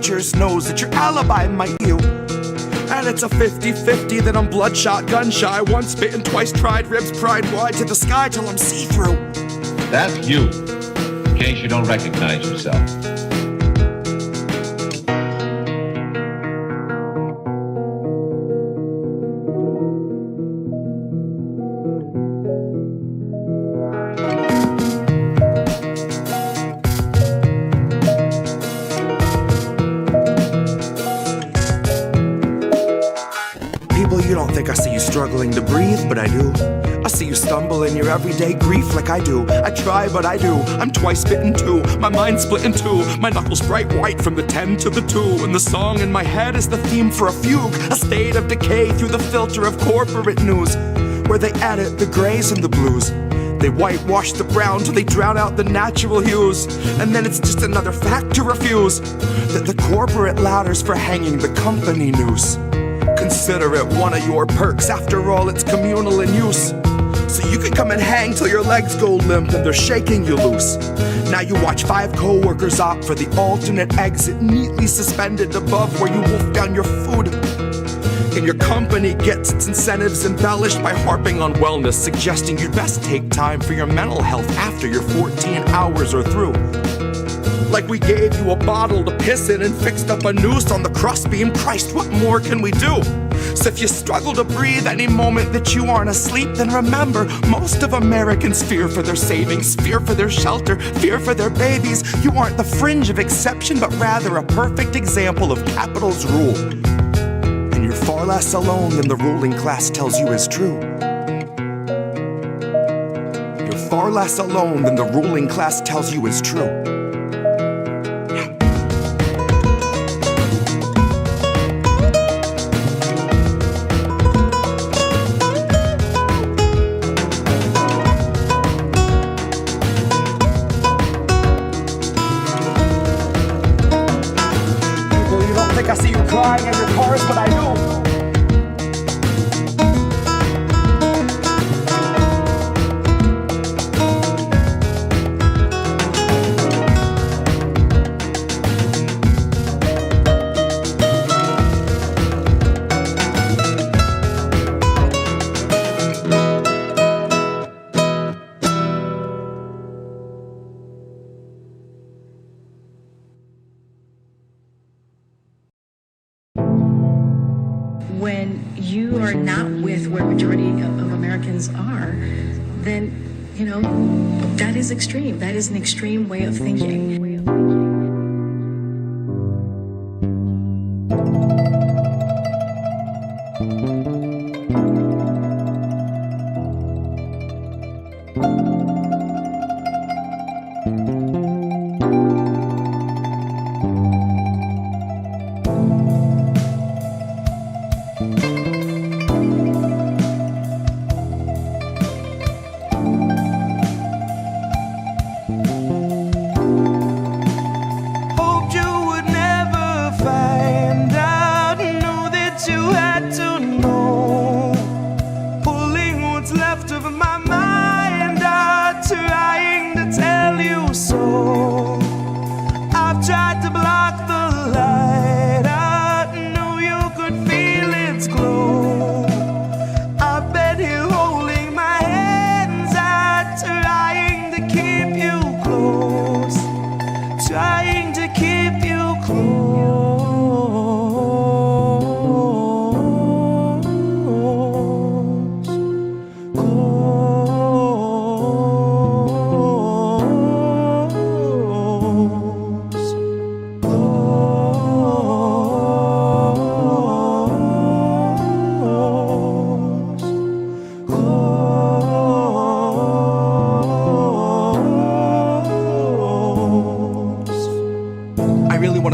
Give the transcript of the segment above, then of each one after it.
teachers knows that your alibi might you. And it's a 50-50 that I'm bloodshot, gun shy, once bitten, twice tried, ribs pried wide to the sky till I'm see-through. That's you, in case you don't recognize yourself. You don't think I see you struggling to breathe, but I do. I see you stumble in your everyday grief like I do. I try, but I do. I'm twice bitten too. My mind's split in two. My knuckles bright white from the 10 to the 2. And the song in my head is the theme for a fugue, a state of decay through the filter of corporate news, where they edit the grays and the blues. They whitewash the brown till they drown out the natural hues. And then it's just another fact to refuse, that the corporate ladders for hanging the company noose. Consider it one of your perks, after all it's communal in use. So you can come and hang till your legs go limp and they're shaking you loose. Now you watch 5 co-workers opt for the alternate exit, neatly suspended above where you wolf down your food. And your company gets its incentives embellished by harping on wellness, suggesting you'd best take time for your mental health after your 14 hours are through. Like we gave you a bottle to piss in and fixed up a noose on the crossbeam. Christ, what more can we do? So if you struggle to breathe any moment that you aren't asleep, then remember, most of Americans fear for their savings, fear for their shelter, fear for their babies. You aren't the fringe of exception, but rather a perfect example of capital's rule. And you're far less alone than the ruling class tells you is true. You're far less alone than the ruling class tells you is true. I see you crying in your cars, but I do. When you are not with where majority of Americans are, then, you know, that is extreme. That is an extreme way of thinking.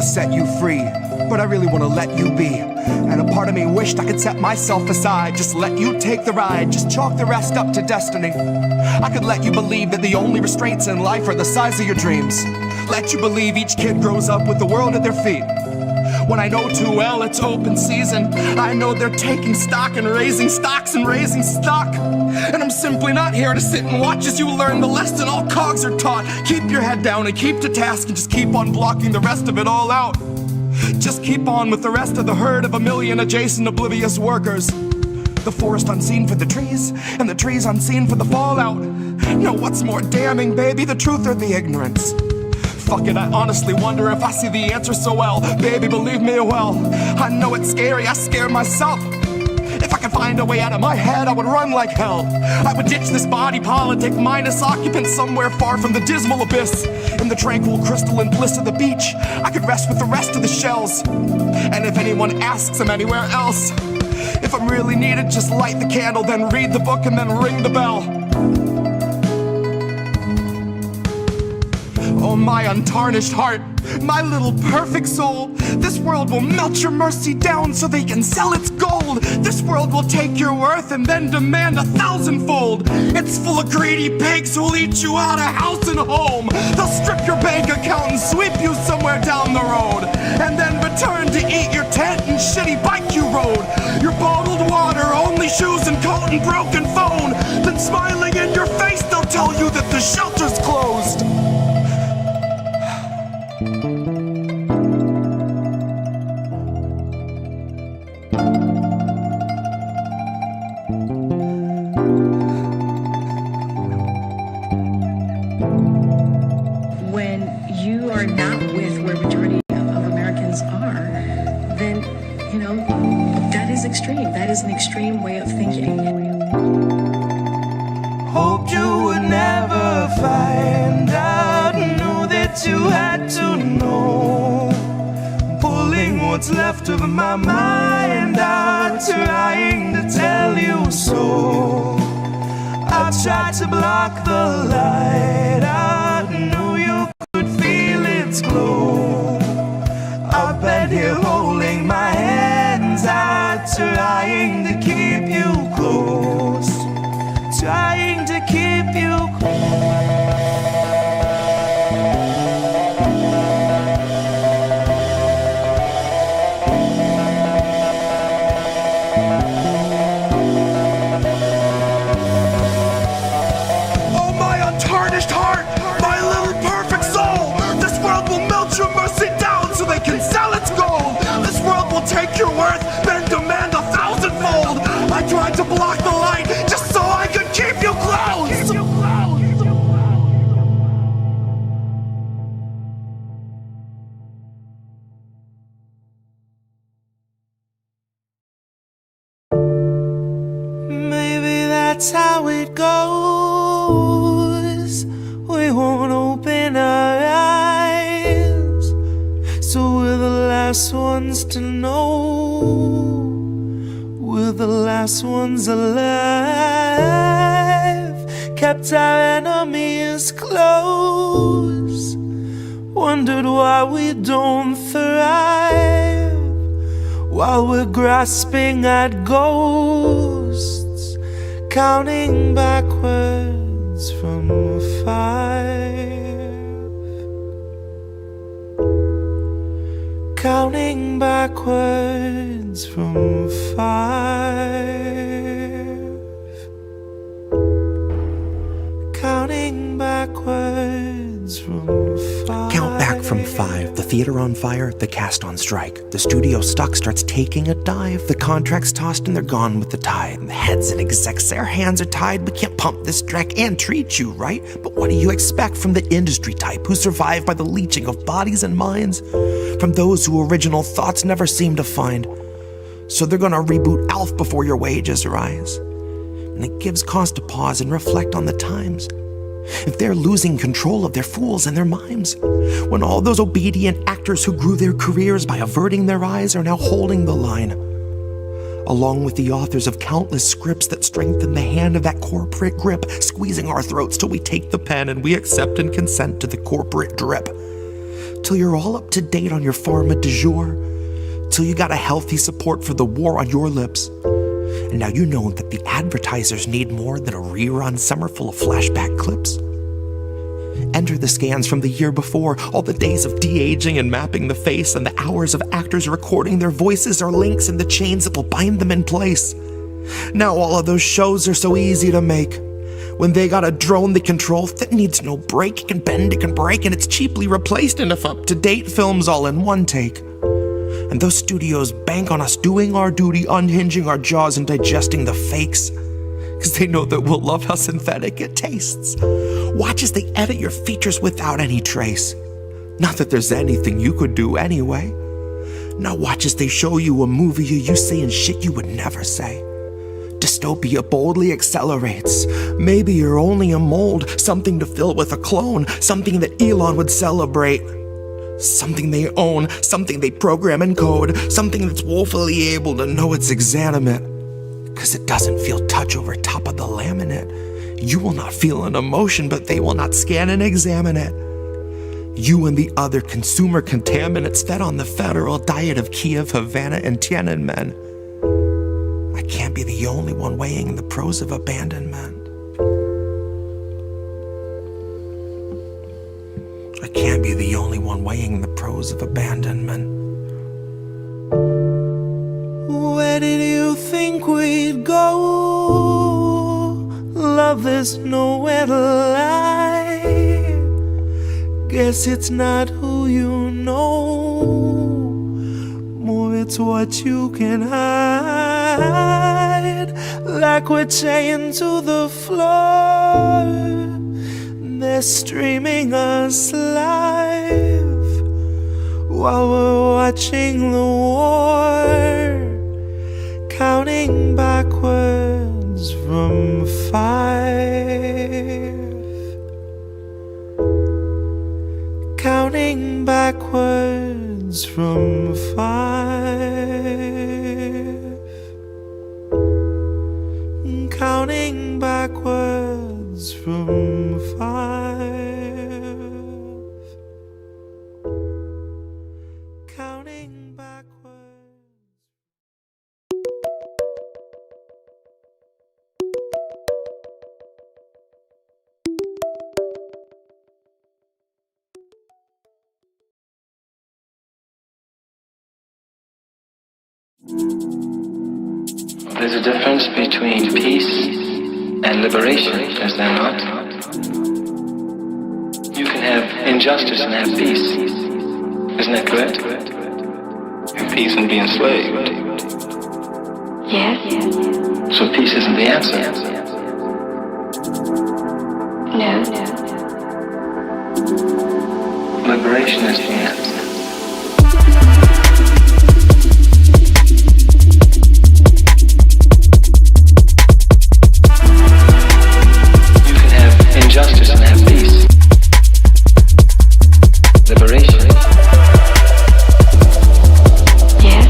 Set you free, but I really want to let you be. And a part of me wished I could set myself aside, just let you take the ride, just chalk the rest up to destiny. I could let you believe that the only restraints in life are the size of your dreams. Let you believe each kid grows up with the world at their feet. When I know too well it's open season, I know they're taking stock and raising stocks and raising stock. And I'm simply not here to sit and watch as you learn the lesson all cogs are taught. Keep your head down and keep to task and just keep on blocking the rest of it all out. Just keep on with the rest of the herd of a million adjacent oblivious workers. The forest unseen for the trees, and the trees unseen for the fallout. No, what's more damning, baby, the truth or the ignorance? Fuck it, I honestly wonder if I see the answer so well. Baby, believe me, well, I know it's scary, I scare myself. If I could find a way out of my head, I would run like hell. I would ditch this body politic, mindless occupant somewhere far from the dismal abyss. In the tranquil crystalline bliss of the beach, I could rest with the rest of the shells. And if anyone asks I'm anywhere else, if I'm really needed, just light the candle, then read the book, and then ring the bell. Oh, my untarnished heart, my little perfect soul, this world will melt your mercy down so they can sell its gold. This world will take your worth and then demand 1,000-fold. It's full of greedy pigs who'll eat you out of house and home. They'll strip your bank account and sweep you somewhere down the road, and then return to eat your tent and shitty bike you rode. Your bottled water, only shoes and coat and broken phone. Then smiling in your face, they'll tell you that the shelter's closed. When you are not with where majority of Americans are, then, you know, that is extreme. That is an extreme way of thinking. Hoped you would never find out, knew that you had to know. Pulling what's left of my mind out, trying to tell you so. I tried to block the light out, knew you could feel its glow. Up and here holding my hands out, trying to keep you close. Trying to keep you close. Take your worth, then demand 1,000-fold. I tried to block the light just so I could keep you close. Maybe that's how it goes. We won't open our eyes, so we're the last ones to know. We're the last ones alive. Kept our enemies close. Wondered why we don't thrive while we're grasping at ghosts, counting backwards from 5. Counting backwards from 5. Counting backwards from 5. Count back from 5. The theater on fire, the cast on strike. The studio stock starts taking a dive. The contracts tossed and they're gone with the tide. And the heads and execs, their hands are tied. We can't pump this dreck and treat you right. But what do you expect from the industry type who survive by the leeching of bodies and minds? From those who original thoughts never seem to find. So they're gonna reboot ALF before your wages rise. And it gives cause to pause and reflect on the times. If they're losing control of their fools and their mimes, when all those obedient actors who grew their careers by averting their eyes are now holding the line, along with the authors of countless scripts that strengthen the hand of that corporate grip, squeezing our throats till we take the pen and we accept and consent to the corporate drip. Till you're all up to date on your pharma du jour, till you got a healthy support for the war on your lips. And now you know that the advertisers need more than a rerun summer full of flashback clips. Enter the scans from the year before, all the days of de-aging and mapping the face, and the hours of actors recording their voices are links in the chains that will bind them in place. Now all of those shows are so easy to make. When they got a drone they control that needs no break, it can bend, it can break, and it's cheaply replaced enough up-to-date films all in one take. And those studios bank on us doing our duty, unhinging our jaws and digesting the fakes. Cause they know that we'll love how synthetic it tastes. Watch as they edit your features without any trace. Not that there's anything you could do anyway. Now watch as they show you a movie you saying shit you would never say. Dystopia boldly accelerates. Maybe you're only a mold, something to fill with a clone, something that Elon would celebrate. Something they own, something they program and code, something that's woefully able to know it's exanimate. Cause it doesn't feel touch over top of the laminate. You will not feel an emotion, but they will not scan and examine it. You and the other consumer contaminants fed on the federal diet of Kiev, Havana, and Tiananmen. I can't be the only one weighing the pros of abandonment. I can't be the only one weighing the pros of abandonment. Where did you think we'd go? Love, there's nowhere to lie. Guess it's not who you know, more it's what you can hide. Like we're chained to the floor, they're streaming us live while we're watching the war, counting backwards from 5. Counting backwards from 5. Counting backwards from 5. Counting backwards. There's a difference between peace and liberation, is there not? You can have injustice and have peace. Isn't that correct? Have peace and be enslaved. Yes. So peace isn't the answer. No. Liberation is the answer. Injustice and have peace. Liberation. Yes.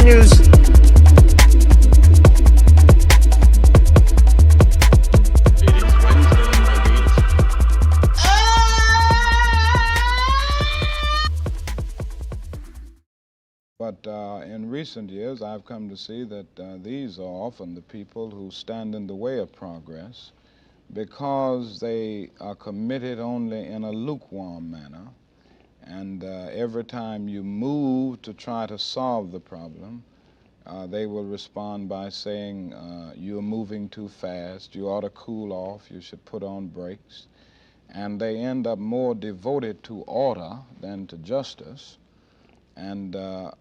News. It is Wednesday, my dudes. But in recent years, I've come to see that these are often the people who stand in the way of progress because they are committed only in a lukewarm manner. And every time you move to try to solve the problem, they will respond by saying, you're moving too fast, you ought to cool off, you should put on brakes. And they end up more devoted to order than to justice, and are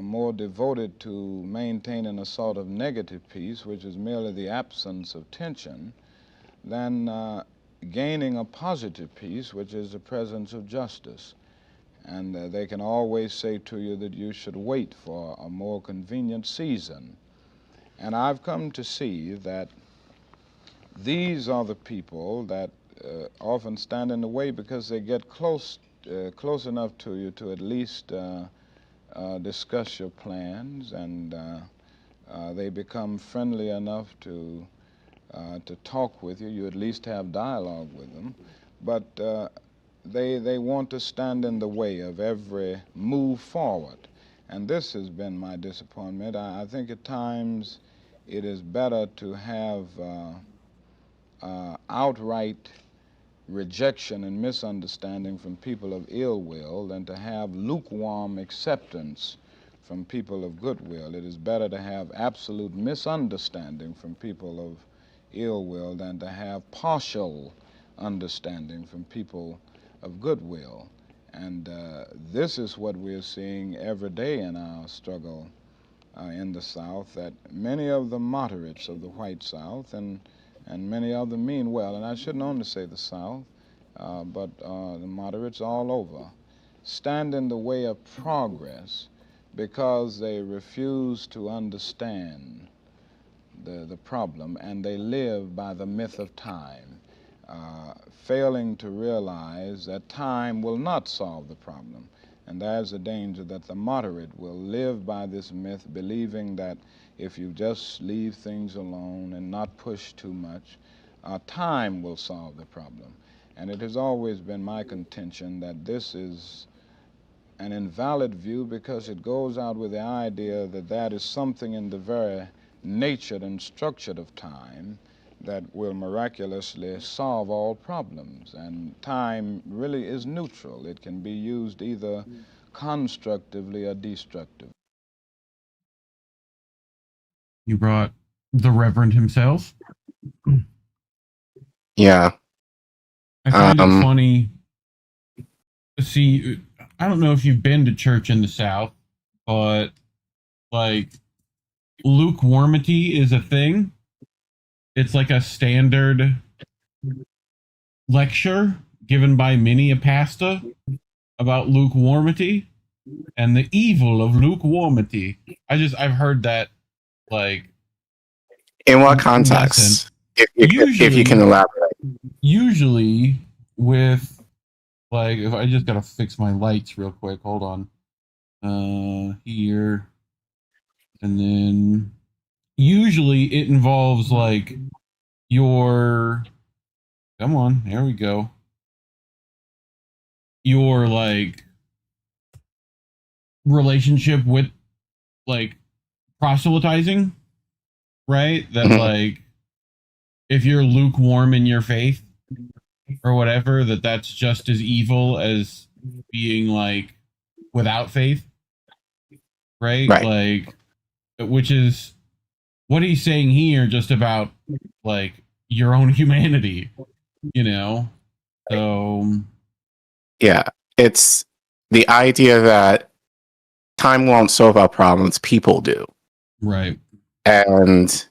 more devoted to maintaining a sort of negative peace, which is merely the absence of tension, than gaining a positive peace, which is the presence of justice. And they can always say to you that you should wait for a more convenient season. And I've come to see that these are the people that often stand in the way because they get close enough to you to at least discuss your plans, and they become friendly enough to talk with you. You at least have dialogue with them. But they want to stand in the way of every move forward. And this has been my disappointment. I think at times it is better to have outright rejection and misunderstanding from people of ill will than to have lukewarm acceptance from people of goodwill. It is better to have absolute misunderstanding from people of ill will than to have partial understanding from people of goodwill. And this is what we're seeing every day in our struggle in the South, that many of the moderates of the white South and many of them mean well, and I shouldn't only say the South, but the moderates all over, stand in the way of progress because they refuse to understand the problem, and they live by the myth of time, failing to realize that time will not solve the problem. And there's a danger that the moderate will live by this myth, believing that if you just leave things alone and not push too much, time will solve the problem. And it has always been my contention that this is an invalid view because it goes out with the idea that that is something in the very nature and structure of time that will miraculously solve all problems. And time really is neutral. It can be used either constructively or destructively. You brought the Reverend himself? Yeah. I find it funny. See, I don't know if you've been to church in the South, but like lukewarmity is a thing. It's like a standard lecture given by many a pastor about lukewarmity and the evil of lukewarmity. I've heard that, like, in what context? If you can elaborate. Usually with, like, if I just gotta fix my lights real quick, hold on. Here. And then usually it involves like your, come on, there we go. Your like relationship with like proselytizing, right? That like if you're lukewarm in your faith or whatever, that's just as evil as being like without faith, right? Like, which is what he's saying here, just about like your own humanity, you know? So yeah, it's the idea that time won't solve our problems, people do. Right. And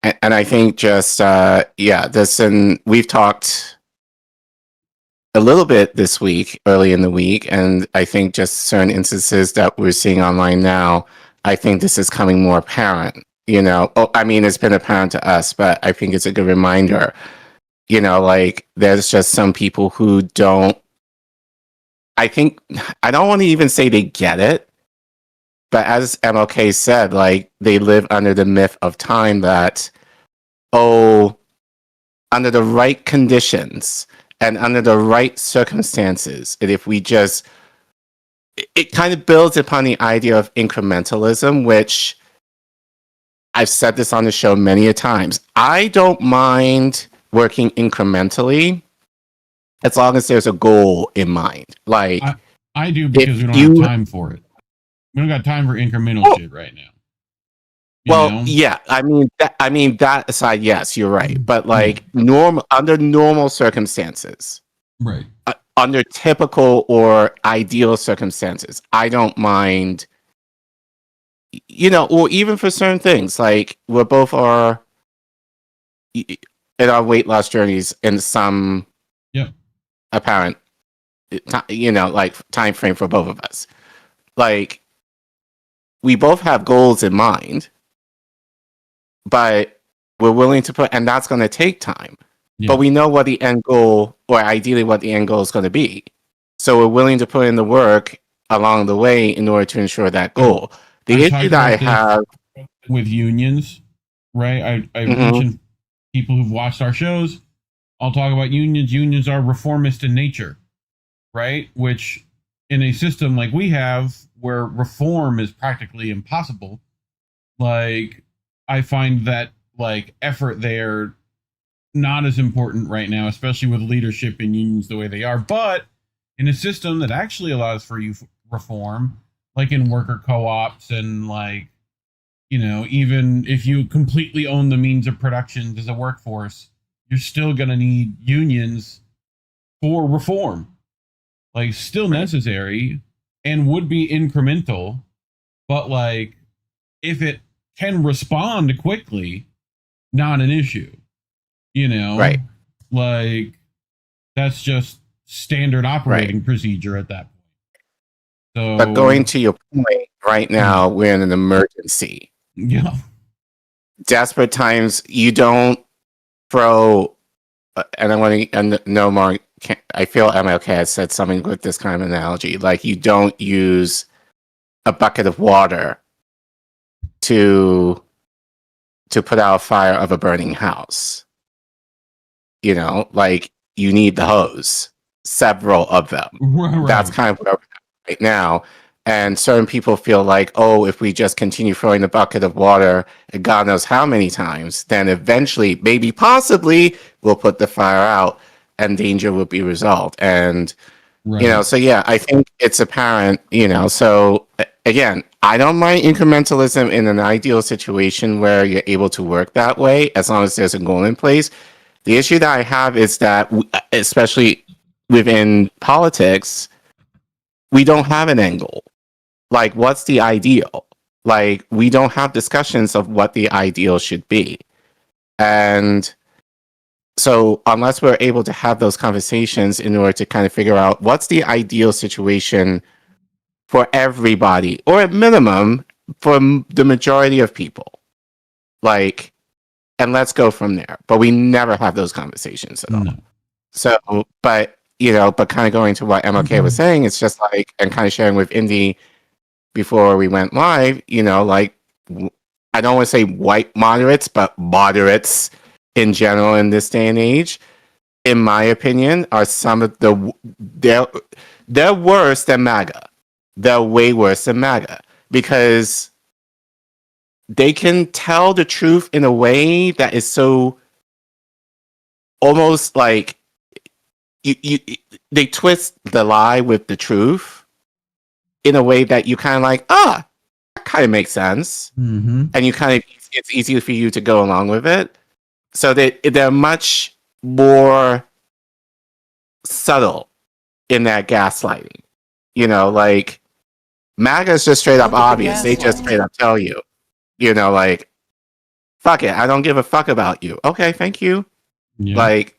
I think just we've talked a little bit this week, early in the week, and I think just certain instances that we're seeing online now, I think this is coming more apparent, you know. I mean, it's been apparent to us, but I think it's a good reminder, you know, like there's just some people who don't, I don't want to even say they get it, but as MLK said, like they live under the myth of time that, under the right conditions and under the right circumstances, and if we just, it kind of builds upon the idea of incrementalism, which I've said this on the show many a times. I don't mind working incrementally as long as there's a goal in mind. Like I do, because we don't have time for it. We don't got time for incremental shit right now. Yeah. I mean that aside, yes, you're right. But like under normal circumstances, right? Under typical or ideal circumstances, I don't mind. You know, or even for certain things, like we both are in our weight loss journeys in some apparent, you know, like time frame for both of us. Like we both have goals in mind, but we're willing to put, and that's going to take time. But we know what the end goal, or ideally what the end goal is going to be. So we're willing to put in the work along the way in order to ensure that goal. The issue that I have with unions, right? I mentioned people who've watched our shows. I'll talk about unions. Unions are reformist in nature, right? Which in a system like we have, where reform is practically impossible, like, I find that like effort there not as important right now, especially with leadership and unions the way they are. But in a system that actually allows for you reform, like in worker co-ops and like, you know, even if you completely own the means of production as a workforce, you're still going to need unions for reform. Like, still necessary and would be incremental, but like, if it can respond quickly, not an issue. You know, right? Like, that's just standard operating procedure at that point. So, but going to your point, right now we're in an emergency. Yeah, desperate times. You don't throw. And I want to know more. I feel MLK has said something with this kind of analogy. Like, you don't use a bucket of water to put out a fire of a burning house. You know, like, you need the hose, several of them. right. That's kind of where we're at right now. And certain people feel like, oh, if we just continue throwing the bucket of water, God knows how many times, then eventually, maybe possibly, we'll put the fire out and danger will be resolved. And, you know, so yeah, I think it's apparent, you know, so again, I don't mind incrementalism in an ideal situation where you're able to work that way, as long as there's a goal in place. The issue that I have is that, especially within politics, we don't have an end goal. Like, what's the ideal? Like, we don't have discussions of what the ideal should be. And so unless we're able to have those conversations in order to kind of figure out what's the ideal situation for everybody, or at minimum for the majority of people, like, and let's go from there. But we never have those conversations at all. So, but, you know, but kind of going to what MLK was saying, it's just like, and kind of sharing with Indy before we went live, you know, like, I don't want to say white moderates, but moderates in general in this day and age, in my opinion, are some of they're worse than MAGA. They're way worse than MAGA, because they can tell the truth in a way that is so almost like they twist the lie with the truth in a way that you kind of like, that kind of makes sense. And you kind of, it's easy for you to go along with it. So they're much more subtle in that gaslighting. You know, like, MAGA is just straight up obvious. They just straight up tell you, you know, like, fuck it, I don't give a fuck about you. Okay, thank you. Yeah. Like,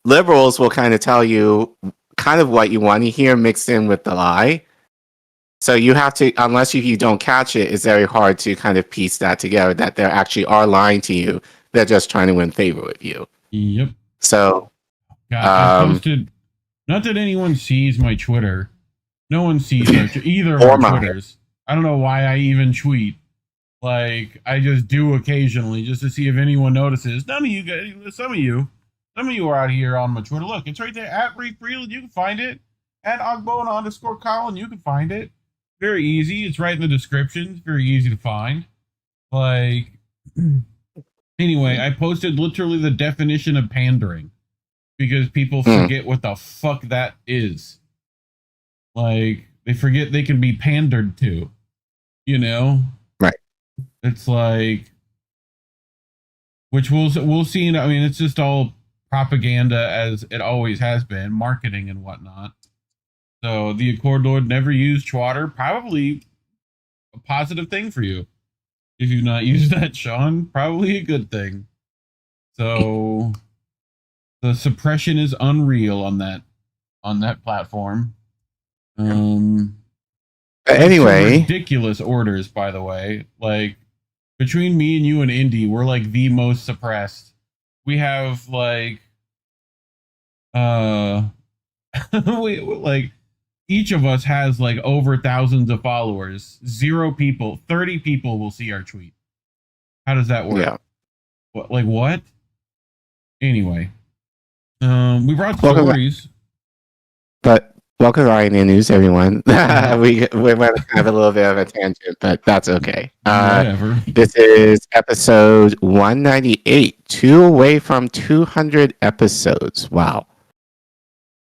liberals will kind of tell you kind of what you want to hear mixed in with the lie. So you have to, unless you don't catch it, it's very hard to kind of piece that together, that they actually are lying to you. They're just trying to win favor with you. Yep. So, I posted, not that anyone sees my Twitter. No one sees either of my Twitters. I don't know why I even tweet. Like, I just do occasionally just to see if anyone notices. None of you guys, some of you are out here on my Twitter. Look, it's right there at Reef Breland. You can find it. At Ogbona_Collin, you can find it. Very easy. It's right in the description. It's very easy to find. Like, anyway, I posted literally the definition of pandering, because people forget what the fuck that is. Like, they forget they can be pandered to, you know? Right. It's like, which we'll see. I mean, it's just all propaganda, as it always has been, marketing and whatnot. So the Accord Lord never used Twitter. Probably a positive thing for you. If you've not used that, Sean, probably a good thing. So the suppression is unreal on that platform. Anyway, ridiculous orders, by the way. Like, between me and you and Indy, we're like the most suppressed. We have like like, each of us has like over thousands of followers. 0 people, 30 people will see our tweet. How does that work? Yeah. What? Anyway, we brought stories. But Welcome to Ryan in News, everyone. we went kind of a little bit of a tangent, but that's okay. Whatever. This is episode 198, 2 away from 200 episodes. Wow.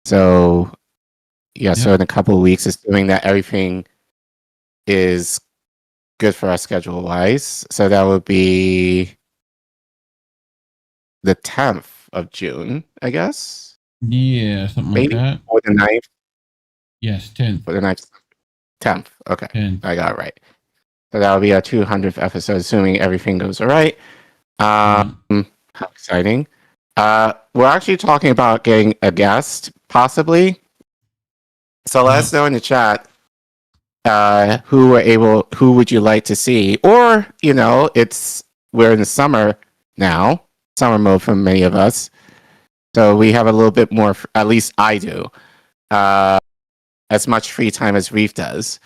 So, yeah, so in a couple of weeks, assuming that everything is good for us schedule-wise, so that would be the 10th of June, I guess? Yeah, something Maybe? like that. Or the 9th? Yes, 10th. For the 10th. Okay. 10th. I got it right. So that'll be our 200th episode, assuming everything goes all right. How exciting. We're actually talking about getting a guest, possibly. So let us know in the chat who would you like to see? Or, we're in the summer now, summer mode for many of us. So we have a little bit more, at least I do, as much free time as Reef does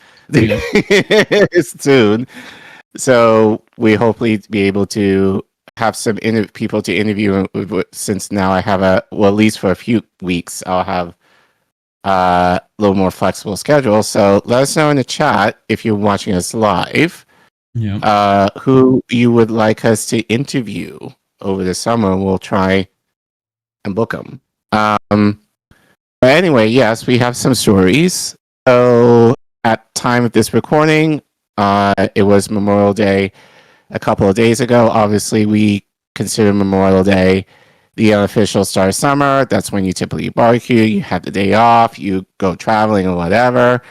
soon. So we hopefully be able to have some people to interview, since now I have at least for a few weeks, I'll have a little more flexible schedule. So let us know in the chat if you're watching us live, who you would like us to interview over the summer. We'll try and book them. But anyway, yes, we have some stories. So at time of this recording, it was Memorial Day a couple of days ago. Obviously, we consider Memorial Day the unofficial start of summer. That's when you typically barbecue. You have the day off. You go traveling or whatever.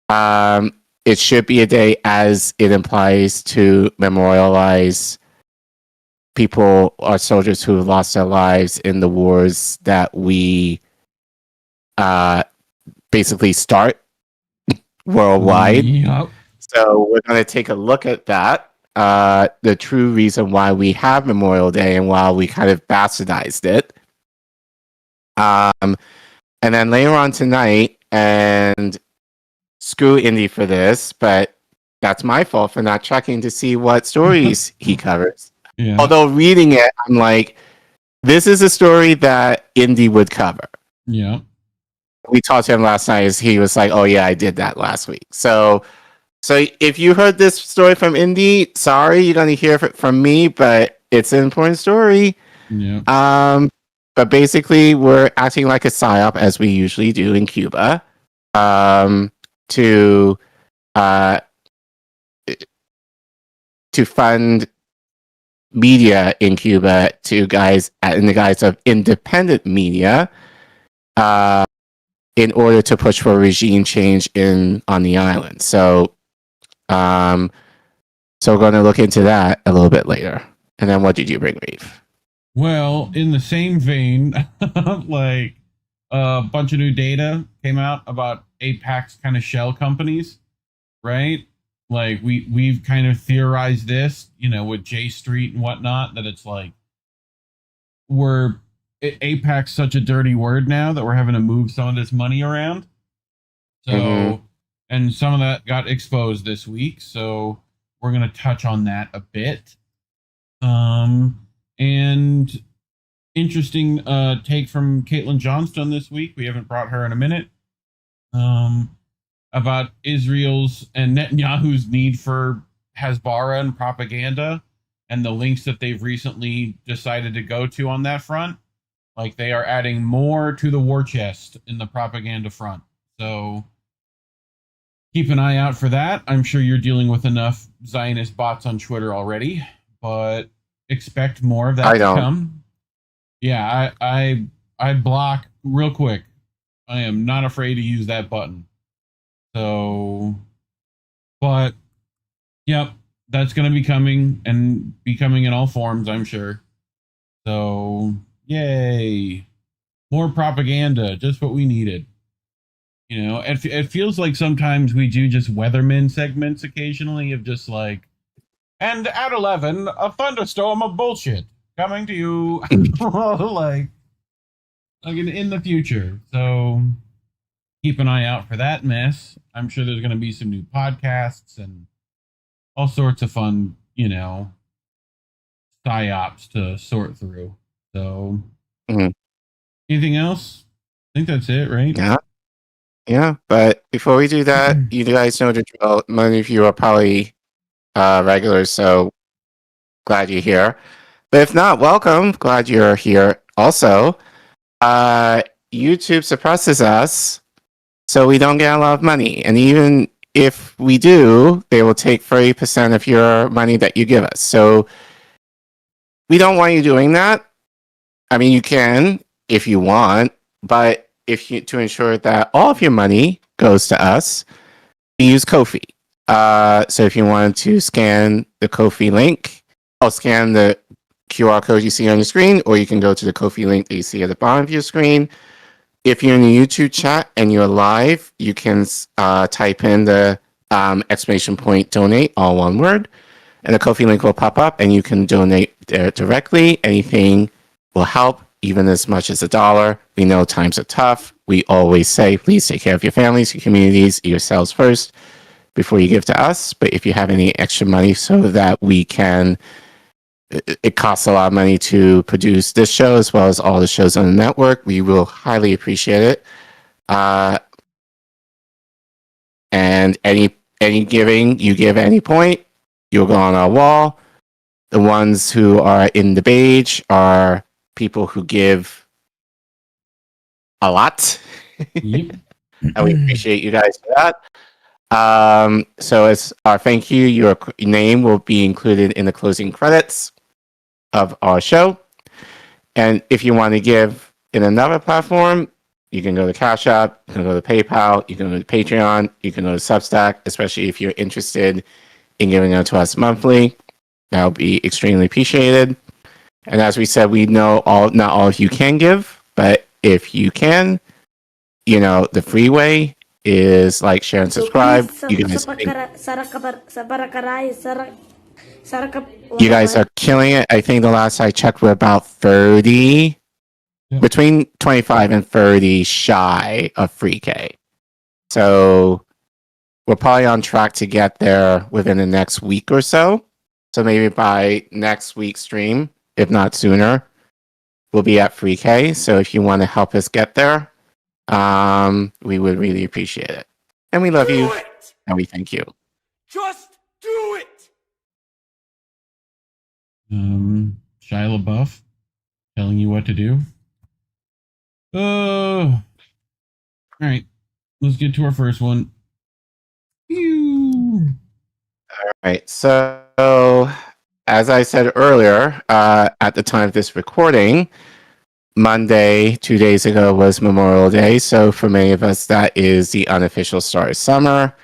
It should be a day, as it implies, to memorialize people, our soldiers who have lost their lives in the wars that we basically start worldwide. Yep. So we're going to take a look at that, the true reason why we have Memorial Day and why we kind of bastardized it. And then later on tonight, and screw Indy for this, but that's my fault for not checking to see what stories he covers. Yeah. Although reading it, I'm like, this is a story that Indy would cover. Yeah. We talked to him last night. He was like, "Oh yeah, I did that last week." So if you heard this story from Indy, sorry, you're gonna hear it from me, but it's an important story. Yeah. But basically, we're acting like a psyop, as we usually do in Cuba, to fund media in Cuba in the guise of independent media. In order to push for regime change on the island. So we're going to look into that a little bit later. And then what did you bring, Reef? Well, in the same vein, like a bunch of new data came out about AIPAC'S kind of shell companies, right? Like we've kind of theorized this, with J Street and whatnot, that it's like AIPAC's such a dirty word now that we're having to move some of this money around. So, and some of that got exposed this week. So we're going to touch on that a bit. And interesting take from Caitlin Johnstone this week. We haven't brought her in a minute. About Israel's and Netanyahu's need for HASBARA and propaganda, and the links that they've recently decided to go to on that front. Like, they are adding more to the war chest in the propaganda front. So keep an eye out for that. I'm sure you're dealing with enough Zionist bots on Twitter already, but expect more of that to come. Yeah, I block real quick. I am not afraid to use that button. So, but yep, that's going to be coming, and be coming in all forms, I'm sure. So, yay. More propaganda, just what we needed. It feels like sometimes we do just weatherman segments occasionally of just like, and at 11, a thunderstorm of bullshit coming to you like in the future. So keep an eye out for that mess. I'm sure there's going to be some new podcasts and all sorts of fun, psyops to sort through. So anything else? I think that's it, right? Yeah. Yeah, but before we do that, you guys know the drill. Many of you are probably regulars, so glad you're here. But if not, welcome. Glad you're here. Also, YouTube suppresses us, so we don't get a lot of money. And even if we do, they will take 30% of your money that you give us. So we don't want you doing that. I mean, you can if you want, but to ensure that all of your money goes to us, we use Ko-fi. So if you want to scan the Ko-fi link, I'll scan the QR code you see on your screen, or you can go to the Ko-fi link that you see at the bottom of your screen. If you're in the YouTube chat and you're live, you can type in the exclamation point donate, all one word, and the Ko-fi link will pop up and you can donate there directly. Anything will help, even as much as $1. We know times are tough. We always say, please take care of your families, your communities, yourselves first before you give to us. But if you have any extra money so that we can, it costs a lot of money to produce this show as well as all the shows on the network, we will highly appreciate it. And any giving you give at any point, you'll go on our wall. The ones who are in the beige are people who give a lot. Yep. And we appreciate you guys for that. So as our thank you, your name will be included in the closing credits of our show. And if you want to give in another platform, you can go to Cash App, you can go to PayPal, you can go to Patreon, you can go to Substack, especially if you're interested in giving it to us monthly. That would be extremely appreciated. And as we said, we know not all of you can give, but if you can, you know, the free way is like, share, and subscribe. You guys are killing it. I think the last I checked, we're about 30, between 25 and 30 shy of free K. So we're probably on track to get there within the next week or so. So maybe by next week's stream, if not sooner, we'll be at free K. So if you want to help us get there, we would really appreciate it. And we love you. And we thank you. Just do it! Shia LaBeouf telling you what to do. All right, let's get to our first one. All right, so as I said earlier, at the time of this recording, Monday, 2 days ago, was Memorial Day. So for many of us, that is the unofficial start of summer.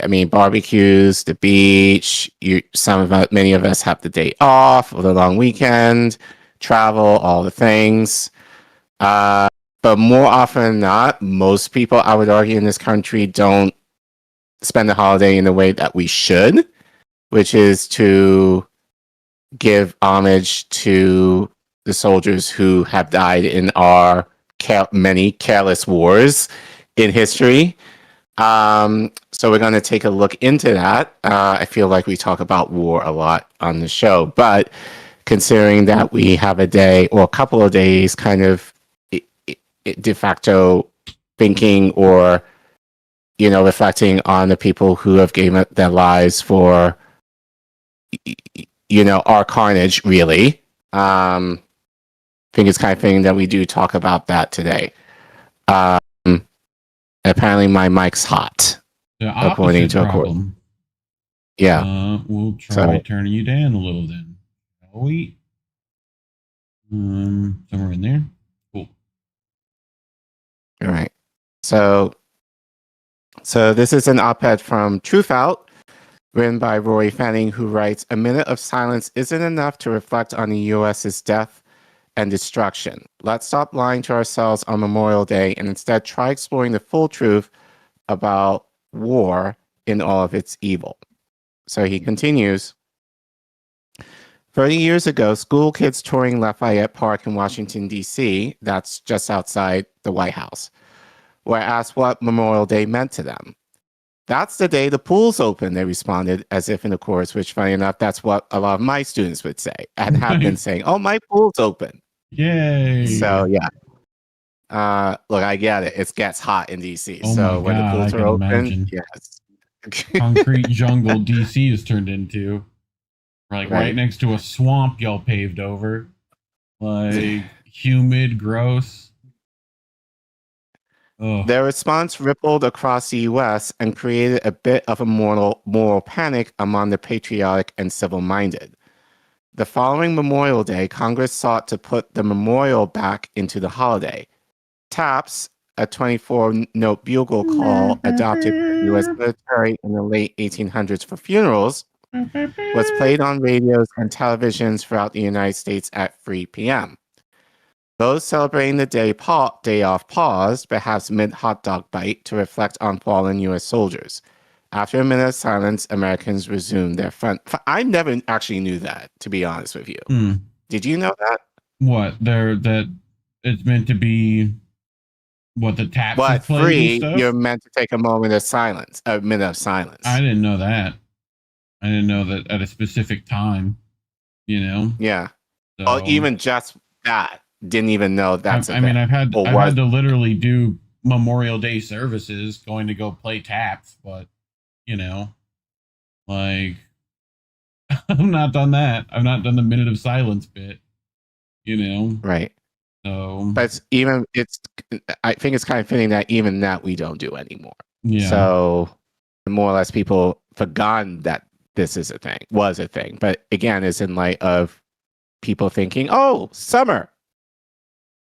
I mean, barbecues, the beach. Many of us have the day off or the long weekend, travel, all the things. But more often than not, most people, I would argue, in this country don't spend the holiday in the way that we should, which is to give homage to the soldiers who have died in our many careless wars in history. So we're going to take a look into that. I feel like we talk about war a lot on the show, but considering that we have a day or a couple of days kind of de facto thinking or, you know, reflecting on the people who have given their lives for, you know, our carnage, really. I think it's kind of thing that we do talk about that today. Apparently my mic's hot, according to a court. Yeah. We'll try turning you down a little then. Shall we? Somewhere in there. Cool. All right. So this is an op-ed from Truthout, written by Rory, who writes, "A minute of silence isn't enough to reflect on the U.S.'s death and destruction. Let's stop lying to ourselves on Memorial Day and instead try exploring the full truth about war in all of its evil." So he continues, 30 years ago, school kids touring Lafayette Park in Washington, D.C., that's just outside the White House, were asked what Memorial Day meant to them. "That's the day the pool's open," they responded, as if in a chorus, which, funny enough, that's what a lot of my students would say and have been saying, "Oh, my pool's open." Yay. So, yeah. Look, I get it. It gets hot in DC. Oh so my when God, the pools I are can open, imagine. yes. Concrete jungle DC is turned into. Like right Right. next to a swamp y'all paved over. Like humid, gross. Ugh. Their response rippled across the U.S. and created a bit of a moral panic among the patriotic and civil-minded. The following Memorial Day, Congress sought to put the memorial back into the holiday. TAPS, a 24-note bugle call adopted by the U.S. military in the late 1800s for funerals, was played on radios and televisions throughout the United States at 3 p.m. Those celebrating the day off paused, perhaps mid-hot dog bite, to reflect on fallen U.S. soldiers. After a minute of silence, Americans resumed their front. I never actually knew that, to be honest with you. Did you know that? What? That it's meant to be what the taps But is played free, and stuff? you're meant to take a moment of silence, a minute of silence. I didn't know that. I didn't know that at a specific time, you know? Yeah. So, Oh, even just that. Didn't even know that's I mean, I've had to literally do Memorial Day services going to go play taps, but you know, like I've not done that. I've not done the minute of silence bit, you know? Right. So but I think it's kind of fitting that even that we don't do anymore. Yeah. So more or less people forgotten that this was a thing. But again, it's in light of people thinking, oh, summer.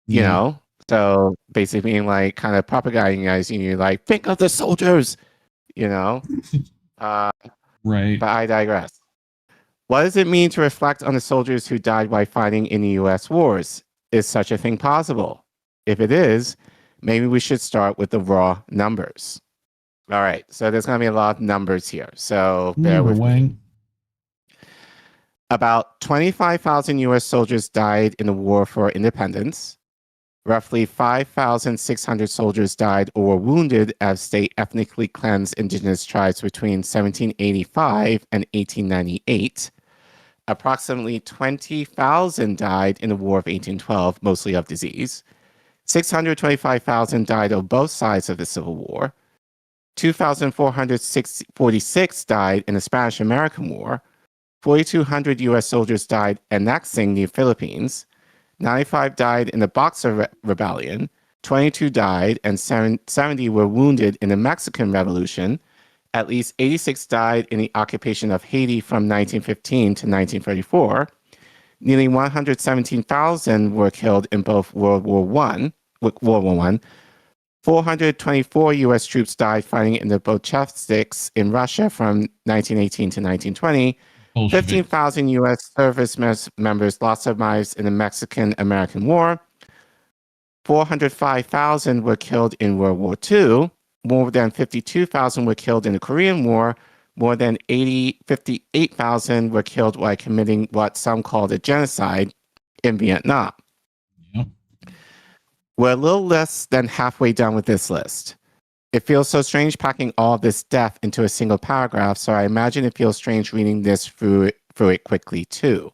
You know, so basically being like kind of propagandizing you, like, think of the soldiers, you know. Right. But I digress. What does it mean to reflect on the soldiers who died while fighting in the U.S. wars? Is such a thing possible? If it is, maybe we should start with the raw numbers. All right, so there's going to be a lot of numbers here, so bear with me. About 25,000 U.S. soldiers died in the War for Independence. Roughly 5,600 soldiers died or were wounded as state ethnically cleansed indigenous tribes between 1785 and 1898. Approximately 20,000 died in the War of 1812, mostly of disease. 625,000 died on both sides of the Civil War. 2,446 died in the Spanish-American War. 4,200 U.S. soldiers died annexing the Philippines. 95 died in the Boxer Rebellion, 22 died, and 70 were wounded in the Mexican Revolution. At least 86 died in the occupation of Haiti from 1915 to 1934. Nearly 117,000 were killed in both World War I. 424 U.S. troops died fighting in the Bolsheviks in Russia from 1918 to 1920. 15,000 U.S. service members lost their lives in the Mexican-American War. 405,000 were killed in World War II. More than 52,000 were killed in the Korean War. More than 58,000 were killed while committing what some called a genocide in Vietnam. Yep. We're a little less than halfway done with this list. It feels so strange packing all this death into a single paragraph, so I imagine it feels strange reading this through it quickly too.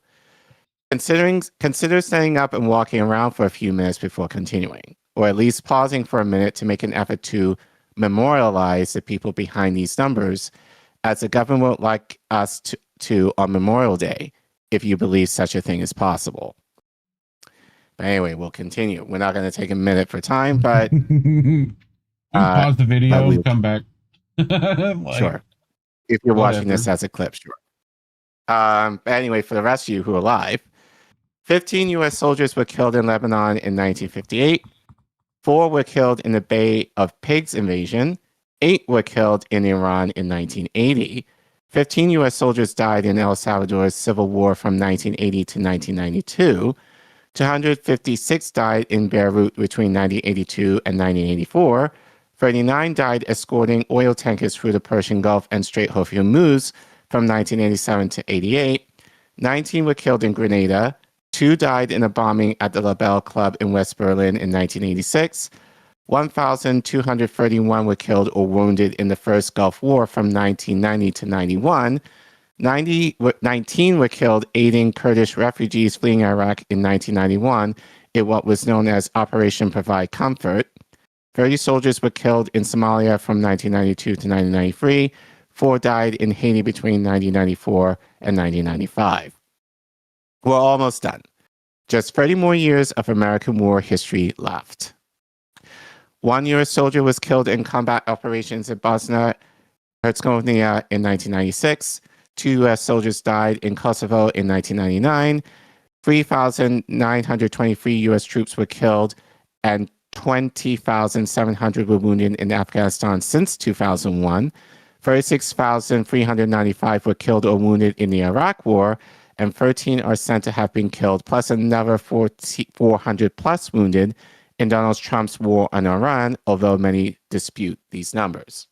Consider standing up and walking around for a few minutes before continuing, or at least pausing for a minute to make an effort to memorialize the people behind these numbers, as the government would like us to on Memorial Day, if you believe such a thing is possible. But anyway, we'll continue. We're not going to take a minute for time, but... pause the video, come back. Sure. If you're watching this as a clip, sure. But anyway, for the rest of you who are alive, 15 U.S. soldiers were killed in Lebanon in 1958. 4 were killed in the Bay of Pigs invasion. 8 were killed in Iran in 1980. 15 U.S. soldiers died in El Salvador's civil war from 1980 to 1992. 256 died in Beirut between 1982 and 1984. 39 died escorting oil tankers through the Persian Gulf and Strait of Hormuz from 1987 to 88. 19 were killed in Grenada. 2 died in a bombing at the La Belle Club in West Berlin in 1986. 1,231 were killed or wounded in the first Gulf War from 1990 to 91. 19 were killed aiding Kurdish refugees fleeing Iraq in 1991 in what was known as Operation Provide Comfort. 30 soldiers were killed in Somalia from 1992 to 1993. 4 died in Haiti between 1994 and 1995. We're almost done. Just 30 more years of American war history left. 1 U.S. soldier was killed in combat operations in Bosnia-Herzegovina in 1996. 2 U.S. soldiers died in Kosovo in 1999. 3,923 U.S. troops were killed and 20,700 were wounded in Afghanistan since 2001. 36,395 were killed or wounded in the Iraq War, and 13 are said to have been killed, plus another 400 plus wounded in Donald Trump's war on Iran, although many dispute these numbers.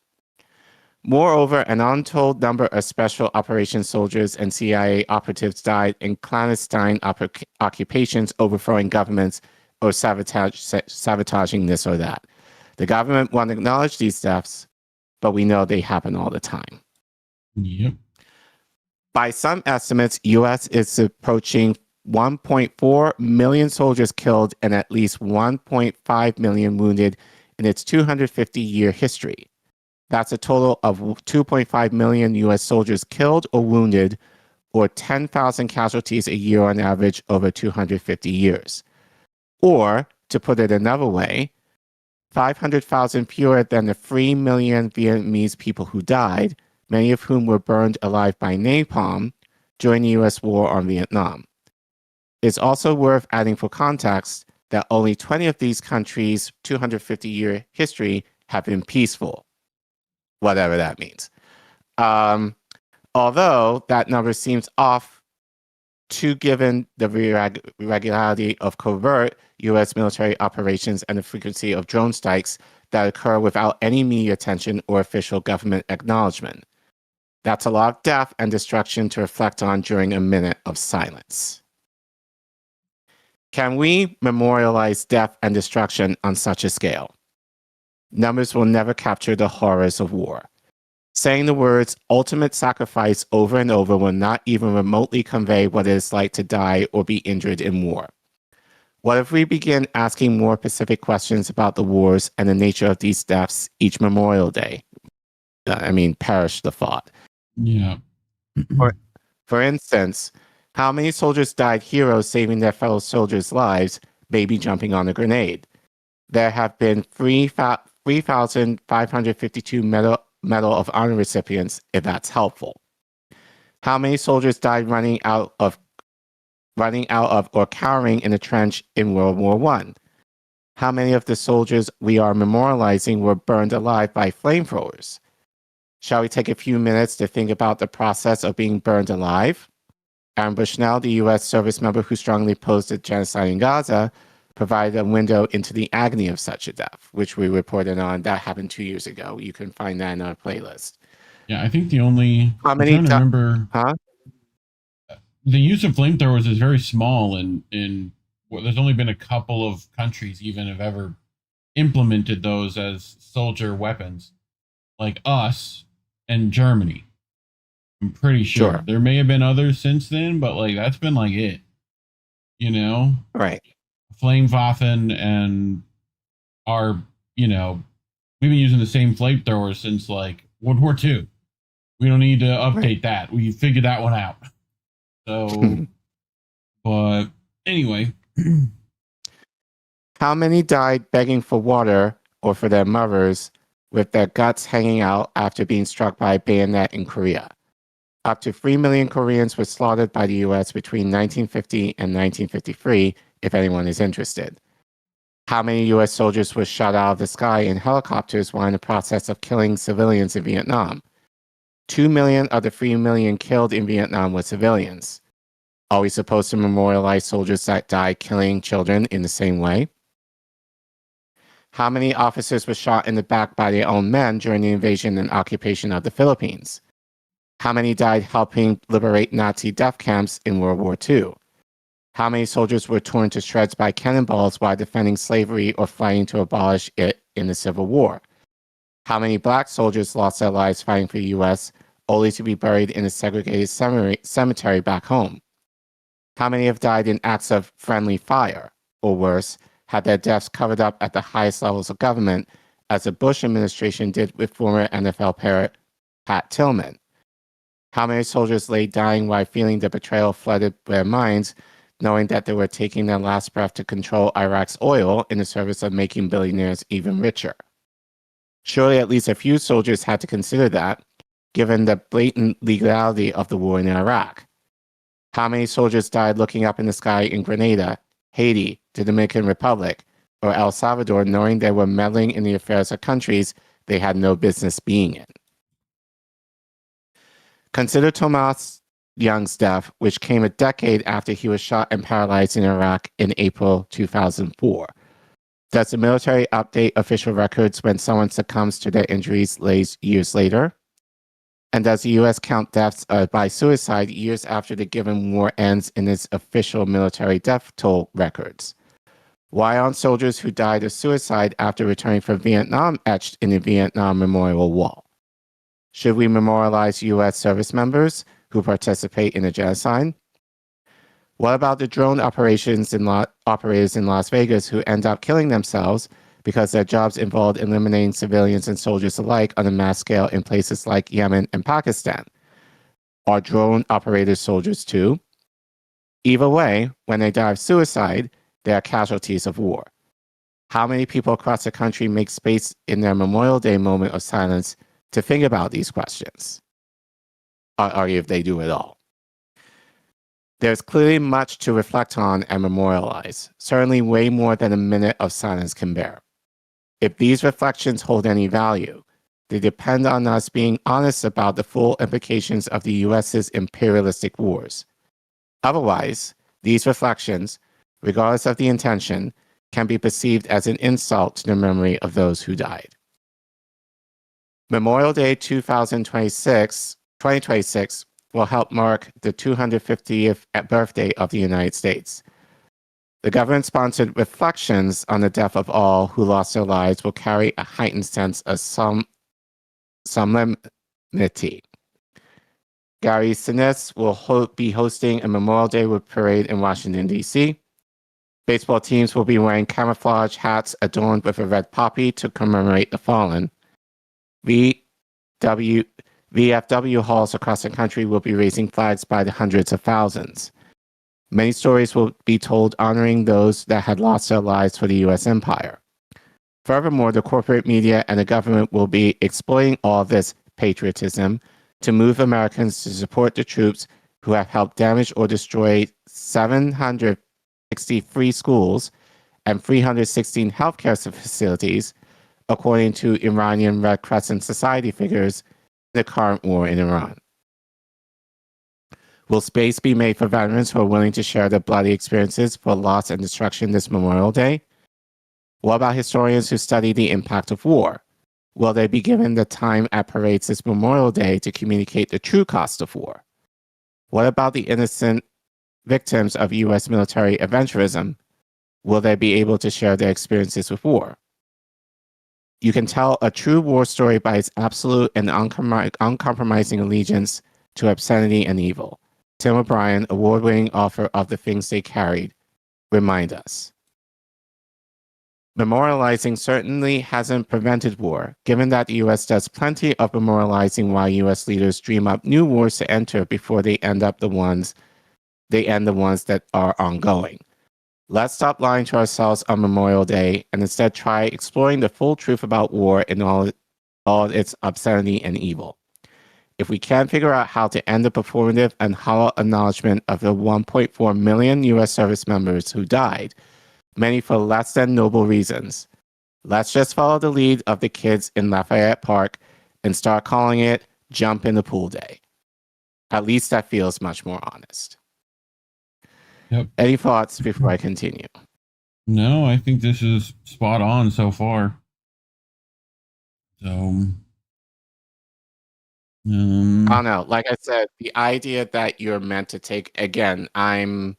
Moreover, an untold number of special operations soldiers and CIA operatives died in clandestine occupations, overthrowing governments, or sabotaging this or that. The government won't acknowledge these deaths, but we know they happen all the time. Yep. By some estimates, U.S. is approaching 1.4 million soldiers killed and at least 1.5 million wounded in its 250-year history. That's a total of 2.5 million U.S. soldiers killed or wounded, or 10,000 casualties a year on average over 250 years. Or, to put it another way, 500,000 fewer than the 3 million Vietnamese people who died, many of whom were burned alive by napalm during the U.S. war on Vietnam. It's also worth adding for context that only 20 of these countries' 250-year history have been peaceful, whatever that means. Although that number seems off too given the regularity of covert U.S. military operations and the frequency of drone strikes that occur without any media attention or official government acknowledgement. That's a lot of death and destruction to reflect on during a minute of silence. Can we memorialize death and destruction on such a scale? Numbers will never capture the horrors of war. Saying the words ultimate sacrifice over and over will not even remotely convey what it is like to die or be injured in war. What if we begin asking more specific questions about the wars and the nature of these deaths each Memorial Day? Perish the thought. Yeah. For instance, how many soldiers died heroes saving their fellow soldiers' lives, maybe jumping on a grenade? There have been 3,552 Medal of Honor recipients, if that's helpful. How many soldiers died running out of or cowering in a trench in World War I? How many of the soldiers we are memorializing were burned alive by flamethrowers? Shall we take a few minutes to think about the process of being burned alive? Aaron Bushnell, the U.S. service member who strongly opposed the genocide in Gaza, provided a window into the agony of such a death, which we reported on. That happened 2 years ago. You can find that in our playlist. Yeah, I think the only... I'm trying to remember... Huh? The use of flamethrowers is very small, and there's only been a couple of countries even have ever implemented those as soldier weapons, like us and Germany. I'm pretty sure. There may have been others since then, but that's been it. Right. Flamewaffen and we've been using the same flamethrowers since World War II. We don't need to update that. We figured that one out. So, but anyway. How many died begging for water or for their mothers with their guts hanging out after being struck by a bayonet in Korea? Up to 3 million Koreans were slaughtered by the U.S. between 1950 and 1953, if anyone is interested. How many U.S. soldiers were shot out of the sky in helicopters while in the process of killing civilians in Vietnam? 2 million of the 3 million killed in Vietnam were civilians. Are we supposed to memorialize soldiers that died killing children in the same way? How many officers were shot in the back by their own men during the invasion and occupation of the Philippines? How many died helping liberate Nazi death camps in World War II? How many soldiers were torn to shreds by cannonballs while defending slavery or fighting to abolish it in the Civil War? How many black soldiers lost their lives fighting for the U.S., only to be buried in a segregated cemetery back home? How many have died in acts of friendly fire, or worse, had their deaths covered up at the highest levels of government, as the Bush administration did with former NFL player Pat Tillman? How many soldiers lay dying while feeling the betrayal flooded their minds, knowing that they were taking their last breath to control Iraq's oil in the service of making billionaires even richer? Surely at least a few soldiers had to consider that, given the blatant legality of the war in Iraq. How many soldiers died looking up in the sky in Grenada, Haiti, the Dominican Republic, or El Salvador, knowing they were meddling in the affairs of countries they had no business being in? Consider Thomas Young's death, which came a decade after he was shot and paralyzed in Iraq in April 2004. Does the military update official records when someone succumbs to their injuries years later? And does the U.S. count deaths by suicide years after the given war ends in its official military death toll records? Why aren't soldiers who died of suicide after returning from Vietnam etched in the Vietnam Memorial Wall? Should we memorialize U.S. service members who participate in the genocide? What about the drone operators in Las Vegas who end up killing themselves because their jobs involved eliminating civilians and soldiers alike on a mass scale in places like Yemen and Pakistan? Are drone operators soldiers too? Either way, when they die of suicide, they are casualties of war. How many people across the country make space in their Memorial Day moment of silence to think about these questions? Or if they do at all. There's clearly much to reflect on and memorialize, certainly way more than a minute of silence can bear. If these reflections hold any value, they depend on us being honest about the full implications of the US's imperialistic wars. Otherwise, these reflections, regardless of the intention, can be perceived as an insult to the memory of those who died. Memorial Day 2026 will help mark the 250th birthday of the United States. The government-sponsored reflections on the death of all who lost their lives will carry a heightened sense of solemnity. Gary Sinise will be hosting a Memorial Day parade in Washington, D.C. Baseball teams will be wearing camouflage hats adorned with a red poppy to commemorate the fallen. VFW halls across the country will be raising flags by the hundreds of thousands. Many stories will be told honoring those that had lost their lives for the U.S. empire. Furthermore, the corporate media and the government will be exploiting all this patriotism to move Americans to support the troops who have helped damage or destroy 763 schools and 316 healthcare facilities, according to Iranian Red Crescent Society figures, in the current war in Iran. Will space be made for veterans who are willing to share their bloody experiences for loss and destruction this Memorial Day? What about historians who study the impact of war? Will they be given the time at parades this Memorial Day to communicate the true cost of war? What about the innocent victims of U.S. military adventurism? Will they be able to share their experiences with war? You can tell a true war story by its absolute and uncompromising allegiance to obscenity and evil. Tim O'Brien, award-winning author of The Things They Carried, remind us. Memorializing certainly hasn't prevented war, given that the U.S. does plenty of memorializing while U.S. leaders dream up new wars to enter before they end the ones that are ongoing. Let's stop lying to ourselves on Memorial Day and instead try exploring the full truth about war in all its obscenity and evil. If we can figure out how to end the performative and hollow acknowledgement of the 1.4 million U.S. service members who died, many for less than noble reasons, let's just follow the lead of the kids in Lafayette Park and start calling it Jump in the Pool Day. At least that feels much more honest. Yep. Any thoughts before I continue? No, I think this is spot on so far. So, I don't know. Like I said, the idea that you're meant to take, again, I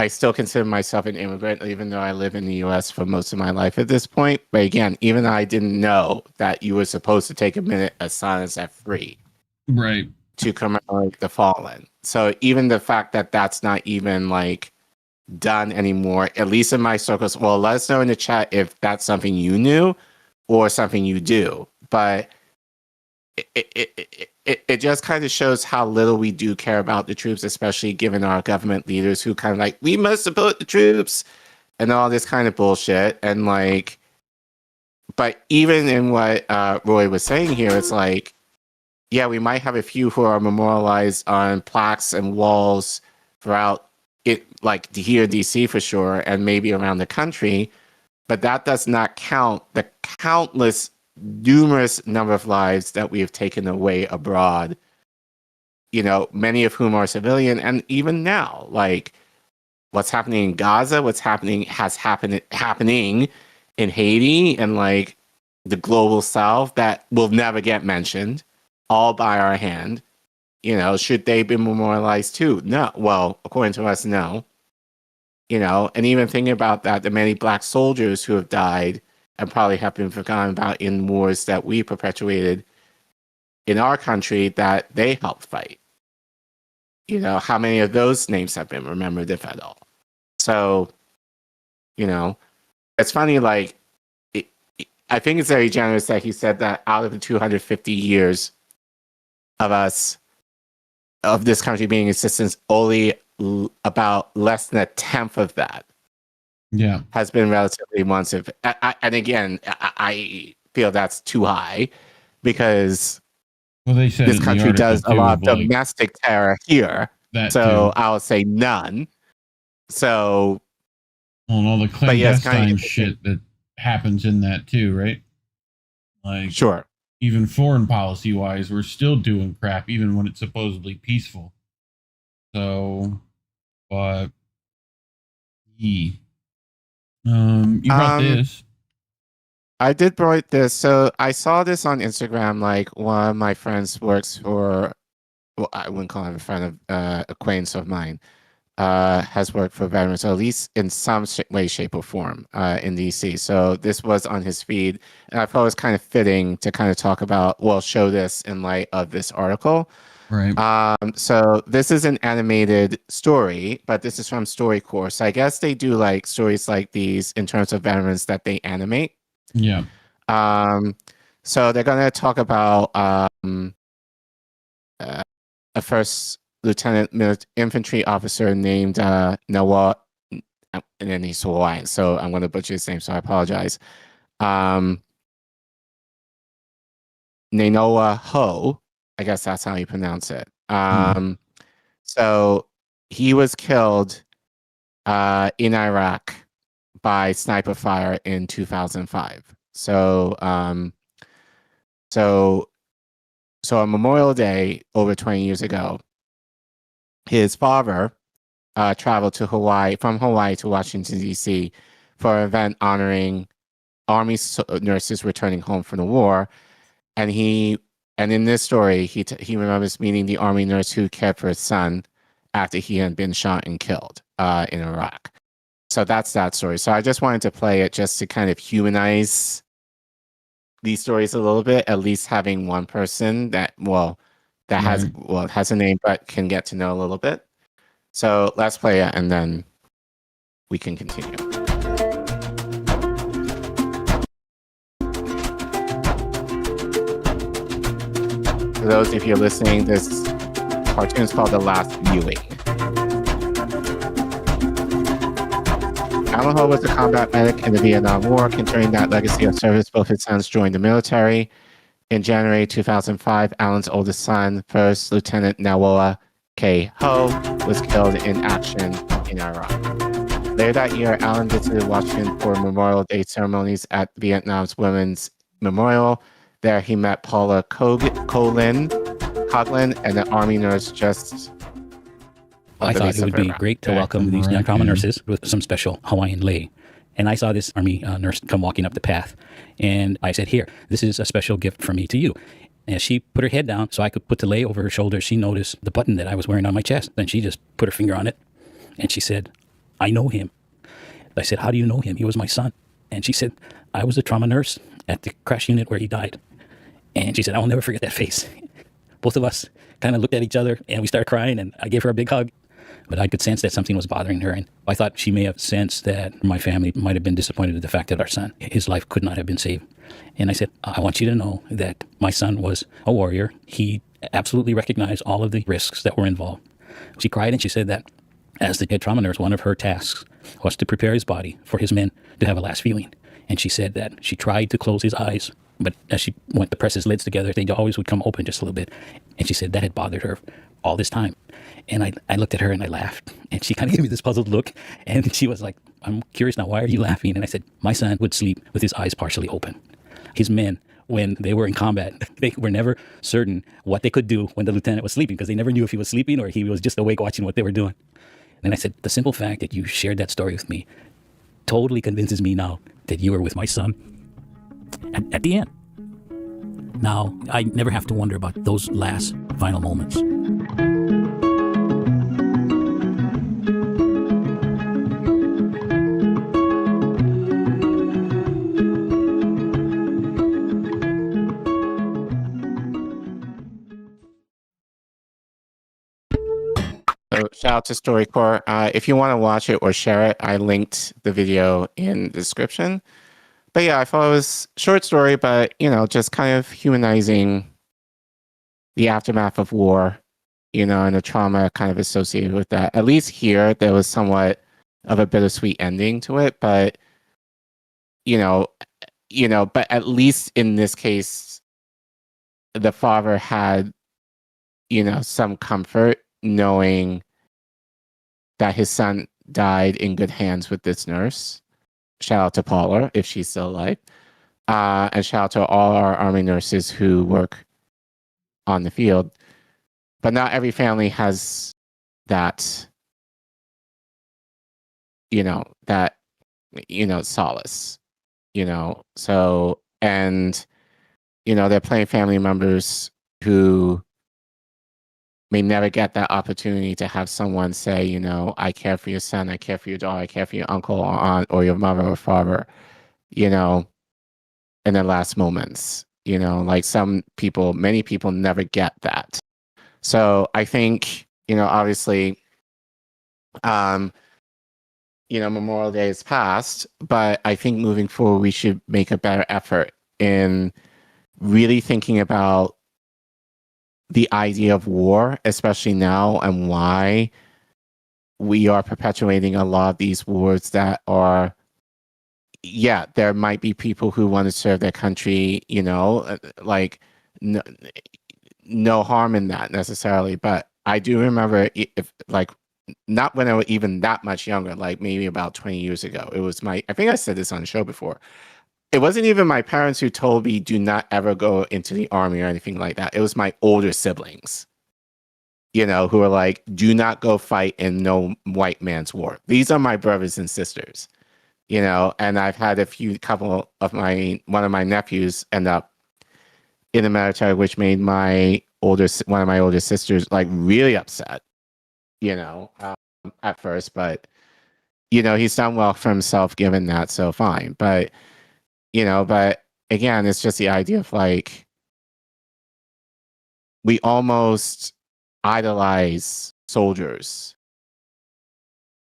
still consider myself an immigrant, even though I live in the U.S. for most of my life at this point. But again, even I didn't know that you were supposed to take a minute of silence at 3. Right. To commemorate the fallen. So even the fact that that's not even like done anymore, at least in my circles. Well, let us know in the chat if that's something you knew or something you do. But it just kind of shows how little we do care about the troops, especially given our government leaders who kind of like, we must support the troops and all this kind of bullshit. And like, but even in what Roy was saying here, it's like, yeah, we might have a few who are memorialized on plaques and walls throughout it, like here in DC for sure, and maybe around the country, but that does not count the countless, numerous number of lives that we have taken away abroad, you know, many of whom are civilian. And even now, like what's happening in Gaza, what's happening in Haiti and like the global South that will never get mentioned, all by our hand. You know, should they be memorialized too? No. Well, according to us, no. You know, and even thinking about that, the many Black soldiers who have died and probably have been forgotten about in wars that we perpetuated in our country that they helped fight. You know, how many of those names have been remembered, if at all? So, you know, it's funny, like, I think it's very generous that he said that out of the 250 years of us, of this country being in existence, only about less than a tenth of that has been relatively responsive. And again, I feel that's too high because they said this country does a lot of domestic terror here. So I'll say none. So, well, and all the clandestine shit that happens in that too, right? Like, sure. Even foreign policy wise, we're still doing crap, even when it's supposedly peaceful. So, but you brought this. I did brought this. So I saw this on Instagram. Like one of my friends works for, well, I wouldn't call him a friend of acquaintance of mine. Has worked for veterans, or at least in some way, shape, or form in DC. So this was on his feed, and I thought it was kind of fitting to kind of talk about, well, show this in light of this article. Right. So this is an animated story, but this is from StoryCorps. So I guess they do like stories like these in terms of veterans that they animate. Yeah. So they're going to talk about a first lieutenant infantry officer named Nawa, and then he's Hawaiian, so I'm going to butcher his name, so I apologize. Nainoa Ho, I guess that's how you pronounce it. So he was killed in Iraq by sniper fire in 2005. So on Memorial Day over 20 years ago, his father traveled to from Hawaii to Washington, D.C. for an event honoring Army nurses returning home from the war. And in this story, he remembers meeting the Army nurse who cared for his son after he had been shot and killed in Iraq. So that's that story. So I just wanted to play it just to kind of humanize these stories a little bit, at least having one person that has a name but can get to know a little bit. So let's play it and then we can continue. For those of you listening, this cartoon is called The Last Viewing. Alan Ho was a combat medic in the Vietnam War, continuing that legacy of service. Both his sons joined the military. In January 2005, Alan's oldest son, First Lieutenant Nawoa K. Ho, was killed in action in Iraq. Later that year, Alan visited Washington for Memorial Day ceremonies at Vietnam's Women's Memorial. There, he met Paula Collin, and an Army nurse just... I thought it would be great to welcome these young trauma nurses with some special Hawaiian lei. And I saw this Army nurse come walking up the path. And I said, here, this is a special gift from me to you. And she put her head down so I could put the lei over her shoulder. She noticed the button that I was wearing on my chest. Then she just put her finger on it. And she said, I know him. I said, how do you know him? He was my son. And she said, I was a trauma nurse at the crash unit where he died. And she said, I will never forget that face. Both of us kind of looked at each other and we started crying, and I gave her a big hug. but I could sense that something was bothering her. And I thought she may have sensed that my family might have been disappointed at the fact that our son, his life could not have been saved. And I said, I want you to know that my son was a warrior. He absolutely recognized all of the risks that were involved. She cried and she said that as the head trauma nurse, one of her tasks was to prepare his body for his men to have a last viewing. And she said that she tried to close his eyes, but as she went to press his lids together, they always would come open just a little bit. And she said that had bothered her all this time. And I looked at her and I laughed. And she kind of gave me this puzzled look. And she was like, I'm curious now, why are you laughing? And I said, my son would sleep with his eyes partially open. His men, when they were in combat, they were never certain what they could do when the lieutenant was sleeping, because they never knew if he was sleeping or he was just awake watching what they were doing. And I said, the simple fact that you shared that story with me totally convinces me now that you were with my son at the end. Now, I never have to wonder about those last final moments. So shout out to StoryCorps. If you want to watch it or share it, I linked the video in the description. But yeah, I thought it was a short story, but just kind of humanizing the aftermath of war, and the trauma kind of associated with that. At least here, there was somewhat of a bittersweet ending to it, but but at least in this case, the father had, some comfort knowing that his son died in good hands with this nurse. Shout out to Paula, if she's still alive. And shout out to all our Army nurses who work on the field. But not every family has that, solace, So, and, there are plenty of family members who may never get that opportunity to have someone say, I care for your son, I care for your daughter, I care for your uncle or aunt or your mother or father, in their last moments. Like many people never get that. So I think, obviously, Memorial Day is past, but I think moving forward, we should make a better effort in really thinking about the idea of war, especially now, and why we are perpetuating a lot of these wars that are, there might be people who want to serve their country, like no harm in that necessarily. But I do remember not when I was even that much younger, like maybe about 20 years ago, it was I think I said this on the show before. It wasn't even my parents who told me do not ever go into the army or anything like that. It was my older siblings, who were like, do not go fight in no white man's war. These are my brothers and sisters, and I've had one of my nephews end up in the military, which made one of my older sisters like really upset, at first, but, he's done well for himself given that. So fine. But, but again, it's just the idea of like, we almost idolize soldiers,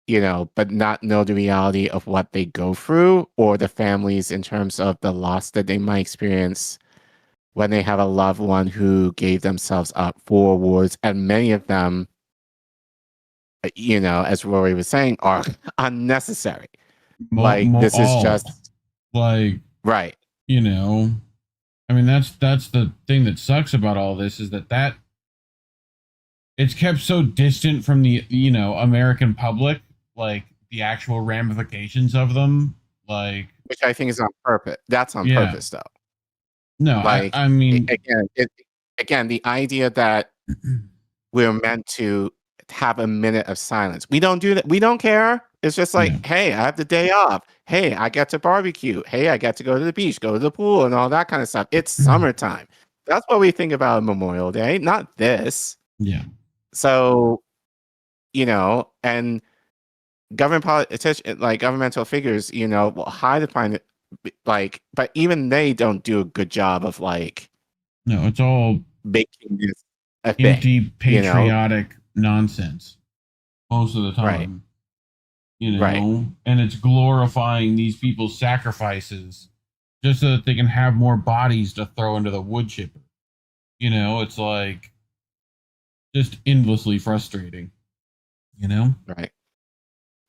but not know the reality of what they go through or the families in terms of the loss that they might experience when they have a loved one who gave themselves up for wars. And many of them, as Rory was saying, are unnecessary. This is just like, right. I mean, that's the thing that sucks about all this is that it's kept so distant from the, American public, like the actual ramifications of them, like, which I think is on purpose. That's on purpose though. No, I mean, again, the idea that we're meant to have a minute of silence. We don't do that. We don't care. It's just like, hey, I have the day off. Hey, I get to barbecue. Hey, I get to go to the beach, go to the pool, and all that kind of stuff. It's summertime. That's what we think about Memorial Day, not this. Yeah. So, and governmental figures, will hide behind it, but even they don't do a good job of no, it's all making this a empty thing, patriotic nonsense. most of the time. Right. You know, Right. and it's glorifying these people's sacrifices just so that they can have more bodies to throw into the wood chipper. You know, it's like just endlessly frustrating. You know? Right.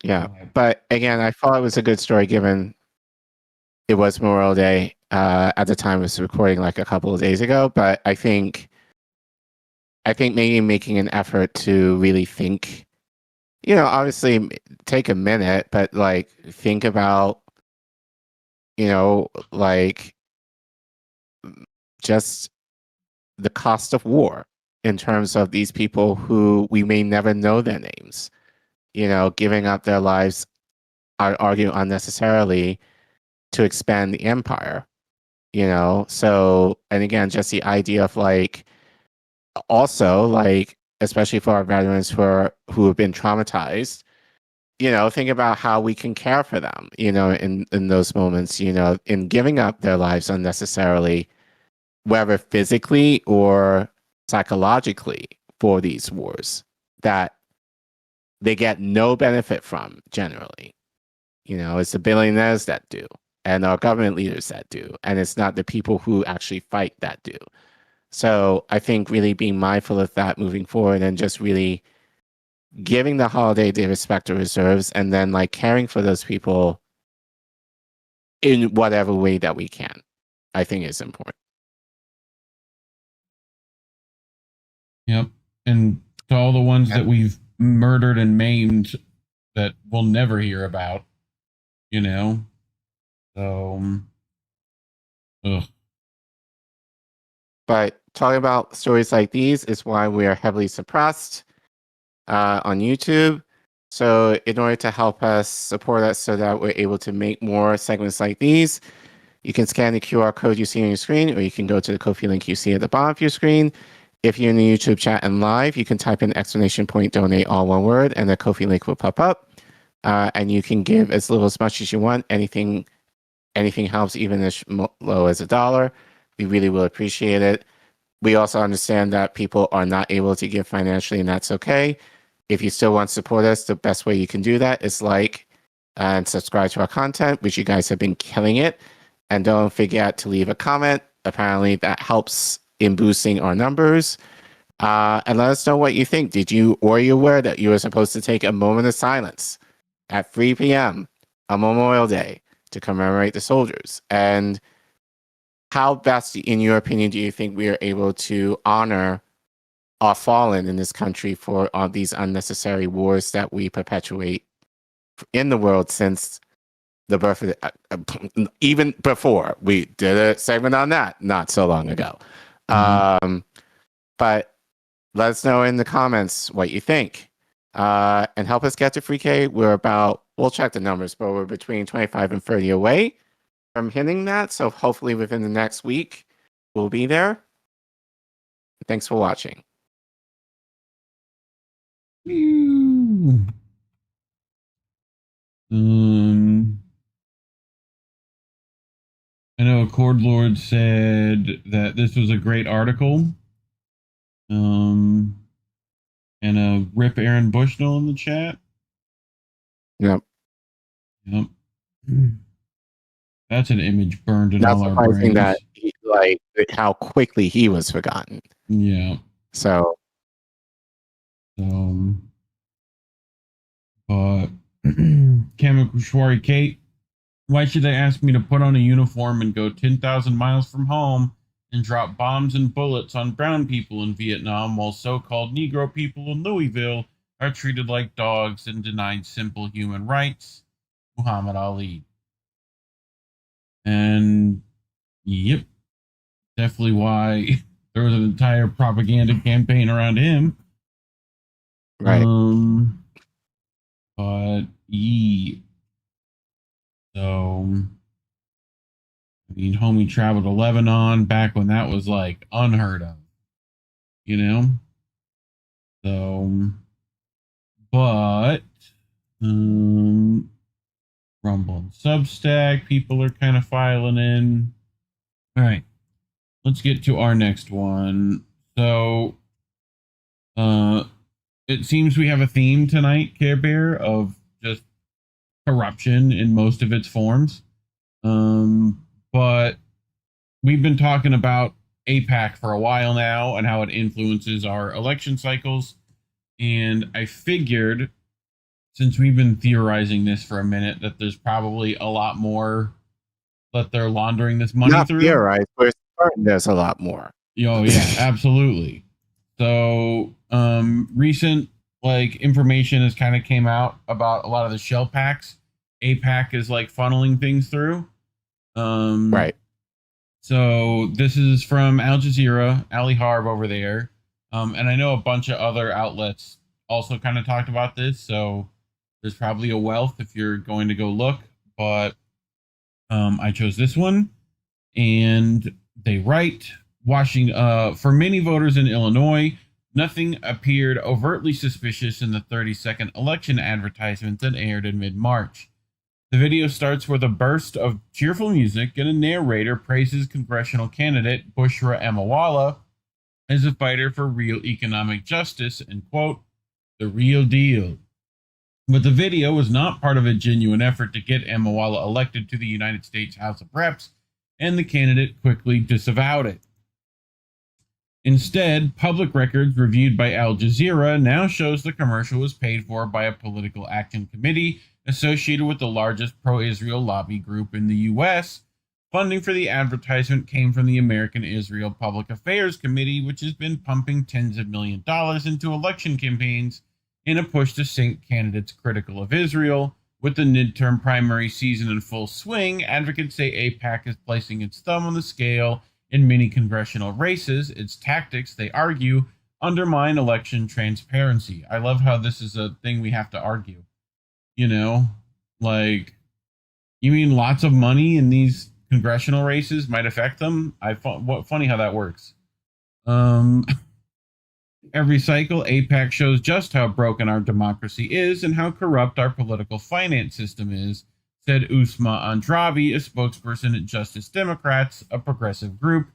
Yeah. But again, I thought it was a good story given it was Memorial Day. At the time, it was recording like a couple of days ago. But I think maybe making an effort to really think, obviously take a minute, but like think about, like just the cost of war in terms of these people who we may never know their names, giving up their lives, I argue unnecessarily, to expand the empire, So, and again, just the idea of like, also like, especially for our veterans who have been traumatized, think about how we can care for them, in those moments, in giving up their lives unnecessarily, whether physically or psychologically for these wars that they get no benefit from generally. It's the billionaires that do, and our government leaders that do, and it's not the people who actually fight that do. So I think really being mindful of that moving forward and just really giving the holiday the respect it deserves, and then like caring for those people in whatever way that we can, I think is important. Yep. And to all the ones that we've murdered and maimed that we'll never hear about, So, ugh. But talking about stories like these is why we are heavily suppressed on YouTube. So in order to help us support us so that we're able to make more segments like these, you can scan the QR code you see on your screen, or you can go to the Ko-fi link you see at the bottom of your screen. If you're in the YouTube chat and live, you can type in ! donate, all one word, and the Ko-fi link will pop up. And you can give as little as much as you want. Anything helps, even as low as $1. We really will appreciate it. We also understand that people are not able to give financially, and that's okay. If you still want to support us, the best way you can do that is like and subscribe to our content, which you guys have been killing it. And don't forget to leave a comment. Apparently that helps in boosting our numbers. And let us know what you think. Were you aware that you were supposed to take a moment of silence at 3 p.m. on Memorial Day to commemorate the soldiers? And how best, in your opinion, do you think we are able to honor our fallen in this country for all these unnecessary wars that we perpetuate in the world since the birth of even before? We did a segment on that not so long ago. But let us know in the comments what you think, and help us get to 3K. We'll check the numbers, but we're between 25 and 30 away from hitting that. So hopefully within the next week, we'll be there. Thanks for watching. I know Accord Lord said that this was a great article. And a rip Aaron Bushnell in the chat. Yep. That's an image burned in all our brains. That how quickly he was forgotten. Yeah. So but Kamakushwari Kate, why should they ask me to put on a uniform and go 10,000 miles from home and drop bombs and bullets on brown people in Vietnam while so-called Negro people in Louisville are treated like dogs and denied simple human rights? Muhammad Ali. And yep, definitely why there was an entire propaganda campaign around him. Right. But yeah. So I mean, homie traveled to Lebanon back when that was like unheard of, So, but Rumble and Substack, people are kind of filing in. All right, let's get to our next one. So, it seems we have a theme tonight, Care Bear, of just corruption in most of its forms. But we've been talking about AIPAC for a while now and how it influences our election cycles. And I figured, since we've been theorizing this for a minute, that there's probably a lot more that they're laundering this money Not through. theorize, but there's a lot more. Oh yeah, absolutely. So recent information has kind of came out about a lot of the shell packs AIPAC is funneling things through. Right. So this is from Al Jazeera, Ali Harb over there. And I know a bunch of other outlets also kind of talked about this. So there's probably a wealth if you're going to go look. But I chose this one. And they write, for many voters in Illinois, nothing appeared overtly suspicious in the 30-second election advertisement that aired in mid-March. The video starts with a burst of cheerful music and a narrator praises congressional candidate Bushra Emawala as a fighter for real economic justice and, quote, the real deal. But the video was not part of a genuine effort to get Emawala elected to the United States House of Reps, and the candidate quickly disavowed it. Instead, public records reviewed by Al Jazeera now shows the commercial was paid for by a political action committee associated with the largest pro-Israel lobby group in the U.S. Funding for the advertisement came from the American Israel Public Affairs Committee, which has been pumping tens of millions of dollars into election campaigns in a push to sink candidates critical of Israel. With the midterm primary season in full swing, advocates say AIPAC is placing its thumb on the scale in many congressional races. Its tactics, they argue, undermine election transparency. I love how this is a thing we have to argue. You know, you mean lots of money in these congressional races might affect them? Funny how that works. Every cycle, AIPAC shows just how broken our democracy is and how corrupt our political finance system is, said Usma Andrabi, a spokesperson at Justice Democrats, a progressive group.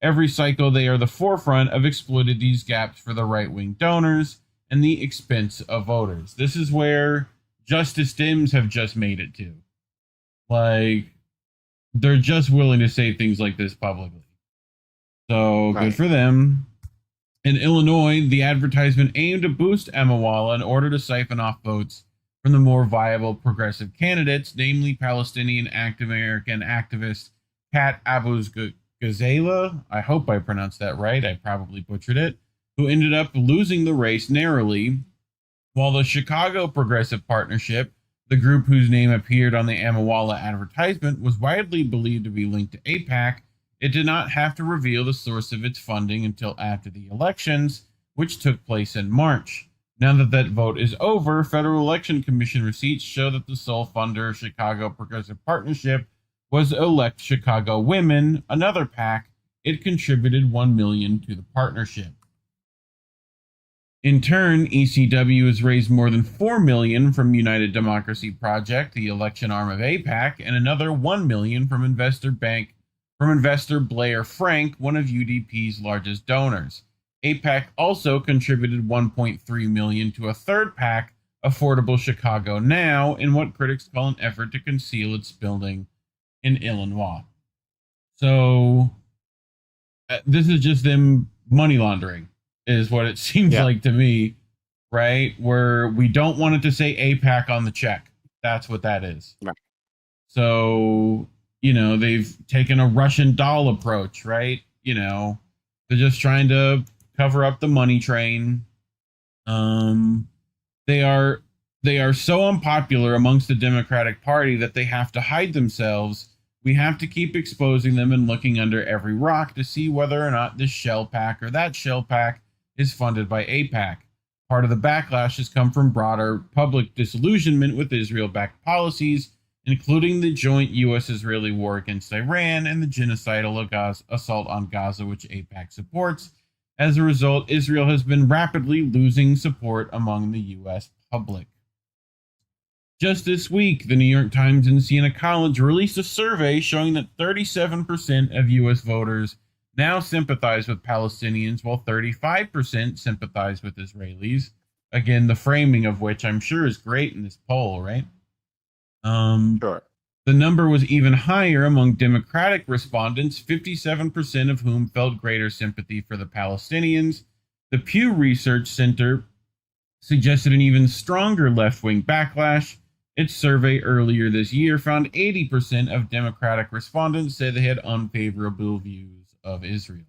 Every cycle, they are the forefront of exploiting these gaps for the right-wing donors and the expense of voters. This is where Justice Dems have just made it to. They're just willing to say things like this publicly. So, right. Good for them. In Illinois, the advertisement aimed to boost Emawala in order to siphon off votes from the more viable progressive candidates, namely Palestinian American activist Pat Abou-Ghazala, I hope I pronounced that right, I probably butchered it, who ended up losing the race narrowly, while the Chicago Progressive Partnership, the group whose name appeared on the Emawala advertisement, was widely believed to be linked to AIPAC. It did not have to reveal the source of its funding until after the elections, which took place in March. Now that that vote is over, Federal Election Commission receipts show that the sole funder of Chicago Progressive Partnership was Elect Chicago Women, another PAC. It contributed $1 million to the partnership. In turn, ECW has raised more than $4 million from United Democracy Project, the election arm of AIPAC, and another $1 million from investor Blair Frank, one of UDP's largest donors. AIPAC also contributed $1.3 million to a third PAC, Affordable Chicago Now, in what critics call an effort to conceal its building in Illinois. So, this is just them money laundering, is what it seems like to me, right? Where we don't want it to say AIPAC on the check. That's what that is. Right. So, they've taken a Russian doll approach, right? They're just trying to cover up the money train. They are so unpopular amongst the Democratic Party that they have to hide themselves. We have to keep exposing them and looking under every rock to see whether or not this shell pack or that shell pack is funded by AIPAC. Part of the backlash has come from broader public disillusionment with Israel-backed policies, including the joint U.S.-Israeli war against Iran and the genocidal assault on Gaza, which AIPAC supports. As a result, Israel has been rapidly losing support among the U.S. public. Just this week, the New York Times and Siena College released a survey showing that 37% of U.S. voters now sympathize with Palestinians, while 35% sympathize with Israelis, again, the framing of which I'm sure is great in this poll, right? Sure. The number was even higher among Democratic respondents, 57% of whom felt greater sympathy for the Palestinians. The Pew Research Center suggested an even stronger left-wing backlash. Its survey earlier this year found 80% of Democratic respondents say they had unfavorable views of Israel.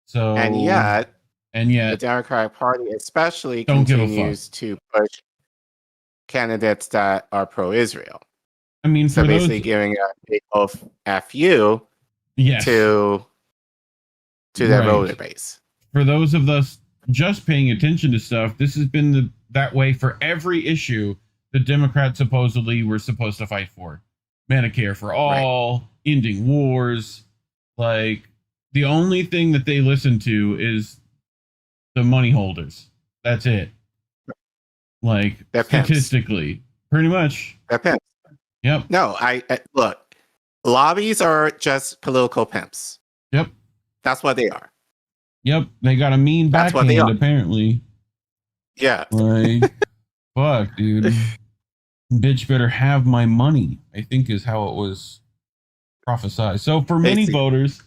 So, and yet, the Democratic Party especially don't continues to push candidates that are pro-Israel. I mean, so for basically those, giving a big off FU yes, to their right. voter base. For those of us just paying attention to stuff, this has been that way for every issue the Democrats supposedly were supposed to fight for. Medicare for all, ending wars. Like, the only thing that they listen to is the money holders. That's it. Like, They're statistically, pimps. Pretty much. They're pimps. Yep. No, I look, lobbies are just political pimps. Yep. That's what they are. Yep. They got a mean That's what they backhand, are. apparently. Yeah. Like, fuck, dude. Bitch better have my money, I think is how it was prophesied. So for many voters,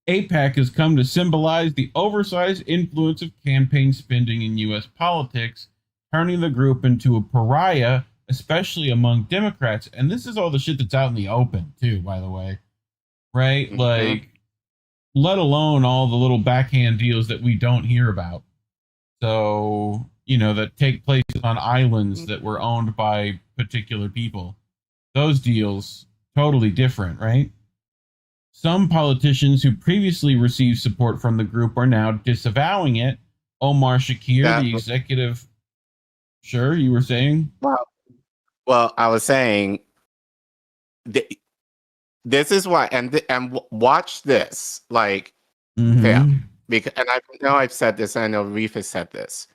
AIPAC has come to symbolize the oversized influence of campaign spending in U.S. politics, turning the group into a pariah, especially among Democrats. And this is all the shit that's out in the open, too, by the way. Right? Mm-hmm. Like, let alone all the little backhand deals that we don't hear about. So, you know, that take place on islands that were owned by particular people. Those deals, totally different, right? Some politicians who previously received support from the group are now disavowing it. Omar Shakir, the executive... Sure, you were saying? Well, I was saying... This is why... And watch this. Like, yeah. Because, and I know I've said this, and I know Reef has said this.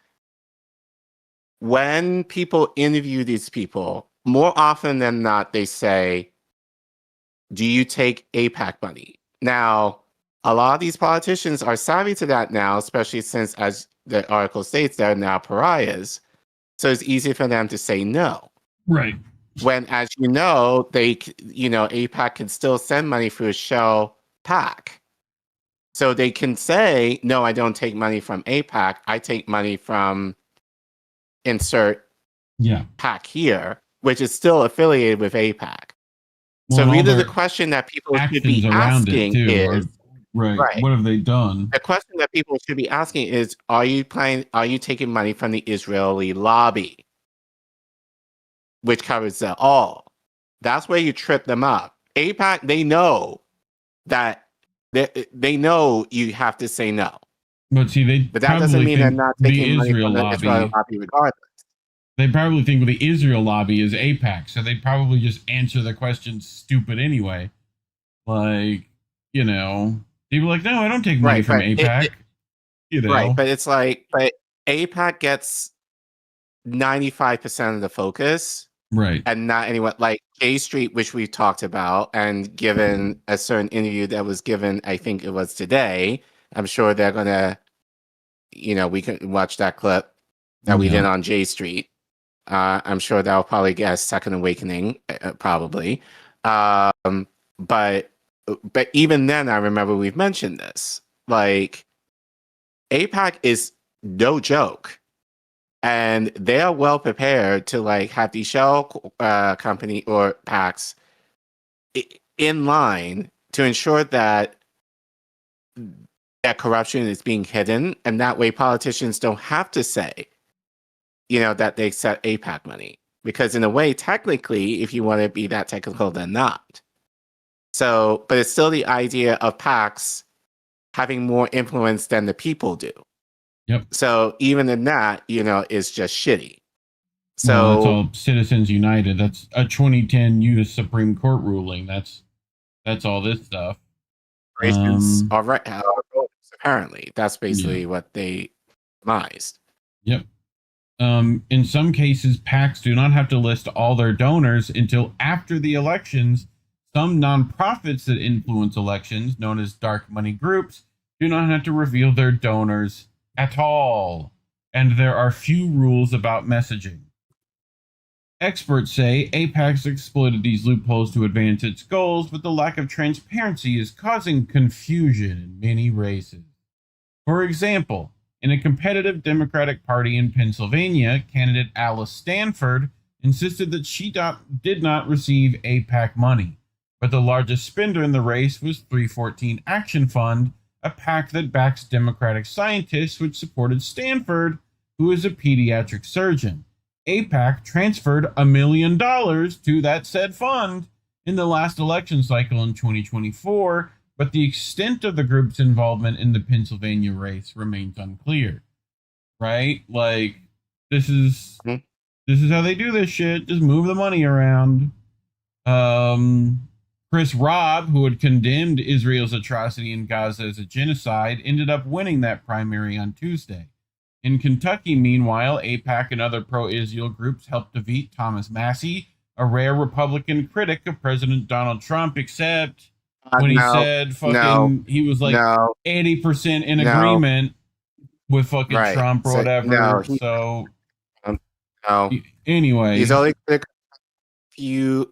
When people interview these people, more often than not, they say, do you take AIPAC money? Now, a lot of these politicians are savvy to that now, especially since, as the article states, they're now pariahs. So it's easy for them to say no. Right. When, as you know, AIPAC can still send money through a shell PAC. So they can say, no, I don't take money from AIPAC. I take money from insert PAC here, which is still affiliated with AIPAC. Well, so really the question that people should be asking is, right, what have they done? The question that people should be asking is, are you taking money from the Israeli lobby? Which covers it all. That's where you trip them up. AIPAC, they know that they know you have to say no. But see, but that doesn't mean they're not taking money from the Israeli lobby regardless. They probably think the Israel lobby is AIPAC, so they probably just answer the question stupid anyway. Like, you know, people are like, no, I don't take money from AIPAC. You know, right? But it's like, but AIPAC gets 95% of the focus, right? And not anyone like J Street, which we talked about, and given a certain interview that was given, I think it was today. I'm sure they're gonna, you know, we can watch that clip that we did on J Street. I'm sure that'll probably get a second awakening, probably. But even then, I remember we've mentioned this. Like, AIPAC is no joke, and they are well prepared to like have the shell company or PACS in line to ensure that corruption is being hidden, and that way politicians don't have to say, you know, that they accept AIPAC money. Because in a way, technically, if you want to be that technical, they're not. So, but it's still the idea of PACS having more influence than the people do. Yep. So even in that, you know, it's just shitty. So well, that's all Citizens United. That's a 2010 U.S. Supreme Court ruling. That's all this stuff. All right. Apparently, that's basically what they demised. Yep. In some cases, PACs do not have to list all their donors until after the elections. Some nonprofits that influence elections, known as dark money groups, do not have to reveal their donors at all. and there are few rules about messaging. Experts say AIPAC'S exploited these loopholes to advance its goals, but the lack of transparency is causing confusion in many races. For example, in a competitive Democratic Party in Pennsylvania, candidate Alice Stanford insisted that she did not receive AIPAC money, but the largest spender in the race was 314 Action Fund, a PAC that backs Democratic scientists, which supported Stanford, who is a pediatric surgeon. AIPAC transferred $1 million to that said fund in the last election cycle in 2024, but the extent of the group's involvement in the Pennsylvania race remains unclear. Right? Like, this is how they do this shit. Just move the money around. Chris Robb, who had condemned Israel's atrocity in Gaza as a genocide, ended up winning that primary on Tuesday. In Kentucky, meanwhile, AIPAC and other pro-Israel groups helped defeat Thomas Massie, a rare Republican critic of President Donald Trump, except when he said he was like 80% in agreement with fucking Trump or whatever. Anyway, he's only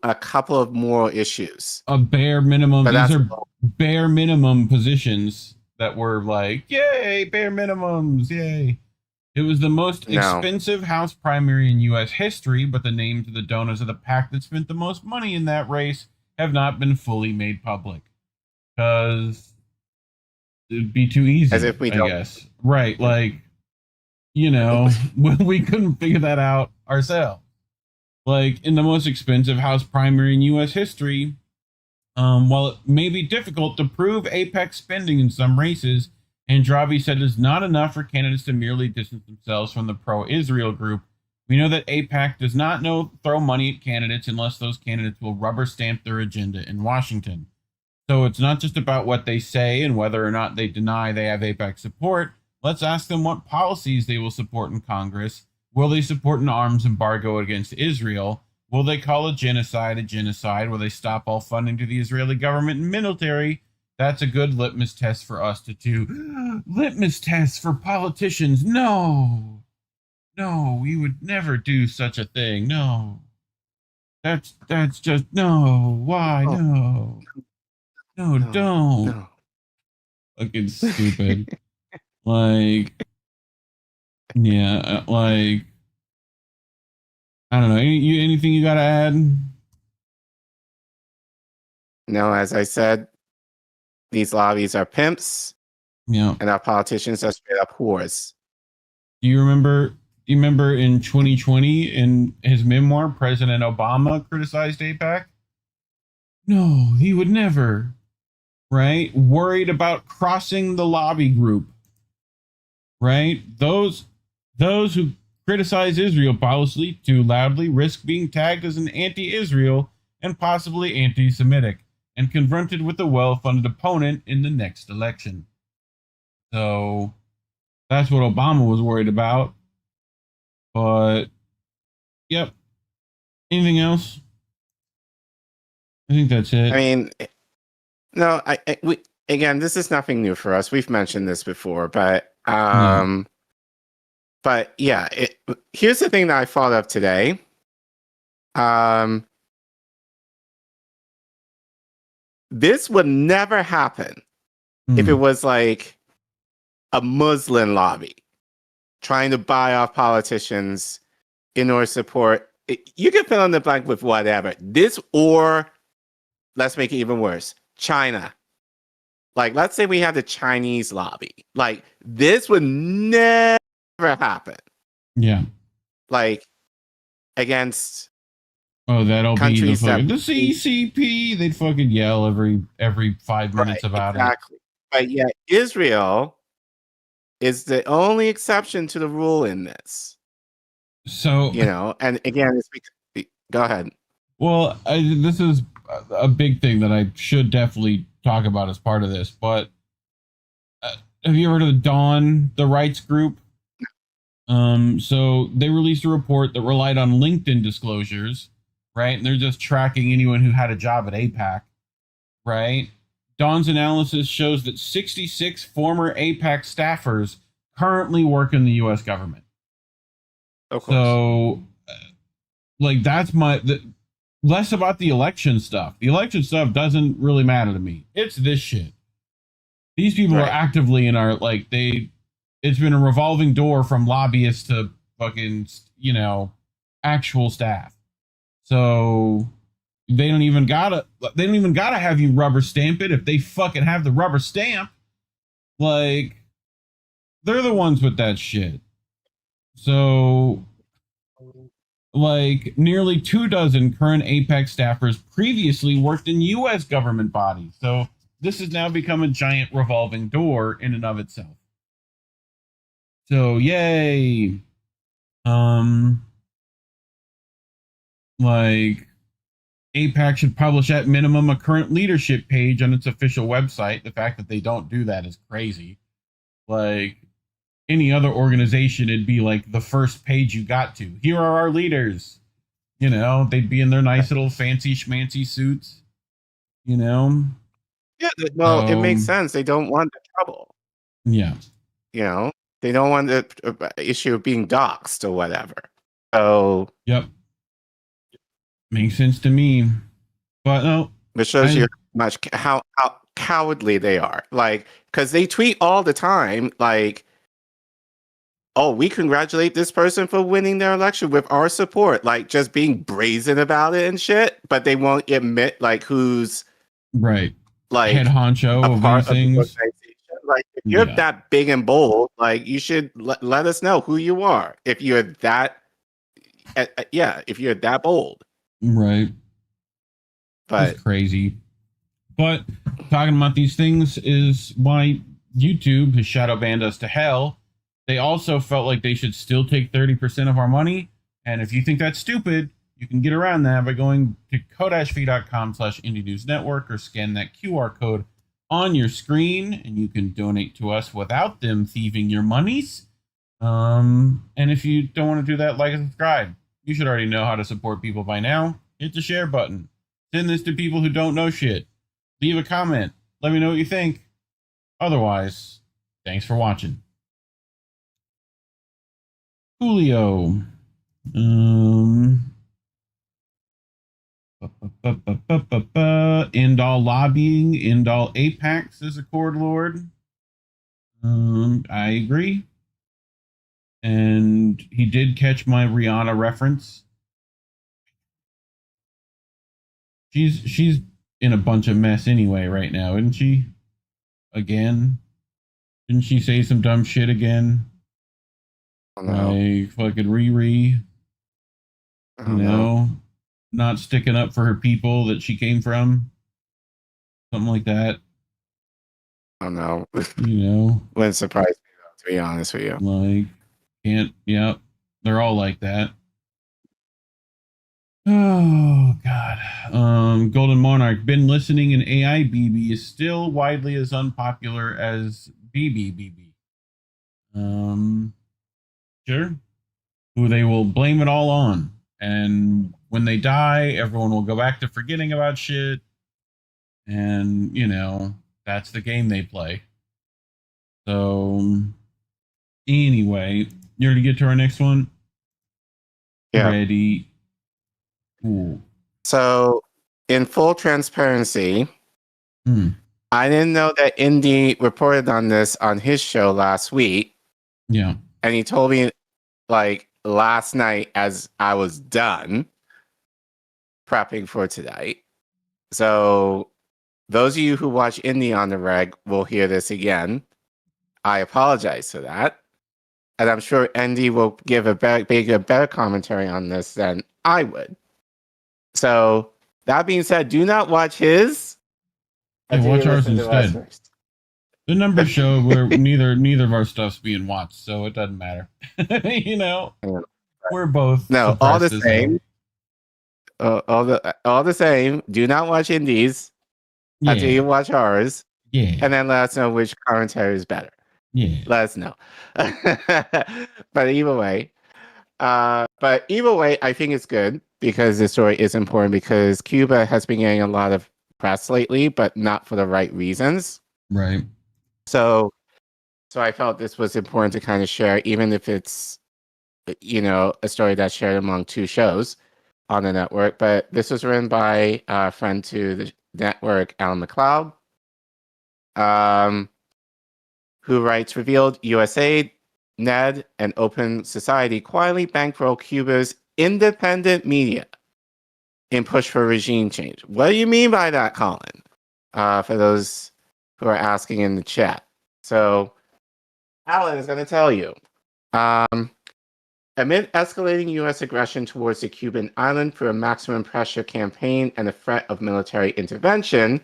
a couple of moral issues. A bare minimum. These are bare minimum positions that were like, yay, bare minimums, yay. It was the most expensive House primary in U.S. history, but the names of the donors of the PAC that spent the most money in that race have not been fully made public. Because it'd be too easy, as if we don't. Guess. Right, like, you know, we couldn't figure that out ourselves. Like, in the most expensive House primary in U.S. history, while it may be difficult to prove AIPAC spending in some races, Andrabi said it's not enough for candidates to merely distance themselves from the pro-Israel group. We know that AIPAC does not throw money at candidates unless those candidates will rubber stamp their agenda in Washington. So it's not just about what they say and whether or not they deny they have AIPAC support. Let's ask them what policies they will support in Congress. Will they support an arms embargo against Israel? Will they call a genocide? Will they stop all funding to the Israeli government and military? That's a good litmus test for us to do. Litmus test for politicians. No, we would never do such a thing. No, that's just, no. Why? No, don't. No. Fucking stupid. Like, yeah, like, I don't know. Anything you gotta add? No, as I said, these lobbies are pimps. Yeah. And our politicians are straight up whores. Do you remember in 2020 in his memoir, President Obama criticized AIPAC? No, he would never. Right? Worried about crossing the lobby group. Right? Those who criticize Israel policy too loudly risk being tagged as an anti-Israel and possibly anti-Semitic, and confronted with a well-funded opponent in the next election. So that's what Obama was worried about. But, yep. Anything else? I think that's it. I mean, no, again, this is nothing new for us. We've mentioned this before, but here's the thing that I thought of today. This would never happen if it was like a Muslim lobby trying to buy off politicians in order to support. You can fill in the blank with whatever. This, or let's make it even worse, China. Like, let's say we have the Chinese lobby. Like, this would never happen. Yeah. Like, against... Oh, that'll be the CCP. They'd fucking yell every 5 minutes about it. But yet Israel is the only exception to the rule in this. So, you know, and again, it's because, go ahead. Well, this is a big thing that I should definitely talk about as part of this. But have you heard of the Dawn, the rights group? So they released a report that relied on LinkedIn disclosures. Right, and they're just tracking anyone who had a job at AIPAC, right? Dawn's analysis shows that 66 former AIPAC staffers currently work in the U.S. government. Of course. So, like, that's less about the election stuff. The election stuff doesn't really matter to me. It's this shit. These people are actively in our, like, it's been a revolving door from lobbyists to fucking, actual staff. So they don't even gotta have you rubber stamp it. If they fucking have the rubber stamp, like, they're the ones with that shit. So, like, nearly 24 current AIPAC'S staffers previously worked in U.S. government bodies. So this has now become a giant revolving door in and of itself. So, yay. Like, AIPAC should publish at minimum a current leadership page on its official website. The fact that they don't do that is crazy. Like, any other organization, it'd be like the first page you got to. Here are our leaders. They'd be in their nice little fancy schmancy suits. Yeah, no, it makes sense. They don't want the trouble. Yeah. They don't want the issue of being doxxed or whatever. So. Yep. Makes sense to me. But no. It shows you how cowardly they are. Like, because they tweet all the time, like, oh, we congratulate this person for winning their election with our support. Like, just being brazen about it and shit. But they won't admit, like, who's like head honcho of these things. Like, if you're that big and bold, like, you should let us know who you are. If you're that, if you're that bold. Right. But it's crazy. But talking about these things is why YouTube has shadow banned us to hell. They also felt like they should still take 30% of our money. And if you think that's stupid, you can get around that by going to ko-fi.com/Indie News Network or scan that QR code on your screen, and you can donate to us without them thieving your monies. And if you don't want to do that, like and subscribe. You should already know how to support people by now. Hit the share button. Send this to people who don't know shit. Leave a comment. Let me know what you think. Otherwise, thanks for watching. Julio. End all lobbying, end all AIPAC'S as a court lord. I agree. And he did catch my Rihanna reference. She's in a bunch of mess anyway right now, isn't she? Again? Didn't she say some dumb shit again? Like fucking Riri. Not sticking up for her people that she came from. Something like that. I don't know. Wouldn't surprise me though, to be honest with you. Like, they're all like that. Oh God. Golden Monarch, been listening, and AI BB is still widely as unpopular as BBBB. Sure. Who they will blame it all on. And when they die, everyone will go back to forgetting about shit. And, that's the game they play. So, anyway, you ready to get to our next one? Yeah. Ready. Ooh. So, in full transparency, I didn't know that Indy reported on this on his show last week. Yeah. And he told me, like, last night as I was done prepping for tonight. So, those of you who watch Indy on the reg will hear this again. I apologize for that. And I'm sure Indy will give a better commentary on this than I would. So, that being said, do not watch his. Watch ours instead. The numbers show where neither of our stuff's being watched, so it doesn't matter. We're both all the same. All the same. Do not watch Indies until you watch ours. Yeah. And then let us know which commentary is better. Yeah. Let us know. But either way, I think it's good because the story is important because Cuba has been getting a lot of press lately, but not for the right reasons. Right. So I felt this was important to kind of share, even if it's a story that's shared among two shows on the network. But this was written by a friend to the network, Alan McLeod, who writes, revealed USAID, NED, and Open Society quietly bankroll Cuba's independent media in push for regime change. What do you mean by that, Colin? For those who are asking in the chat. So Alan is going to tell you. Amid escalating U.S. aggression towards the Cuban island through a maximum pressure campaign and the threat of military intervention,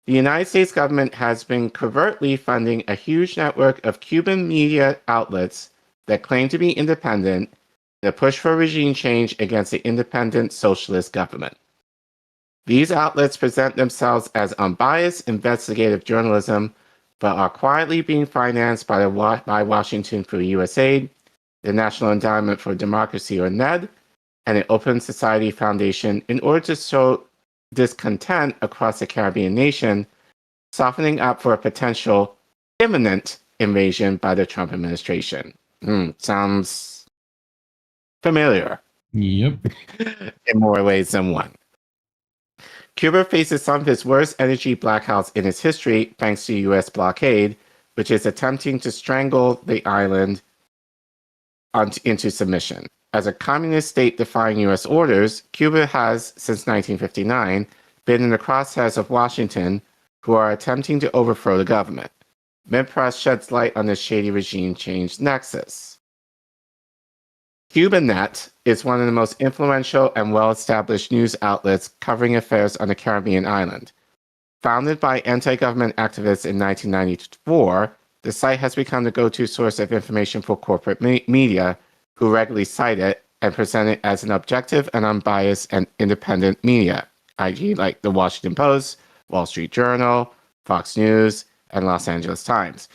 the United States government has been covertly funding a huge network of Cuban media outlets that claim to be independent in a push for regime change against the independent socialist government. These outlets present themselves as unbiased investigative journalism, but are quietly being financed by Washington through USAID, the National Endowment for Democracy, or NED, and the Open Society Foundation in order to sow discontent across the Caribbean nation, softening up for a potential imminent invasion by the Trump administration. Sounds familiar. Yep. In more ways than one. Cuba faces some of its worst energy blackouts in its history thanks to U.S. blockade, which is attempting to strangle the island into submission. As a communist state defying U.S. orders, Cuba has, since 1959, been in the crosshairs of Washington, who are attempting to overthrow the government. MidPress sheds light on this shady regime change nexus. CubaNet is one of the most influential and well-established news outlets covering affairs on the Caribbean island. Founded by anti-government activists in 1994, the site has become the go-to source of information for corporate media, who regularly cite it and present it as an objective and unbiased and independent media, i.e. like the Washington Post, Wall Street Journal, Fox News, and Los Angeles Times.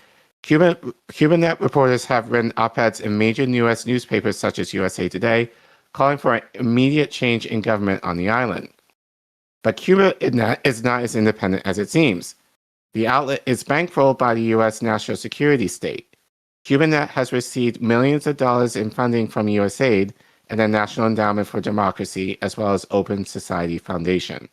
CubaNet reporters have written op-eds in major U.S. newspapers such as USA Today, calling for an immediate change in government on the island. But CubaNet is not as independent as it seems. The outlet is bankrolled by the U.S. national security state. CubaNet has received millions of dollars in funding from USAID and the National Endowment for Democracy, as well as Open Society Foundation.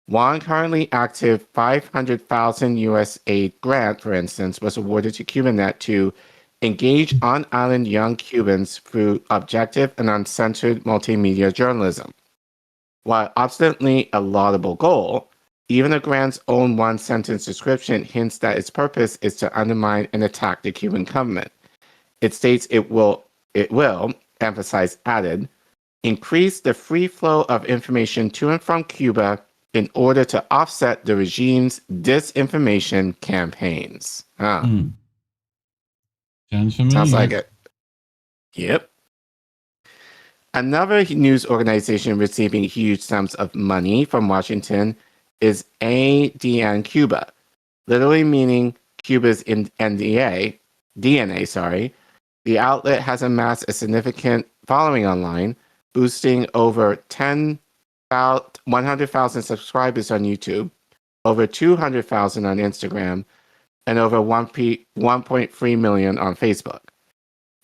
One currently active 500,000 USAID grant, for instance, was awarded to CubaNet to engage on-island young Cubans through objective and uncensored multimedia journalism. While obstinately a laudable goal, even the grant's own one-sentence description hints that its purpose is to undermine and attack the Cuban government. It states it will, emphasize added, increase the free flow of information to and from Cuba in order to offset the regime's disinformation campaigns. Sounds familiar. Sounds like it. Yep. Another news organization receiving huge sums of money from Washington is ADN Cuba, literally meaning Cuba's DNA. The outlet has amassed a significant following online, boosting over 100,000 subscribers on YouTube, over 200,000 on Instagram, and over 1.3 million on Facebook.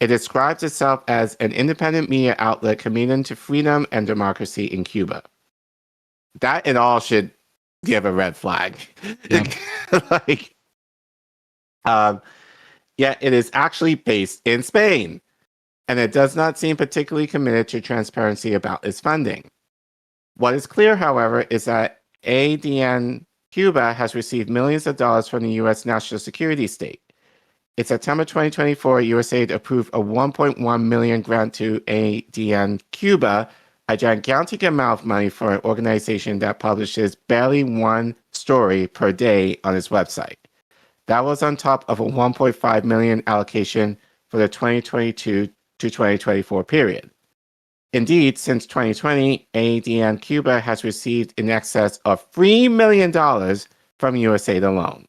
It describes itself as an independent media outlet committed to freedom and democracy in Cuba. That in all should give a red flag. Yep. Yet it is actually based in Spain, and it does not seem particularly committed to transparency about its funding. What is clear, however, is that ADN Cuba has received millions of dollars from the U.S. national security state. In September 2024, USAID approved a $1.1 million grant to ADN Cuba, a gigantic amount of money for an organization that publishes barely one story per day on its website. That was on top of a $1.5 million allocation for the 2022 to 2024 period. Indeed, since 2020, ADN Cuba has received in excess of $3 million from USAID alone.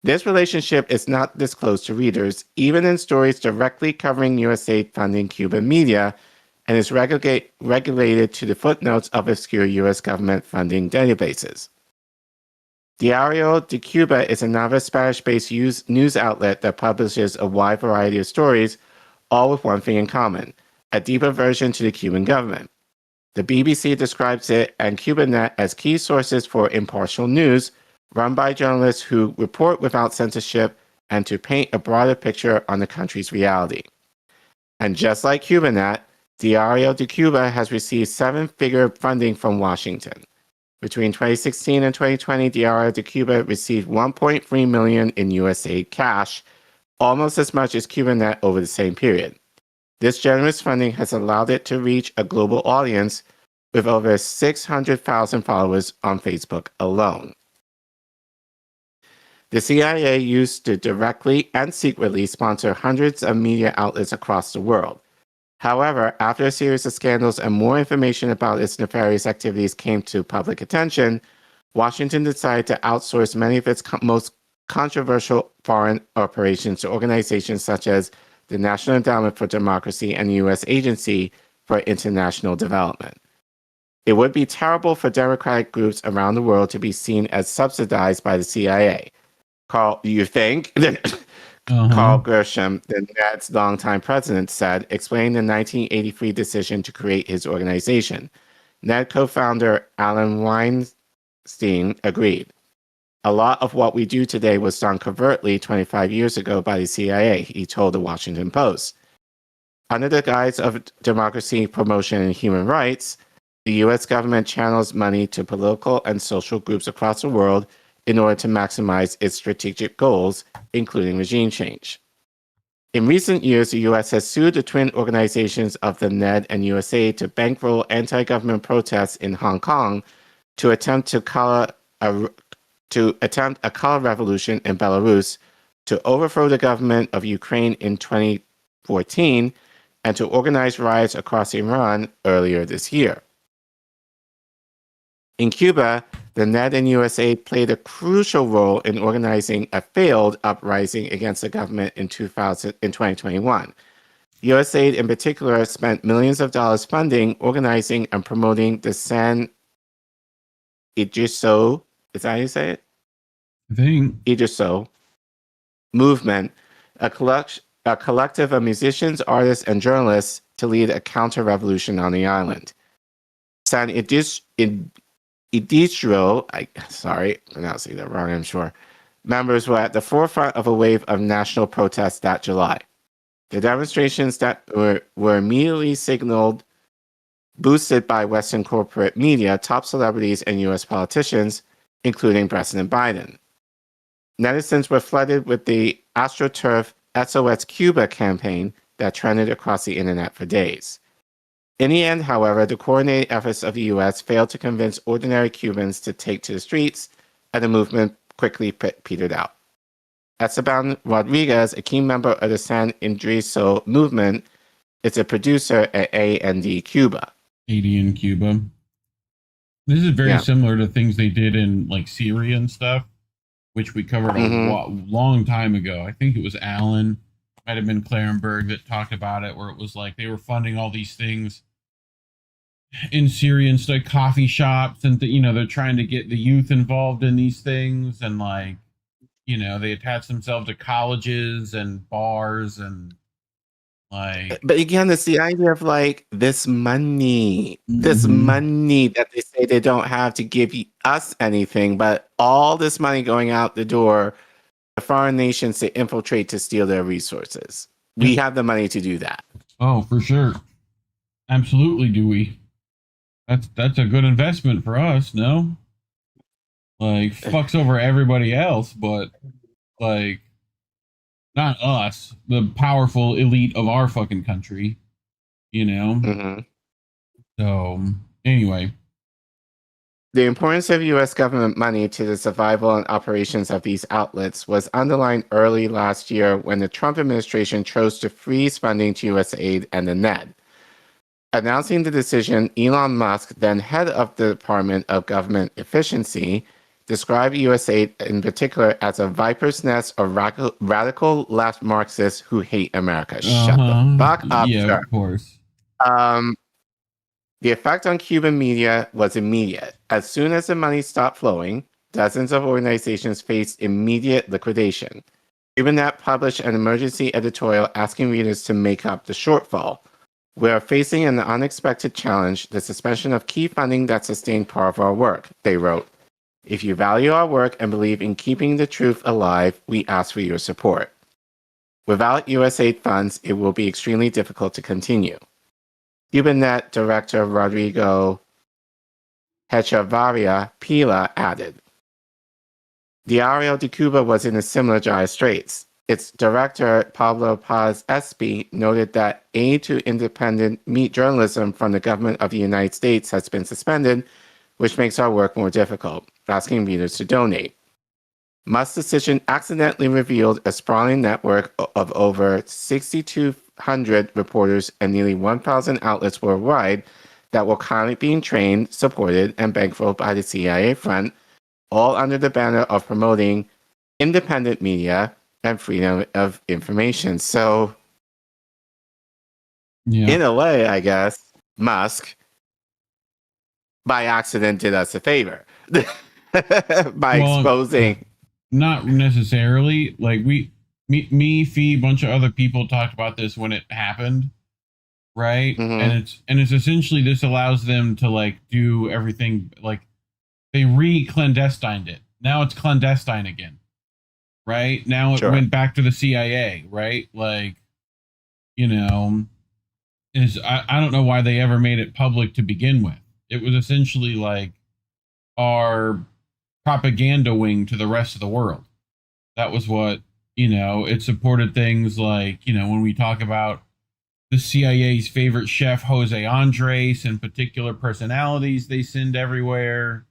This relationship is not disclosed to readers, even in stories directly covering USAID funding Cuban media, and is regulated to the footnotes of obscure U.S. government funding databases. Diario de Cuba is another Spanish-based news outlet that publishes a wide variety of stories, all with one thing in common: a deep aversion to the Cuban government. The BBC describes it and CubaNet as key sources for impartial news, run by journalists who report without censorship and to paint a broader picture on the country's reality. And just like CubaNet, Diario de Cuba has received seven-figure funding from Washington. Between 2016 and 2020, Diario de Cuba received $1.3 million in USAID cash, almost as much as CubaNet over the same period. This generous funding has allowed it to reach a global audience with over 600,000 followers on Facebook alone. The CIA used to directly and secretly sponsor hundreds of media outlets across the world. However, after a series of scandals and more information about its nefarious activities came to public attention, Washington decided to outsource many of its most controversial foreign operations to organizations such as the National Endowment for Democracy and the U.S. Agency for International Development. It would be terrible for democratic groups around the world to be seen as subsidized by the CIA. Carl Gershom, the NED's longtime president, said, explaining the 1983 decision to create his organization. NED co-founder Alan Weinstein agreed. A lot of what we do today was done covertly 25 years ago by the CIA, he told the Washington Post. Under the guise of democracy promotion and human rights, the U.S. government channels money to political and social groups across the world in order to maximize its strategic goals, including regime change. In recent years, the U.S. has sued the twin organizations of the NED and USAID to bankroll anti-government protests in Hong Kong, to attempt a color revolution in Belarus, to overthrow the government of Ukraine in 2014, and to organize riots across Iran earlier this year. In Cuba, the NED and USAID played a crucial role in organizing a failed uprising against the government in 2021. USAID in particular spent millions of dollars funding, organizing, and promoting the San Igiso, is that how you say it? I think. Igiso movement, a collective of musicians, artists, and journalists to lead a counter-revolution on the island. San Isidro, sorry, pronouncing that wrong, I'm sure. Members were at the forefront of a wave of national protests that July. The demonstrations that were immediately signaled, boosted by Western corporate media, top celebrities, and U.S. politicians, including President Biden. Netizens were flooded with the AstroTurf SOS Cuba campaign that trended across the internet for days. In the end, however, the coordinated efforts of the U.S. failed to convince ordinary Cubans to take to the streets, and the movement quickly petered out. Esteban Rodriguez, a key member of the San Isidro movement, is a producer at AND Cuba. AD Cuba. This is very similar to things they did in like Syria and stuff, which we covered a long time ago. I think it was Alan, might have been Clarenberg, that talked about it, where it was like they were funding all these things in Syria and stuff, coffee shops, and they're trying to get the youth involved in these things, and like, they attach themselves to colleges and bars and like. But again, it's the idea of like this money that they say they don't have to give us anything, but all this money going out the door for foreign nations to infiltrate to steal their resources. We have the money to do that. Oh, for sure. Absolutely, do we? That's a good investment for us, no? Like, fucks over everybody else, but like, not us, the powerful elite of our fucking country, So, anyway. The importance of U.S. government money to the survival and operations of these outlets was underlined early last year when the Trump administration chose to freeze funding to USAID and the NED. Announcing the decision, Elon Musk, then head of the Department of Government Efficiency, described USAID in particular as a viper's nest of radical left Marxists who hate America. Shut the fuck up, sir. Of course. The effect on Cuban media was immediate. As soon as the money stopped flowing, dozens of organizations faced immediate liquidation. CubanNet published an emergency editorial asking readers to make up the shortfall. We are facing an unexpected challenge, the suspension of key funding that sustained part of our work, they wrote. If you value our work and believe in keeping the truth alive, we ask for your support. Without USAID funds, it will be extremely difficult to continue. CubanNet director Rodrigo Hechavarria Pila added. Diario de Cuba was in a similar dire straits. Its director, Pablo Paz Espy, noted that aid to independent meat journalism from the government of the United States has been suspended, which makes our work more difficult, asking readers to donate. Musk's decision accidentally revealed a sprawling network of over 6,200 reporters and nearly 1,000 outlets worldwide that were currently being trained, supported, and bankrolled by the CIA front, all under the banner of promoting independent media and freedom of information. So, in a way, I guess, Musk, by accident, did us a favor by exposing. Not necessarily. Like me, Fee, a bunch of other people talked about this when it happened, right? And it's essentially this allows them to like do everything like they re-clandestined it. Now it's clandestine again, right? Now it went back to the CIA, right? Like, you know, I don't know why they ever made it public to begin with. It was essentially like our propaganda wing to the rest of the world. That was what, you know, it supported things like, you know, when we talk about the CIA's favorite chef, Jose Andres, and particular personalities they send everywhere,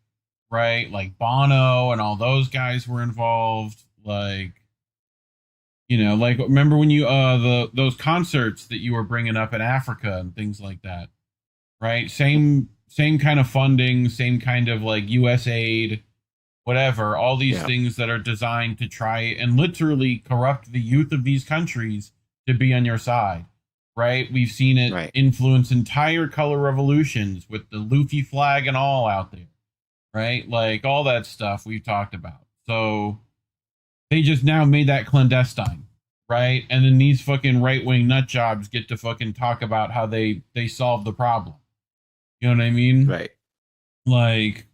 right? Like Bono and all those guys were involved. Like, you know, like remember when you those concerts that you were bringing up in Africa and things like that, right? Same kind of funding, same kind of like US aid, whatever, all these things that are designed to try and literally corrupt the youth of these countries to be on your side, right? We've seen it influence entire color revolutions with the Luffy flag and all out there, right? Like all that stuff we've talked about. So they just now made that clandestine, right? And then these fucking right-wing nut jobs get to fucking talk about how they solve the problem. You know what I mean? Right. Like,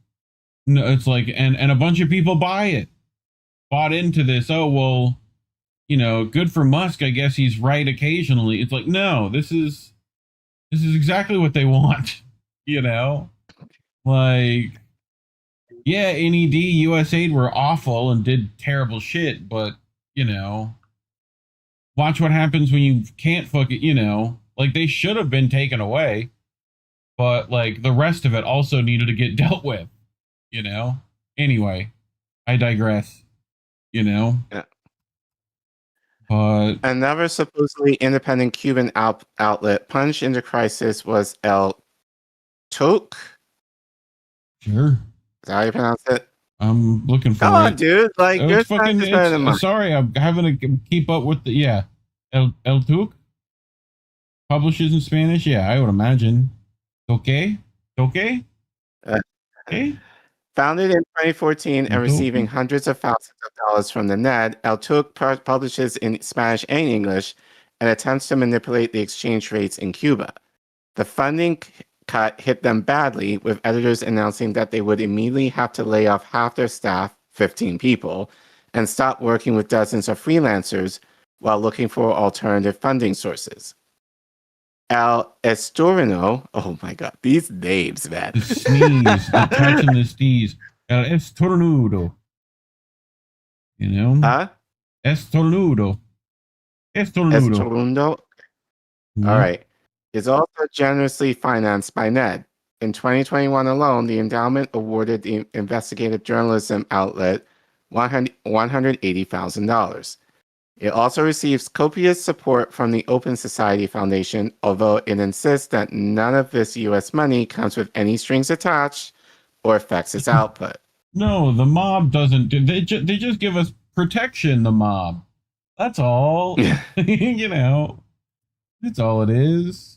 no, it's like, and a bunch of people bought into this. Oh, well, you know, good for Musk. I guess he's right occasionally. It's like, no, this is exactly what they want. You know, like, yeah, NED, USAID were awful and did terrible shit, but you know, watch what happens when you can't you know, like they should have been taken away, but like the rest of it also needed to get dealt with. You know? Anyway, I digress. You know? Yeah. But another supposedly independent Cuban outlet plunged into crisis was El Toque. Sure. Is that how you pronounce it? I'm looking for Come on, dude. Like, it's fucking, sorry, I'm having to keep up with the, El Toque? Publishes in Spanish? Yeah, I would imagine. Okay? Okay? Okay? Founded in 2014 and receiving hundreds of thousands of dollars from the Ned, El Toque publishes in Spanish and English and attempts to manipulate the exchange rates in Cuba. The funding cut hit them badly, with editors announcing that they would immediately have to lay off half their staff, 15 people, and stop working with dozens of freelancers while looking for alternative funding sources. El Estorino, oh my god, these names, man. The sneeze, the touching the sneeze. El Estornudo. You know? Huh? Estornudo. Estornudo. Mm-hmm. All right. Is also generously financed by Ned. In 2021 alone, the endowment awarded the investigative journalism outlet $180,000. It also receives copious support from the Open Society Foundation, although it insists that none of this U.S. money comes with any strings attached or affects its output. No, the mob doesn't. They just give us protection, the mob. That's all. You know, that's all it is.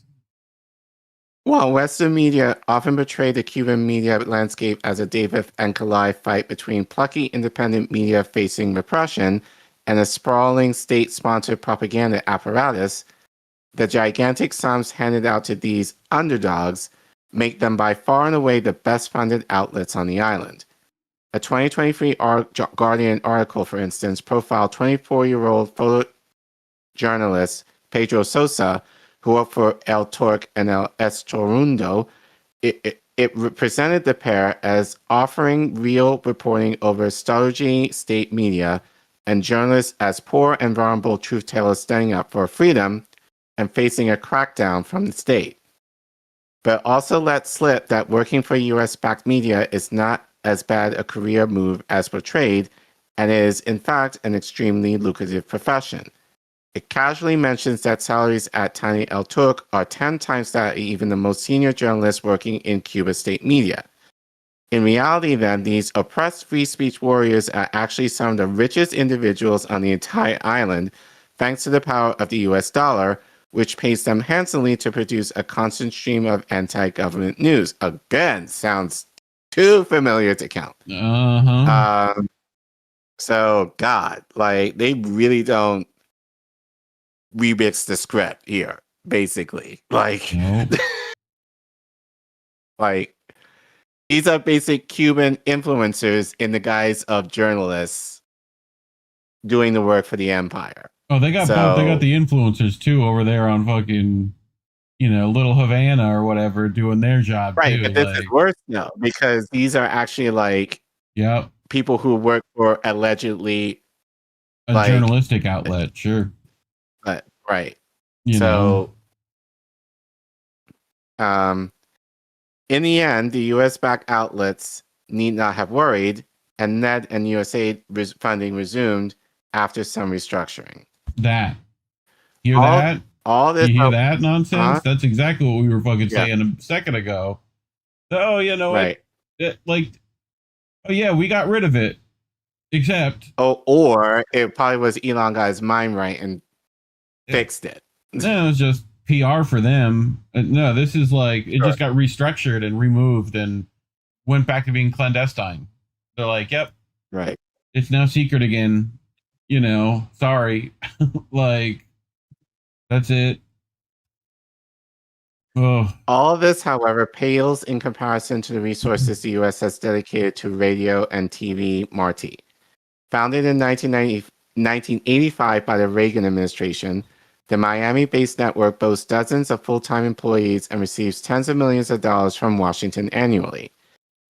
While Western media often portray the Cuban media landscape as a David and Goliath fight between plucky independent media facing repression and a sprawling state-sponsored propaganda apparatus, the gigantic sums handed out to these underdogs make them by far and away the best-funded outlets on the island. A 2023 Guardian article, for instance, profiled 24-year-old photojournalist Pedro Sosa, who worked for El Turk and El Estornudo. It represented the pair as offering real reporting over stodgy state media and journalists as poor and vulnerable truth tellers standing up for freedom and facing a crackdown from the state. But also let slip that working for US-backed media is not as bad a career move as portrayed, and is, in fact, an extremely lucrative profession. It casually mentions that salaries at Tiny El Turk are 10 times that of even the most senior journalists working in Cuba state media. In reality, then, these oppressed free speech warriors are actually some of the richest individuals on the entire island, thanks to the power of the US dollar, which pays them handsomely to produce a constant stream of anti-government news. Again, sounds too familiar to count. So, God, like, they really don't remix the script here, basically. Like, like, these are basic Cuban influencers in the guise of journalists doing the work for the empire. Oh, they got both. They got the influencers too over there on fucking, Little Havana or whatever, doing their job. Right, too. but this is worse now because these are actually like people who work for allegedly a journalistic outlet. Sure, but right. In the end, the U.S.-backed outlets need not have worried, and Ned and USAID funding resumed after some restructuring. That all this you hear that nonsense? Huh? That's exactly what we were fucking saying a second ago. Oh, right. We got rid of it. Except, or it probably was Elon got his mind right and fixed it. No, it's just PR for them. No, this is like it just got restructured and removed and went back to being clandestine. They're like, yep, right. It's now secret again. Sorry. Like, that's it. Oh. All of this, however, pales in comparison to the resources the U.S. has dedicated to radio and TV Marti. Founded in 1985 by the Reagan administration, the Miami-based network boasts dozens of full-time employees and receives tens of millions of dollars from Washington annually.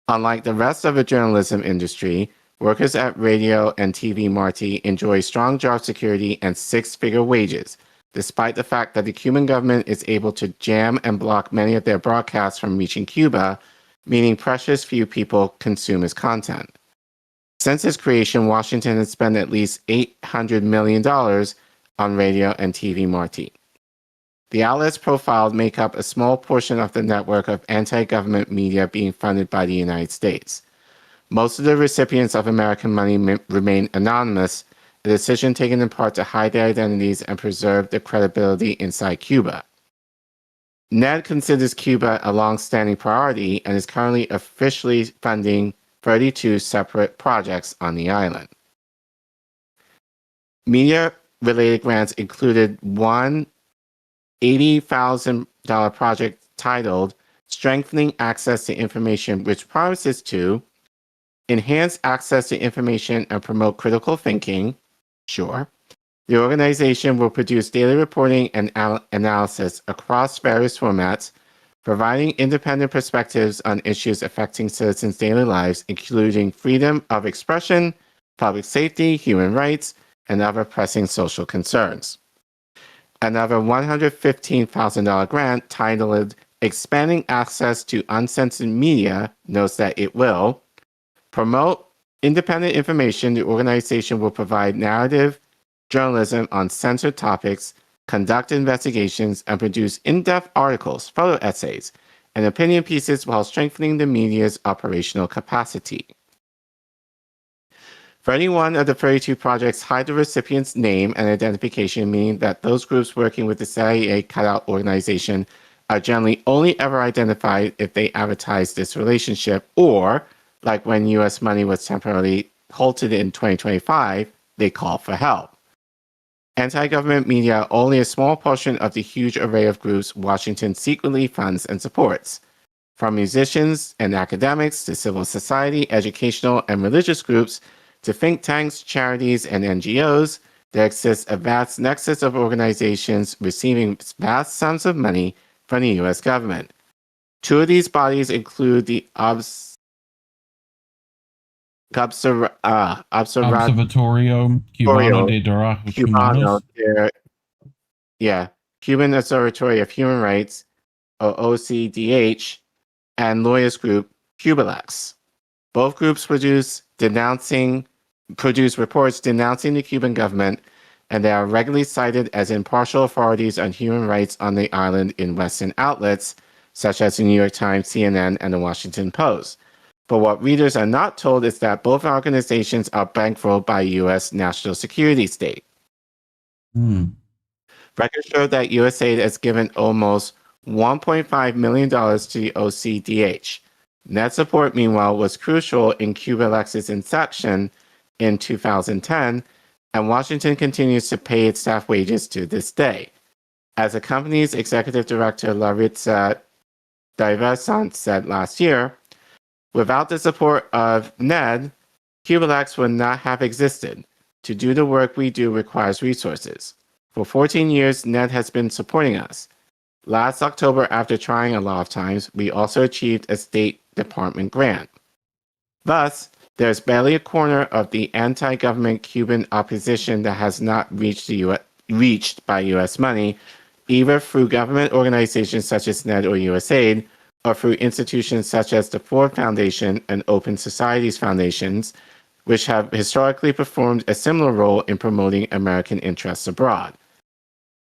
Unlike the rest of the journalism industry, workers at radio and TV Marti enjoy strong job security and six-figure wages, despite the fact that the Cuban government is able to jam and block many of their broadcasts from reaching Cuba, meaning precious few people consume its content. Since its creation, Washington has spent at least $800 million on radio and TV Marti. The outlets profiled make up a small portion of the network of anti-government media being funded by the United States. Most of the recipients of American money remain anonymous, a decision taken in part to hide their identities and preserve their credibility inside Cuba. Ned considers Cuba a long-standing priority and is currently officially funding 32 separate projects on the island. Media-related grants included one $80,000 project titled Strengthening Access to Information, which promises to enhance access to information and promote critical thinking. Sure. The organization will produce daily reporting and analysis across various formats, providing independent perspectives on issues affecting citizens' daily lives, including freedom of expression, public safety, human rights, and other pressing social concerns. Another $115,000 grant titled Expanding Access to Uncensored Media notes that it will promote independent information. The organization will provide narrative journalism on censored topics, conduct investigations, and produce in-depth articles, photo essays, and opinion pieces while strengthening the media's operational capacity. 31 of the 32 projects hide the recipient's name and identification, meaning that those groups working with the CIA cutout organization are generally only ever identified if they advertise this relationship, or, like when U.S. money was temporarily halted in 2025, they call for help. Anti-government media are only a small portion of the huge array of groups Washington secretly funds and supports. From musicians and academics to civil society, educational and religious groups, to think tanks, charities, and NGOs, there exists a vast nexus of organizations receiving vast sums of money from the U.S. government. Two of these bodies include the Observatorio Cubano de Derechos Humanos. Cuban Observatory of Human Rights, or OCDH, and lawyers group CubaLex. Both groups produce reports denouncing the Cuban government, and they are regularly cited as impartial authorities on human rights on the island in Western outlets, such as the New York Times, CNN, and the Washington Post. But what readers are not told is that both organizations are bankrolled by U.S. national security state. Records show that USAID has given almost $1.5 million to the OCDH. Net support, meanwhile, was crucial in CubaLex's inception in 2010, and Washington continues to pay its staff wages to this day. As the company's executive director, Laritza Diversant, said last year, without the support of NED, CubaLex would not have existed. To do the work we do requires resources. For 14 years, NED has been supporting us. Last October, after trying a lot of times, we also achieved a State Department grant. Thus, there's barely a corner of the anti-government Cuban opposition that has not reached by U.S. money, either through government organizations such as NED or USAID, or through institutions such as the Ford Foundation and Open Societies Foundations, which have historically performed a similar role in promoting American interests abroad.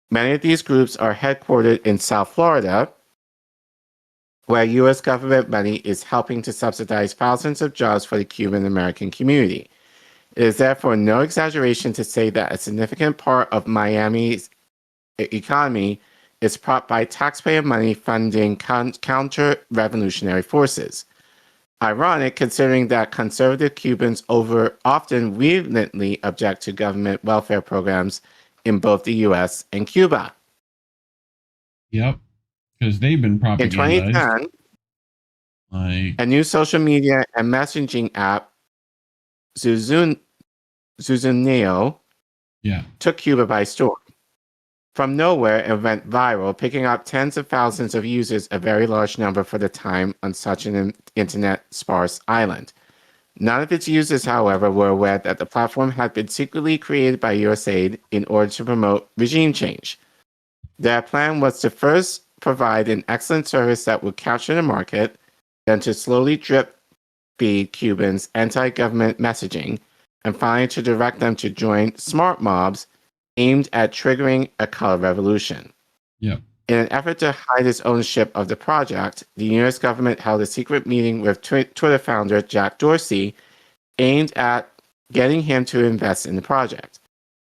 Many of these groups are headquartered in South Florida, where U.S. government money is helping to subsidize thousands of jobs for the Cuban American community. It is therefore no exaggeration to say that a significant part of Miami's economy is propped by taxpayer money funding counter-revolutionary forces. Ironic, considering that conservative Cubans often vehemently object to government welfare programs in both the U.S. and Cuba. Yep, because they've been propagandized. In 2010, a new social media and messaging app, Zuzuneo, took Cuba by storm. From nowhere, it went viral, picking up tens of thousands of users, a very large number for the time on such an internet-sparse island. None of its users, however, were aware that the platform had been secretly created by USAID in order to promote regime change. Their plan was to first provide an excellent service that would capture the market, then to slowly drip feed Cubans anti-government messaging, and finally to direct them to join smart mobs aimed at triggering a color revolution. Yep. In an effort to hide its ownership of the project, the U.S. government held a secret meeting with Twitter founder Jack Dorsey aimed at getting him to invest in the project.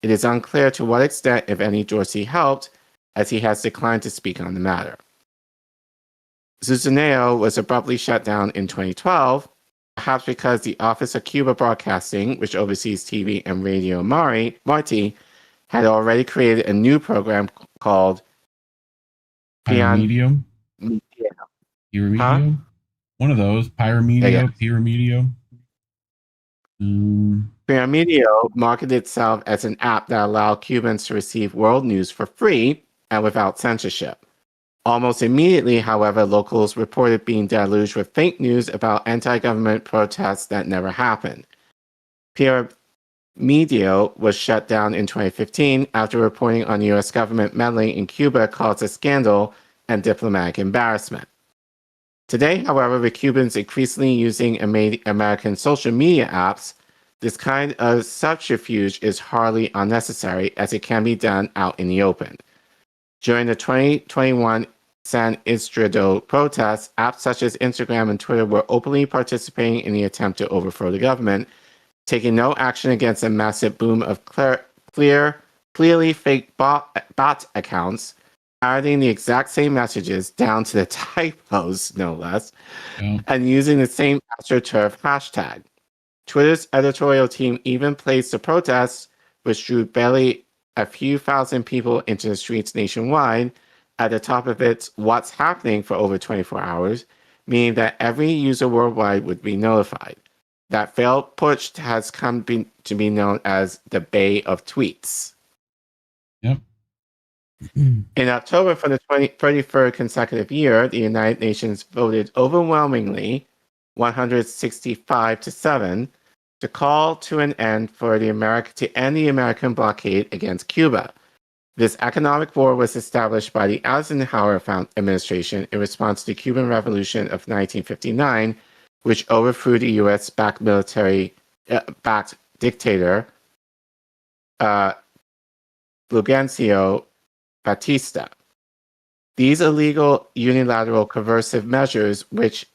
It is unclear to what extent, if any, Dorsey helped, as he has declined to speak on the matter. Zuzuneo was abruptly shut down in 2012, perhaps because the Office of Cuba Broadcasting, which oversees TV and radio Marti, had already created a new program called Pyramedium? Pyramedium? One of those. Pyramedium. Pyramedium marketed itself as an app that allowed Cubans to receive world news for free and without censorship. Almost immediately, however, locals reported being deluged with fake news about anti-government protests that never happened. Pyramedium was shut down in 2015 after reporting on U.S. government meddling in Cuba caused a scandal and diplomatic embarrassment. Today, however, with Cubans increasingly using American social media apps, this kind of subterfuge is hardly unnecessary as it can be done out in the open. During the 2021 San Isidro protests, apps such as Instagram and Twitter were openly participating in the attempt to overthrow the government, taking no action against a massive boom of clearly fake bot accounts, adding the exact same messages down to the typos, no less, and using the same AstroTurf hashtag. Twitter's editorial team even placed the protests, which drew barely a few thousand people into the streets nationwide, at the top of its What's Happening for over 24 hours, meaning that every user worldwide would be notified. That failed push has come to be known as the Bay of Tweets. Yep. In October, for the 33rd consecutive year, the United Nations voted overwhelmingly, 165-7, to call to an end for to end the American blockade against Cuba. This economic war was established by the Eisenhower administration in response to the Cuban Revolution of 1959, which overthrew the U.S.-backed backed dictator Fulgencio Batista. These illegal, unilateral, coercive measures, which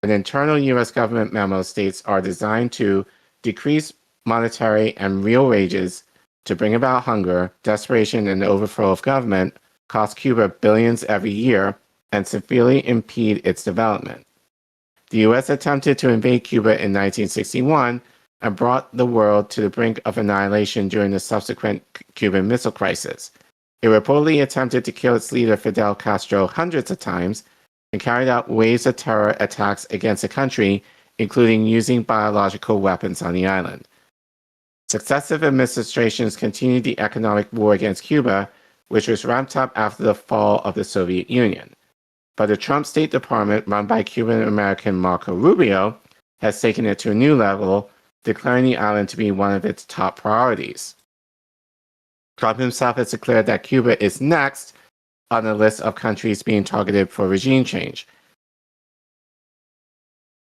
an internal U.S. government memo states are designed to decrease monetary and real wages, to bring about hunger, desperation, and overthrow of government, cost Cuba billions every year, and severely impede its development. The U.S. attempted to invade Cuba in 1961 and brought the world to the brink of annihilation during the subsequent Cuban Missile Crisis. It reportedly attempted to kill its leader Fidel Castro hundreds of times and carried out waves of terror attacks against the country, including using biological weapons on the island. Successive administrations continued the economic war against Cuba, which was ramped up after the fall of the Soviet Union. But the Trump State Department, run by Cuban-American Marco Rubio, has taken it to a new level, declaring the island to be one of its top priorities. Trump himself has declared that Cuba is next on the list of countries being targeted for regime change.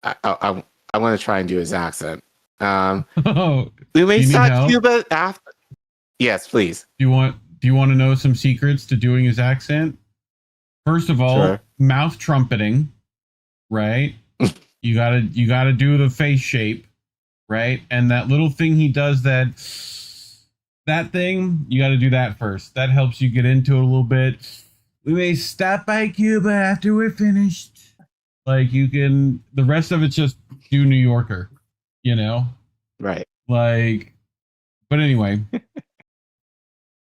I want to try and do his accent. We may start Cuba after. Yes, please. Do you want to know some secrets to doing his accent? First of all, Sure. Mouth trumpeting, right? you gotta do the face shape, right? And that little thing he does, that thing, you gotta do that first. That helps you get into it a little bit. We may stop by Cuba after we're finished. Like, you can, the rest of it's just do New Yorker, you know? Right. Like, but anyway.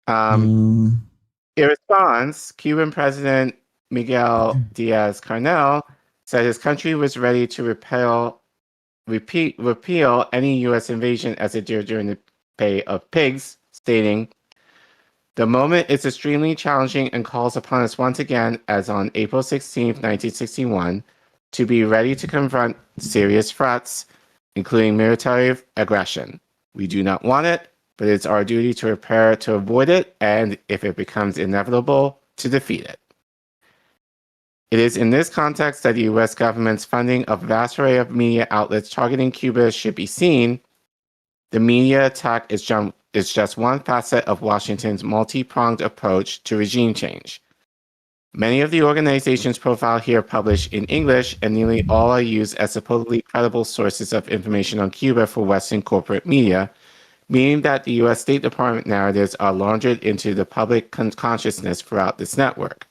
In response, Cuban President Miguel Diaz-Canel said his country was ready to repeal any U.S. invasion as it did during the Bay of Pigs, stating, "The moment is extremely challenging and calls upon us once again, as on April 16, 1961, to be ready to confront serious threats, including military aggression. We do not want it, but it's our duty to prepare to avoid it, and if it becomes inevitable, to defeat it." It is in this context that the U.S. government's funding of a vast array of media outlets targeting Cuba should be seen. The media attack is just one facet of Washington's multi-pronged approach to regime change. Many of the organizations profiled here publish in English, and nearly all are used as supposedly credible sources of information on Cuba for Western corporate media, meaning that the U.S. State Department narratives are laundered into the public consciousness throughout this network.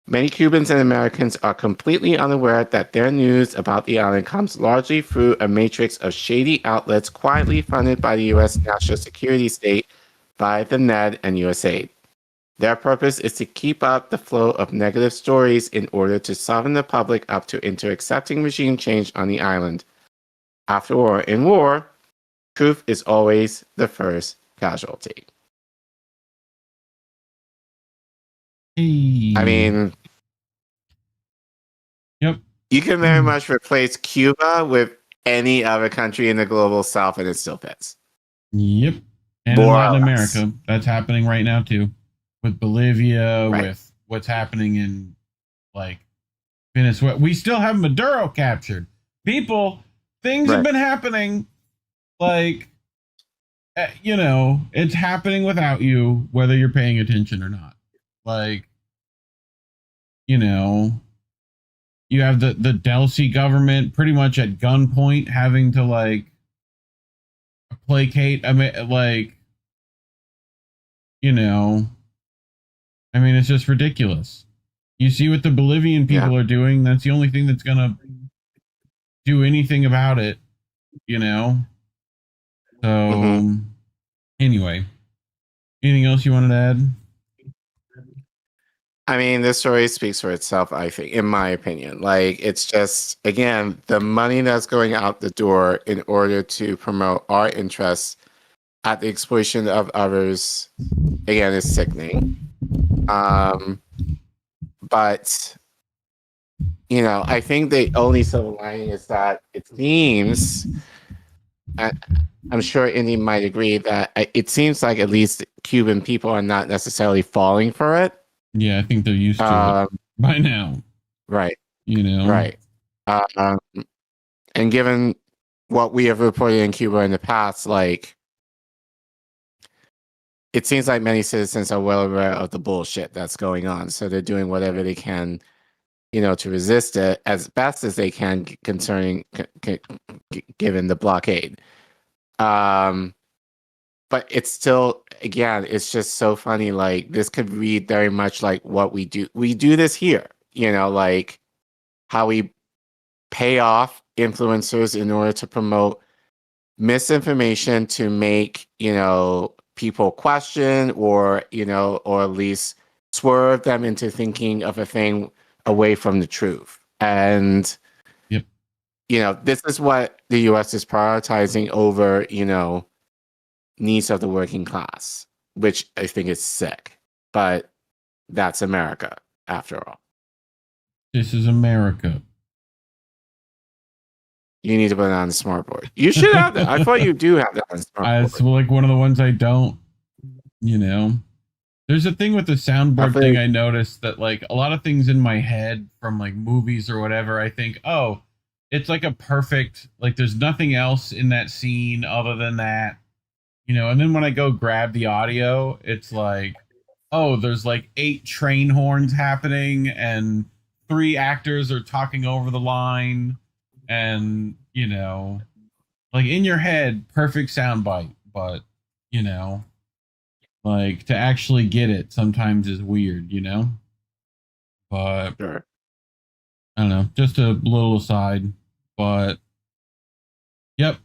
Many Cubans and Americans are completely unaware that their news about the island comes largely through a matrix of shady outlets quietly funded by the U.S. national security state by the Ned and USAID. Their purpose is to keep up the flow of negative stories in order to soften the public up into accepting regime change on the island. After all, in war, truth is always the first casualty. I mean, yep. You can very much replace Cuba with any other country in the global south and it still fits. Yep. And in Latin America, that's happening right now too. With Bolivia, right. With what's happening in, like, Venezuela. We still have Maduro captured. People, things have been happening, like, you know, it's happening without you, whether you're paying attention or not. Like, you know, you have the Delcy government pretty much at gunpoint having to, like, placate. I mean, like, you know, I mean, it's just ridiculous. You see what the Bolivian people are doing. That's the only thing that's going to do anything about it. you know? So, anyway, anything else you wanted to add? I mean, this story speaks for itself, I think, in my opinion. Like, it's just, again, the money that's going out the door in order to promote our interests at the exploitation of others, again, is sickening. But, you know, I think the only silver lining is that it seems, I'm sure Indy might agree, that it seems like at least Cuban people are not necessarily falling for it. Yeah, I think they're used to it by now. Right. You know? Right. And given what we have reported in Cuba in the past, like, it seems like many citizens are well aware of the bullshit that's going on. So they're doing whatever they can, you know, to resist it as best as they can concerning, given the blockade. But it's still, again, it's just so funny. Like, this could read very much like what we do. We do this here, you know, like how we pay off influencers in order to promote misinformation to make, you know, people question or, you know, or at least swerve them into thinking of a thing away from the truth. And, you know, this is what the US is prioritizing over, you know, needs of the working class, which I think is sick, but that's America after all. This is America. You need to put it on the smart board. You should have that. I thought you do have that on the smart board. It's like one of the ones I don't, you know. There's a thing with the soundboard thing I noticed that, like, a lot of things in my head from, like, movies or whatever, I think, oh, it's like a perfect, like, there's nothing else in that scene other than that. You know, and then when I go grab the audio, it's like, oh, there's like 8 train horns happening and 3 actors are talking over the line. And, you know, like in your head, perfect soundbite. But, you know, like to actually get it sometimes is weird, you know? But, sure. I don't know, just a little aside. But, yep,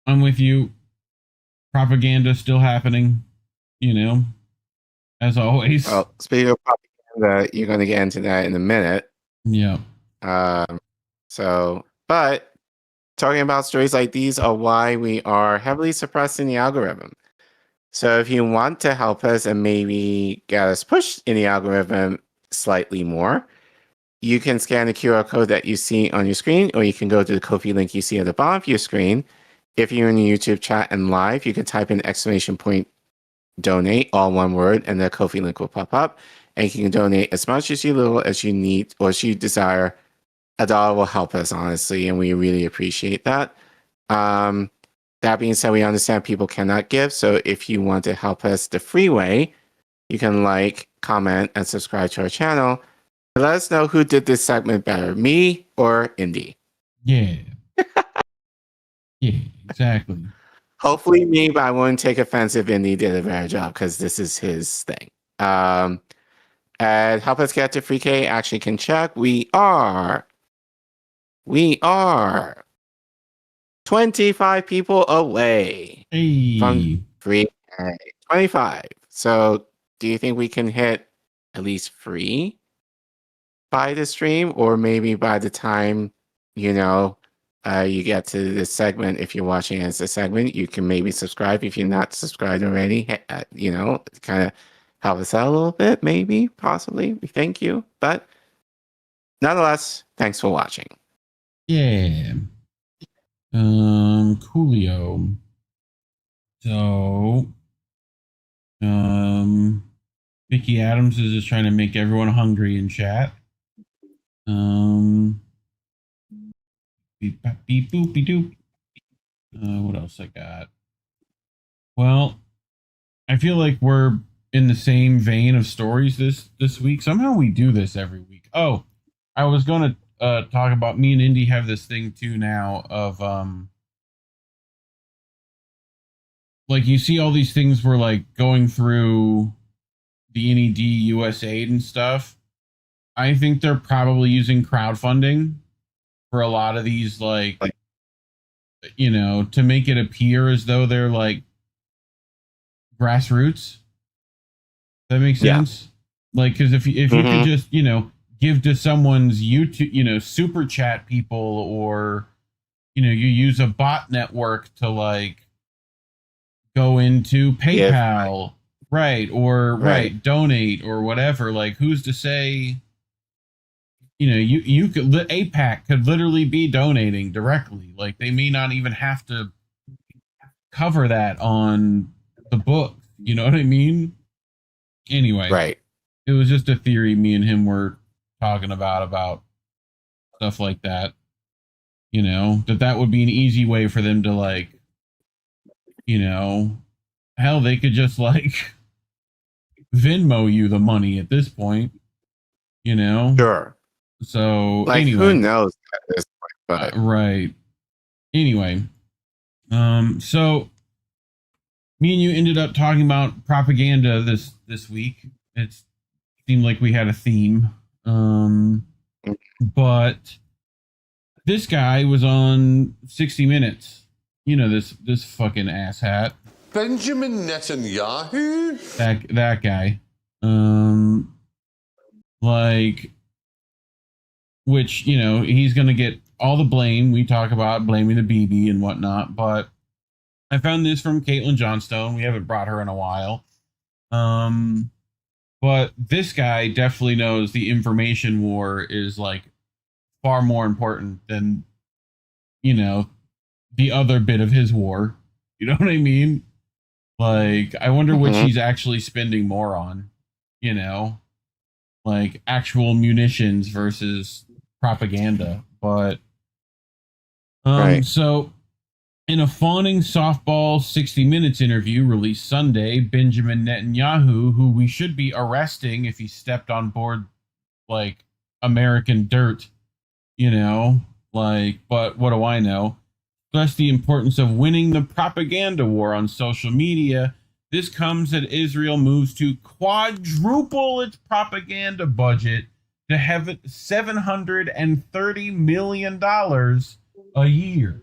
I'm with you. Propaganda still happening, you know, as always. Well, speaking of propaganda, you're going to get into that in a minute. Yeah. So, but talking about stories like these are why we are heavily suppressing the algorithm. So if you want to help us and maybe get us pushed in the algorithm slightly more, you can scan the QR code that you see on your screen, or you can go to the Ko-fi link you see at the bottom of your screen. If you're in the YouTube chat and live, you can type in !donate, all one word, and the Ko-fi link will pop up. And you can donate as much as you little as you need or as you desire. $1 will help us, honestly, and we really appreciate that. That being said, we understand people cannot give. So if you want to help us the free way, you can like, comment, and subscribe to our channel. Let us know who did this segment better, me or Indy. Yeah. Yeah, exactly. Hopefully me, but I wouldn't take offense if Indy did a better job because this is his thing. And help us get to free K. Actually can check. We are 25 people away from free K. 25. So do you think we can hit at least free by the stream, or maybe by the time, you know, you get to this segment? If you're watching as a segment, you can maybe subscribe if you're not subscribed already. You know, kind of help us out a little bit, maybe, possibly. We thank you. But nonetheless, thanks for watching. Yeah. Coolio. So, Vicky Adams is just trying to make everyone hungry in chat. Beep boopy doop. What else I got? Well, I feel like we're in the same vein of stories this week. Somehow we do this every week. Oh, I was going to talk about, me and Indy have this thing too now of like, you see all these things we're like going through the NED USAID and stuff. I think they're probably using crowdfunding for a lot of these, like you know, to make it appear as though they're like grassroots. That makes sense. Like, because if you could just, you know, give to someone's YouTube, you know, super chat people, or, you know, you use a bot network to like go into PayPal, right? Or donate or whatever. Like, who's to say, you know, you could, the AIPAC could literally be donating directly. Like, they may not even have to cover that on the book. You know what I mean? Anyway, right. It was just a theory me and him were talking about stuff like that. You know, that would be an easy way for them to, like, you know, hell, they could just like Venmo you the money at this point, you know? Sure. So like, anyway, who knows at this point, but right. Anyway, so me and you ended up talking about propaganda this week. It seemed like we had a theme. But this guy was on 60 Minutes. You know, this fucking asshat. Benjamin Netanyahu? That guy. Like, which, you know, he's going to get all the blame. We talk about blaming the BB and whatnot, but I found this from Caitlin Johnstone. We haven't brought her in a while. But this guy definitely knows the information war is like far more important than, you know, the other bit of his war. You know what I mean? Like, I wonder which he's actually spending more on, you know, like actual munitions versus propaganda. But, so in a fawning softball 60 Minutes interview released Sunday, Benjamin Netanyahu, who we should be arresting if he stepped on board like American dirt, you know, like, but what do I know? Stressed the importance of winning the propaganda war on social media. This comes as Israel moves to quadruple its propaganda budget to have $730 million a year.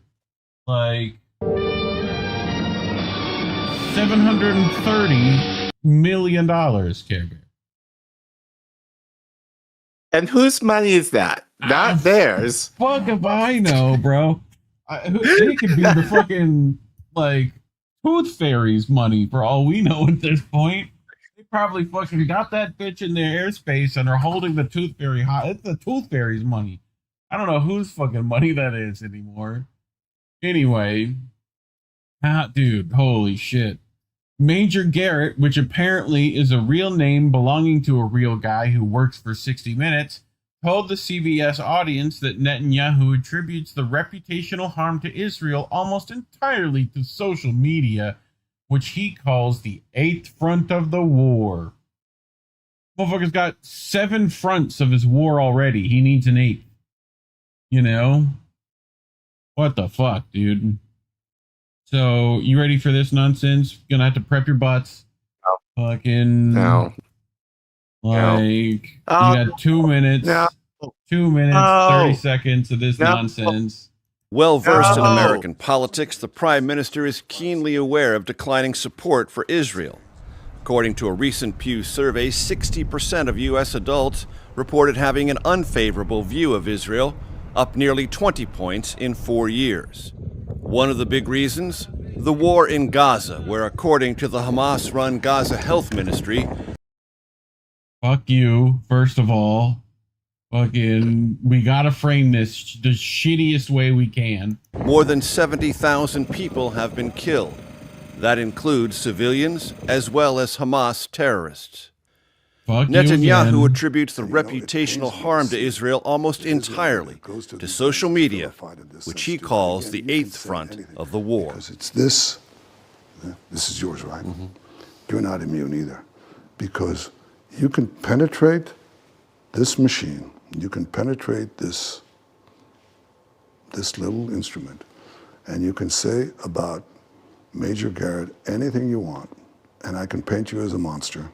Like, $730 million, Care Bear. And whose money is that? Not theirs. Fuck if I know, bro. They could be the fucking, like, Tooth Fairy's money for all we know at this point. They probably fucking got that bitch in their airspace and are holding the Tooth Fairy high. It's the Tooth Fairy's money. I don't know whose fucking money that is anymore. Anyway, dude, holy shit. Major Garrett, which apparently is a real name belonging to a real guy who works for 60 Minutes, told the CBS audience that Netanyahu attributes the reputational harm to Israel almost entirely to social media, which he calls the 8th front of the war. Motherfucker's got 7 fronts of his war already. He needs an 8th. You know? What the fuck, dude? So, you ready for this nonsense? Gonna have to prep your butts. No. Fucking... No. Like, you got 2 minutes. No. 2 minutes, 30 seconds of this nonsense. Well versed in American politics, the Prime Minister is keenly aware of declining support for Israel. According to a recent Pew survey, 60% of U.S. adults reported having an unfavorable view of Israel, up nearly 20 points in 4 years. One of the big reasons? The war in Gaza, where according to the Hamas-run Gaza Health Ministry, fuck you, first of all. Fucking, we gotta frame this the shittiest way we can. More than 70,000 people have been killed. That includes civilians as well as Hamas terrorists. Fuck Netanyahu attributes the reputational harm to Israel almost entirely to social media, which he calls the 8th front of the war. It's this is yours, right? You're not immune either, because you can penetrate this machine, you can penetrate this little instrument, and you can say about Major Garrett anything you want, and I can paint you as a monster.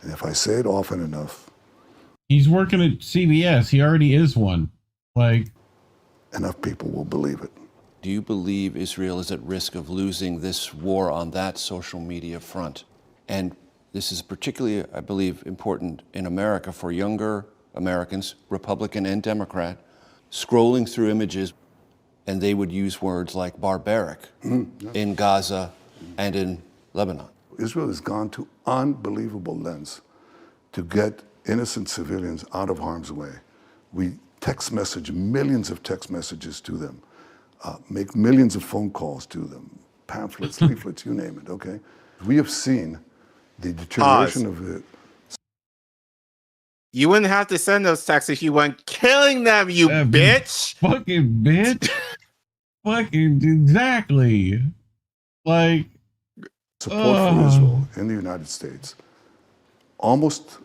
And if I say it often enough... He's working at CBS. He already is one. Like... Enough people will believe it. Do you believe Israel is at risk of losing this war on that social media front? And this is particularly, I believe, important in America for younger Americans, Republican and Democrat, scrolling through images, and they would use words like barbaric in Gaza and in Lebanon. Israel has gone to unbelievable lengths to get innocent civilians out of harm's way. We text message millions of text messages to them, make millions of phone calls to them, pamphlets, leaflets, you name it, okay? We have seen the deterioration of it. You wouldn't have to send those texts if you weren't killing them, you bitch. Fucking bitch. Fucking exactly. Like, support for Israel in the United States almost,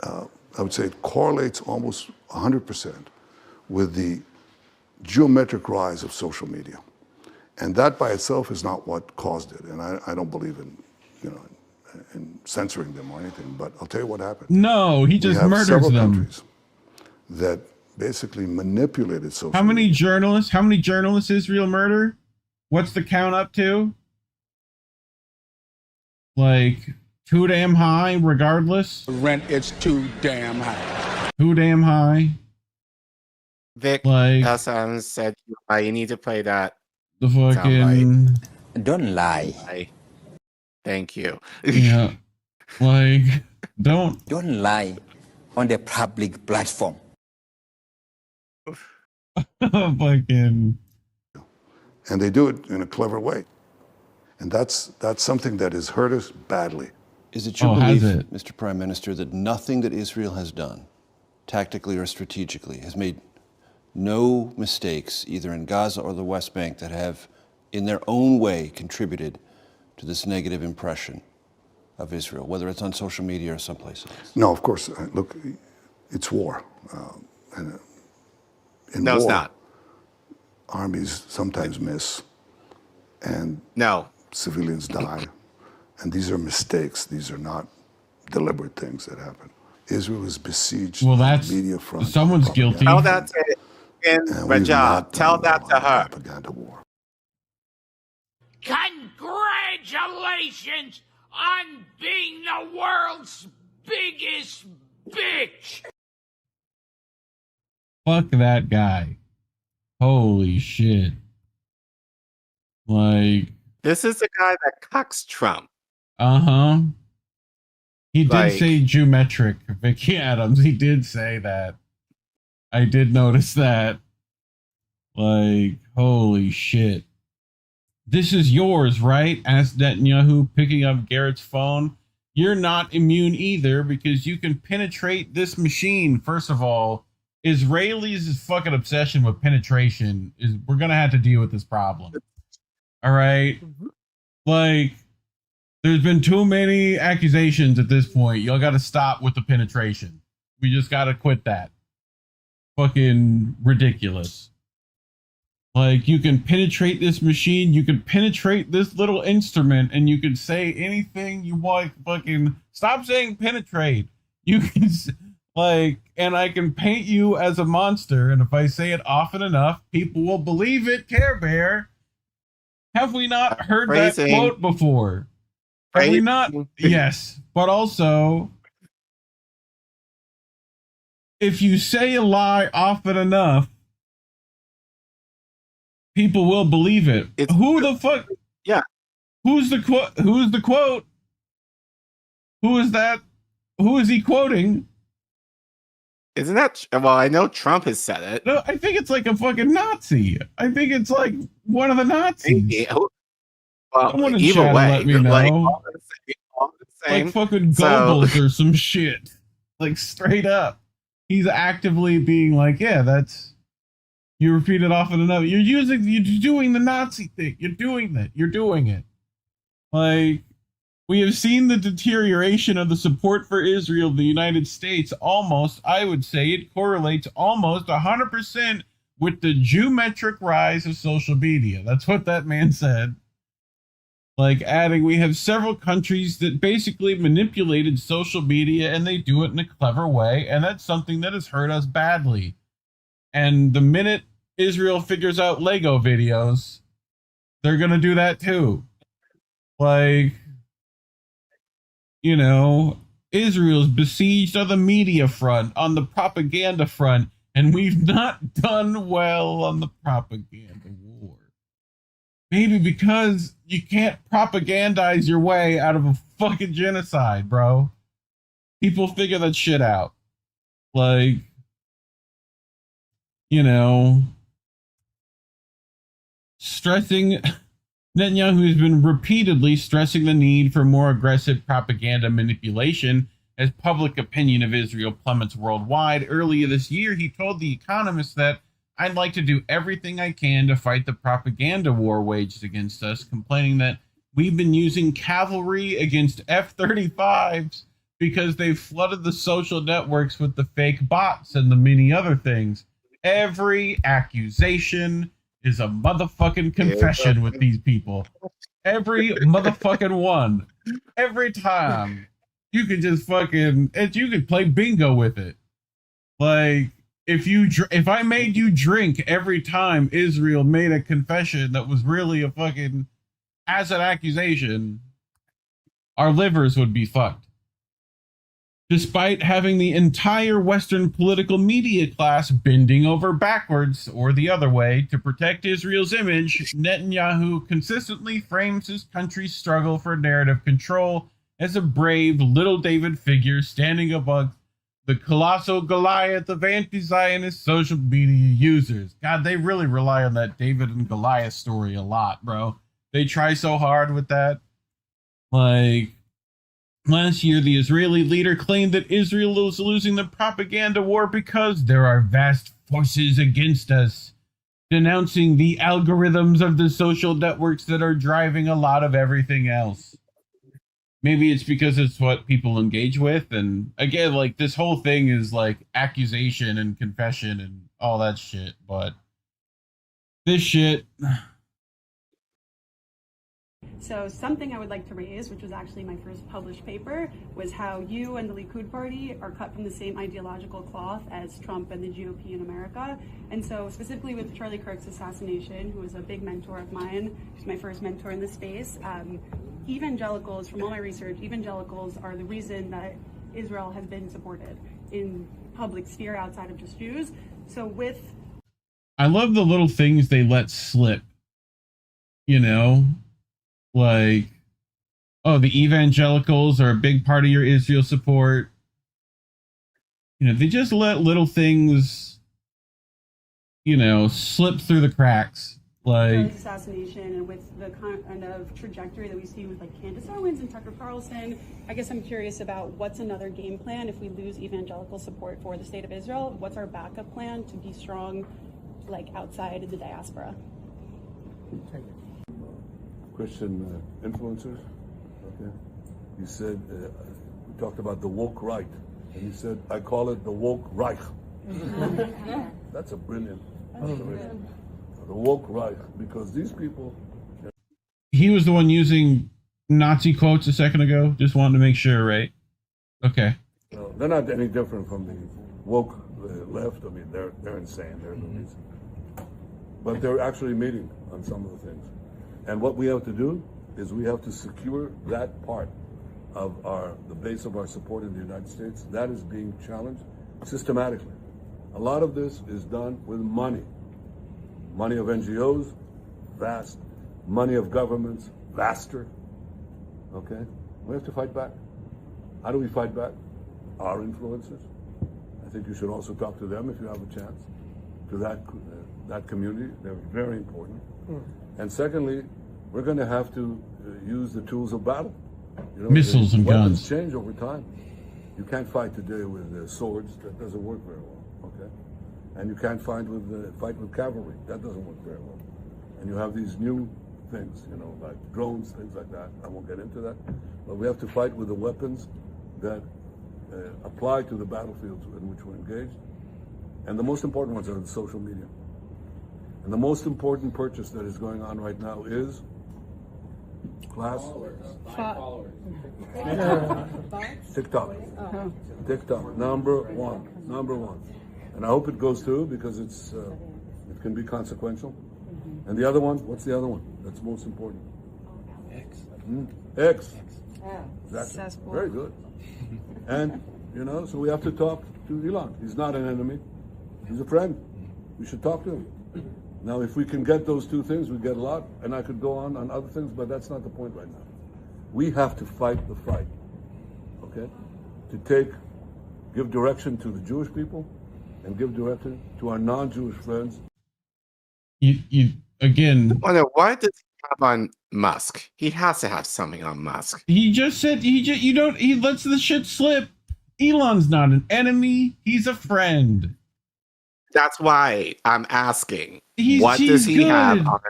I would say it correlates almost 100% with the geometric rise of social media. And that by itself is not what caused it. And I don't believe in, in censoring them or anything, but I'll tell you what happened. No, he just murders several them. Countries that basically manipulated social How many journalists? How many journalists Israel murder? What's the count up to? Like, too damn high, regardless. Rent, it's too damn high. Too damn high. Vic, like, Hassan said you need to play that. The fucking. Don't lie. Thank you. Yeah. Like, don't lie on the public platform. Fucking. And they do it in a clever way. And that's something that has hurt us badly. Is it your belief, Mr. Prime Minister, that nothing that Israel has done, tactically or strategically, has made no mistakes, either in Gaza or the West Bank, that have, in their own way, contributed to this negative impression of Israel, whether it's on social media or someplace else? No, of course. Look, it's war. And in no, war, it's not. Armies sometimes miss, and civilians die. And these are mistakes. These are not deliberate things that happen. Israel is besieged on the media front. Someone's guilty. Tell that to Rajab. Tell that to her. Propaganda war. Congratulations on being the world's biggest bitch. Fuck that guy. Holy shit. Like, this is the guy that cucks Trump. Uh-huh. He did say geometric, Vicky Adams. He did say that. I did notice that. Like, holy shit. This is yours, right? Asked Netanyahu, picking up Garrett's phone. You're not immune either because you can penetrate this machine. First of all, Israelis' fucking obsession with penetration is we're going to have to deal with this problem. All right? Like, there's been too many accusations at this point. Y'all got to stop with the penetration. We just got to quit that. Fucking ridiculous. Like, you can penetrate this machine, you can penetrate this little instrument, and you can say anything you want. Fucking stop saying penetrate. You can, like, and I can paint you as a monster, and if I say it often enough, people will believe it. Care Bear. Have we not heard that quote before? Have we not? Yes. But also, if you say a lie often enough, people will believe it. Who the fuck? Yeah. Who's the quote? Who's the quote? Who is that? Who is he quoting? Isn't that? Well, I know Trump has said it. No, I think it's like a fucking Nazi. I think it's like one of the Nazis. Well, Someone in either chat way, let me know. like, all the same. Like fucking Goebbels or some shit. Like straight up. He's actively being like, yeah, that's. You repeat it often enough. You're doing the Nazi thing. You're doing that. You're doing it. Like, we have seen the deterioration of the support for Israel in the United States almost, I would say it correlates almost 100% with the geometric rise of social media. That's what that man said. Like, adding, we have several countries that basically manipulated social media and they do it in a clever way. And that's something that has hurt us badly. And the minute Israel figures out Lego videos, they're going to do that too. Like, you know, Israel's besieged on the media front, on the propaganda front, and we've not done well on the propaganda war. Maybe because you can't propagandize your way out of a fucking genocide, bro. People figure that shit out. Like, you know, Netanyahu has been repeatedly stressing the need for more aggressive propaganda manipulation as public opinion of Israel plummets worldwide. Earlier this year, he told The Economist that I'd like to do everything I can to fight the propaganda war waged against us, complaining that we've been using cavalry against F-35s because they've flooded the social networks with the fake bots and the many other things. Every accusation is a motherfucking confession with these people. Every motherfucking one. Every time. You can just fucking, you can play bingo with it. Like, if I made you drink every time Israel made a confession that was really a fucking, as an accusation, our livers would be fucked. Despite having the entire Western political media class bending over backwards or the other way to protect Israel's image, Netanyahu consistently frames his country's struggle for narrative control as a brave little David figure standing above the colossal Goliath of anti-Zionist social media users. God, they really rely on that David and Goliath story a lot, bro. They try so hard with that. Like, last year, the Israeli leader claimed that Israel was losing the propaganda war because there are vast forces against us, denouncing the algorithms of the social networks that are driving a lot of everything else. Maybe it's because it's what people engage with. And again, like, this whole thing is like accusation and confession and all that shit. But this shit. So something I would like to raise, which was actually my first published paper, was how you and the Likud party are cut from the same ideological cloth as Trump and the GOP in America. And so specifically with Charlie Kirk's assassination, who was a big mentor of mine, who's my first mentor in the space, evangelicals, from all my research, evangelicals are the reason that Israel has been supported in public sphere outside of just Jews. So with... I love the little things they let slip, you know? Like, oh, the evangelicals are a big part of your Israel support. You know, they just let little things, you know, slip through the cracks. Like assassination, and with the kind of trajectory that we see with like Candace Owens and Tucker Carlson, I guess I'm curious about what's another game plan if we lose evangelical support for the state of Israel. What's our backup plan to be strong, like outside of the diaspora? Christian influencers. Okay, you said we talked about the woke right, and you said I call it the woke Reich. That's a brilliant observation. The woke Reich, because these people. He was the one using Nazi quotes a second ago. Just wanted to make sure, right? Okay. No, they're not any different from the woke left. I mean, they're insane. They're the reason. But they're actually meeting on some of the things. And what we have to do is we have to secure that part of the base of our support in the United States. That is being challenged systematically. A lot of this is done with money. Money of NGOs, vast. Money of governments, vaster. Okay? We have to fight back. How do we fight back? Our influencers. I think you should also talk to them if you have a chance. To that community, they're very important. And secondly, we're going to have to use the tools of battle. You know, missiles and weapons guns change over time. You can't fight today with swords. That doesn't work very well. Okay, and you can't fight with cavalry. That doesn't work very well. And you have these new things, you know, like drones, things like that. I won't get into that. But we have to fight with the weapons that apply to the battlefields in which we're engaged. And the most important ones are the social media. And the most important purchase that is going on right now is TikTok. TikTok, number one. And I hope it goes through because it can be consequential. And the other one, what's the other one that's most important? X. X. Yeah. Exactly. Very good. And, so we have to talk to Elon. He's not an enemy. He's a friend. We should talk to him. Now, if we can get those two things, we get a lot. And I could go on other things, but that's not the point right now. We have to fight the fight, okay? To give direction to the Jewish people and give direction to our non-Jewish friends. You again. Why does he have on Musk? He has to have something on Musk. He just said he lets the shit slip. Elon's not an enemy. He's a friend. That's why I'm asking. What does he have on?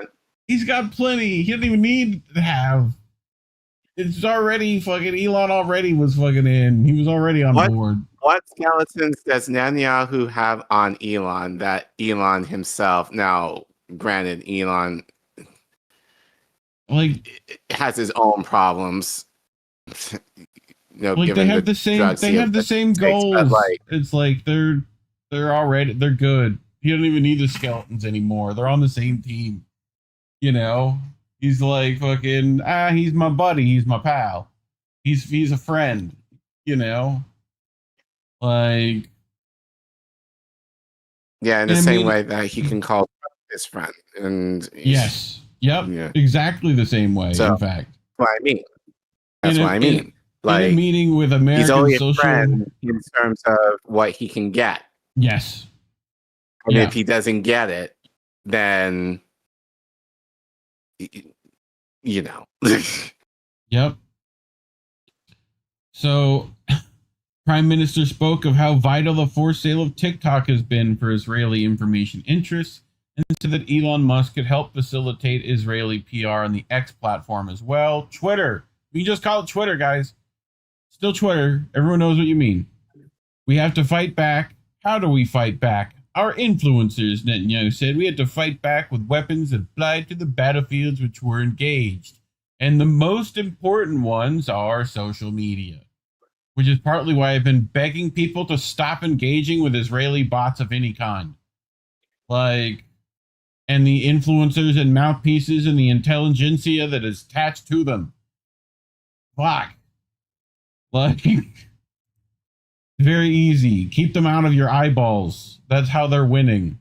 He's got plenty. He doesn't even need to have. It's already fucking Elon already was fucking in. He was already on board. What skeletons does Netanyahu have on Elon that Elon himself, now granted Elon has his own problems. They have the same goals. It's like they're good. He doesn't even need the skeletons anymore. They're on the same team. He's like fucking he's my buddy, he's my pal. He's a friend, Like in the same way that he can call his friend. And yes. Yep. Yeah. Exactly the same way, in fact. That's what I mean. That's what I mean. In a meeting with American he's only social a friend in terms of what he can get. Yes. And if he doesn't get it, then Yep. So, Prime Minister spoke of how vital the forced sale of TikTok has been for Israeli information interests, and said that Elon Musk could help facilitate Israeli PR on the X platform as well. Twitter. We just call it Twitter, guys. Still Twitter. Everyone knows what you mean. We have to fight back. How do we fight back? Our influencers, Netanyahu said, we had to fight back with weapons applied to the battlefields which were engaged. And the most important ones are social media, which is partly why I've been begging people to stop engaging with Israeli bots of any kind. And the influencers and mouthpieces and the intelligentsia that is attached to them. Fuck. Very easy. Keep them out of your eyeballs. That's how they're winning.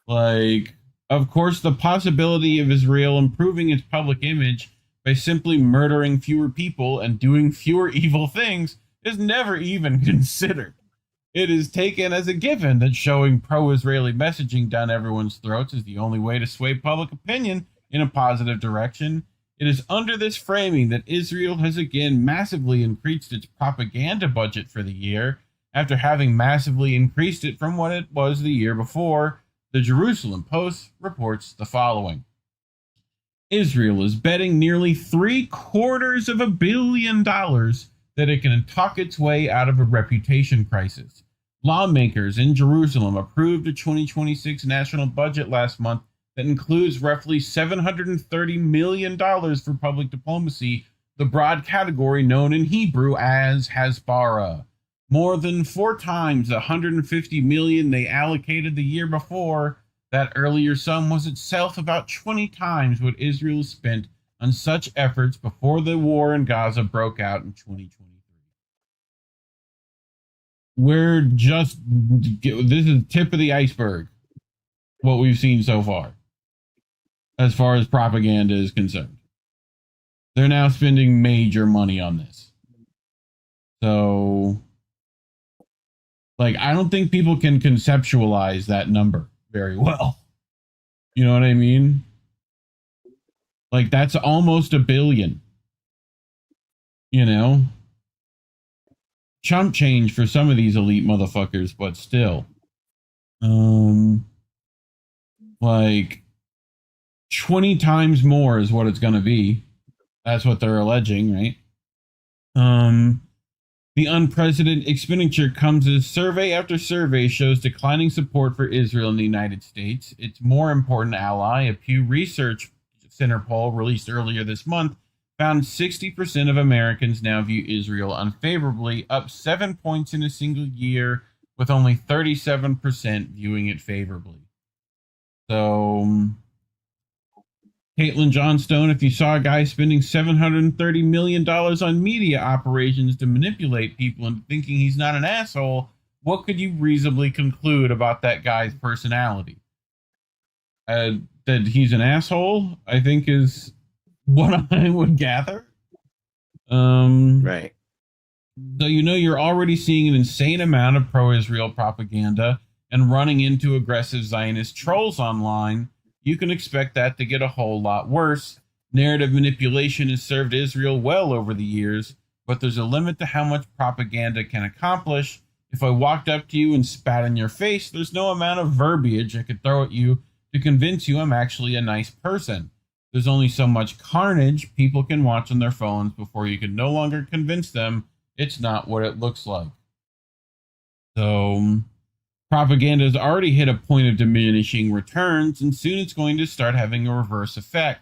Of course, the possibility of Israel improving its public image by simply murdering fewer people and doing fewer evil things is never even considered. It is taken as a given that showing pro-Israeli messaging down everyone's throats is the only way to sway public opinion in a positive direction. It is under this framing that Israel has again massively increased its propaganda budget for the year, after having massively increased it from what it was the year before. The Jerusalem Post reports the following. Israel is betting nearly $750 million that it can talk its way out of a reputation crisis. Lawmakers in Jerusalem approved a 2026 national budget last month that includes roughly $730 million for public diplomacy, the broad category known in Hebrew as HASBARA. More than 4 times the $150 million they allocated the year before. That earlier sum was itself about 20 times what Israel spent on such efforts before the war in Gaza broke out in 2023. This is the tip of the iceberg, what we've seen so far, as far as propaganda is concerned. They're now spending major money on this. So, I don't think people can conceptualize that number very well. You know what I mean? That's almost $1 billion. Chump change for some of these elite motherfuckers, but still. 20 times more is what it's going to be. That's what they're alleging, right? The unprecedented expenditure comes as survey after survey shows declining support for Israel in the United States. Its more important ally, a Pew Research Center poll released earlier this month, found 60% of Americans now view Israel unfavorably, up 7 points in a single year, with only 37% viewing it favorably. So, Caitlin Johnstone, if you saw a guy spending $730 million on media operations to manipulate people into thinking he's not an asshole, what could you reasonably conclude about that guy's personality? That he's an asshole, I think, is what I would gather. Right. So you're already seeing an insane amount of pro-Israel propaganda and running into aggressive Zionist trolls online. You can expect that to get a whole lot worse. Narrative manipulation has served Israel well over the years, but there's a limit to how much propaganda can accomplish. If I walked up to you and spat in your face, there's no amount of verbiage I could throw at you to convince you I'm actually a nice person. There's only so much carnage people can watch on their phones before you can no longer convince them it's not what it looks like. So, propaganda has already hit a point of diminishing returns, and soon it's going to start having a reverse effect.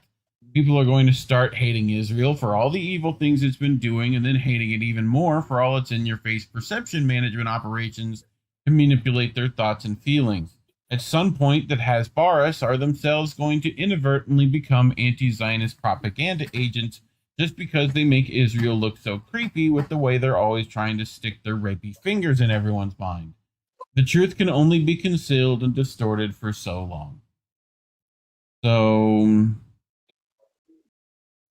People are going to start hating Israel for all the evil things it's been doing, and then hating it even more for all its in-your-face perception management operations to manipulate their thoughts and feelings. At some point, that HASBARA are themselves going to inadvertently become anti-Zionist propaganda agents just because they make Israel look so creepy with the way they're always trying to stick their rapey fingers in everyone's mind. The truth can only be concealed and distorted for so long. So,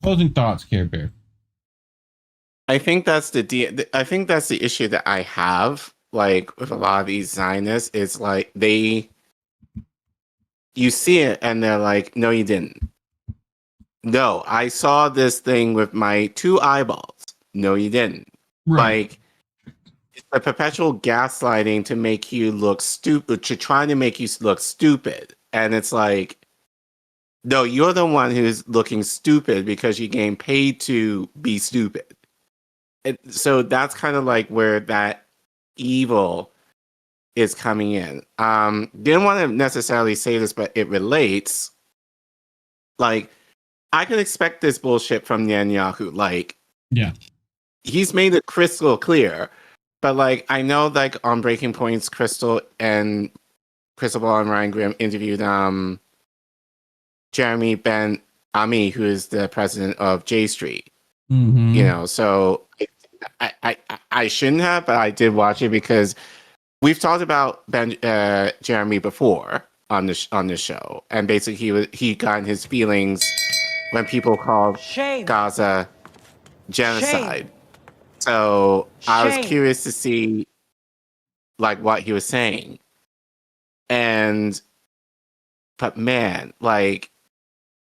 closing thoughts, Care Bear. I think that's the issue that I have, like, with a lot of these Zionists. Is like you see it and they're like, no, you didn't. No, I saw this thing with my 2 eyeballs. No, you didn't. Right. Like, it's a perpetual gaslighting to make you look stupid, to try to make you look stupid. And it's like, no, you're the one who's looking stupid because you're getting paid to be stupid. And so that's kind of like where that evil is coming in. Didn't want to necessarily say this, but it relates. Like, I can expect this bullshit from Netanyahu. Like, yeah, he's made it crystal clear. But like, I know, like, on Breaking Points, Crystal Ball and Ryan Grimm interviewed Jeremy Ben Ami, who is the president of J Street. Mm-hmm. You know, so I shouldn't have, but I did watch it because we've talked about Jeremy before on the show, and basically he got in his feelings when people called Gaza genocide. Shame. So I was curious to see like what he was saying, but man, like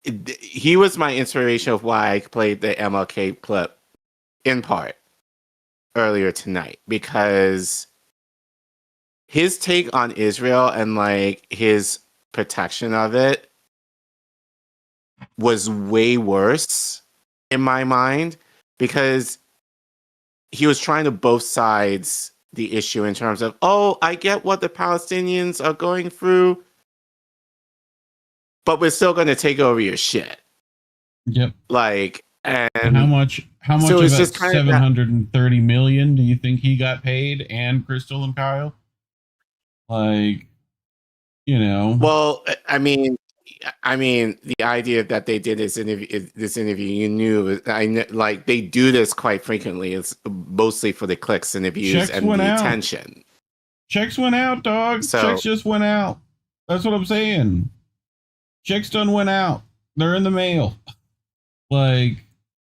he was my inspiration of why I played the MLK clip in part earlier tonight, because his take on Israel and like his protection of it was way worse in my mind, because he was trying to both sides the issue in terms of, oh, I get what the Palestinians are going through, but we're still going to take over your shit. Yep. Like, and how much so of that 730 million do you think he got paid, and Crystal and Kyle? Like, you know. Well, I mean, the idea that they did this interview, you knew. Like they do this quite frequently. It's mostly for the clicks and the views Checks and the out. attention. Checks went out, dog. So, checks just went out. That's what I'm saying. Checks done went out. They're in the mail. Like,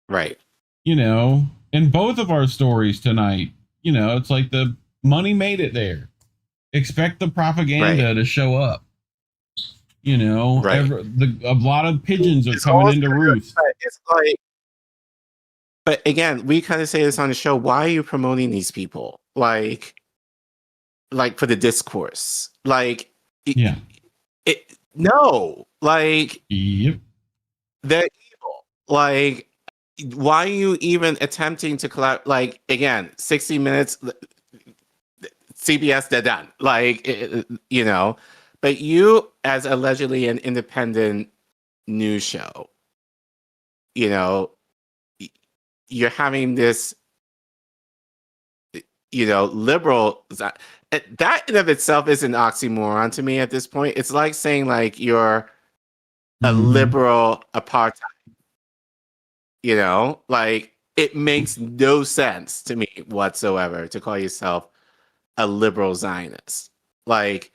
right. You know, in both of our stories tonight, you know, it's like the money made it there. Expect the propaganda to show up. You know, a lot of pigeons are coming into roost. It's like, but again, we kind of say this on the show. Why are you promoting these people? Like for the discourse? Like, yeah, no, like, yep, they're evil. Like, why are you even attempting to collab? Like, again, 60 Minutes, CBS, they're done. Like, you know. But you, as allegedly an independent news show, you know, you're having this, you know, liberal, that in of itself is an oxymoron to me at this point. It's like saying like you're a liberal apartheid. You know, like it makes no sense to me whatsoever to call yourself a liberal Zionist. Like,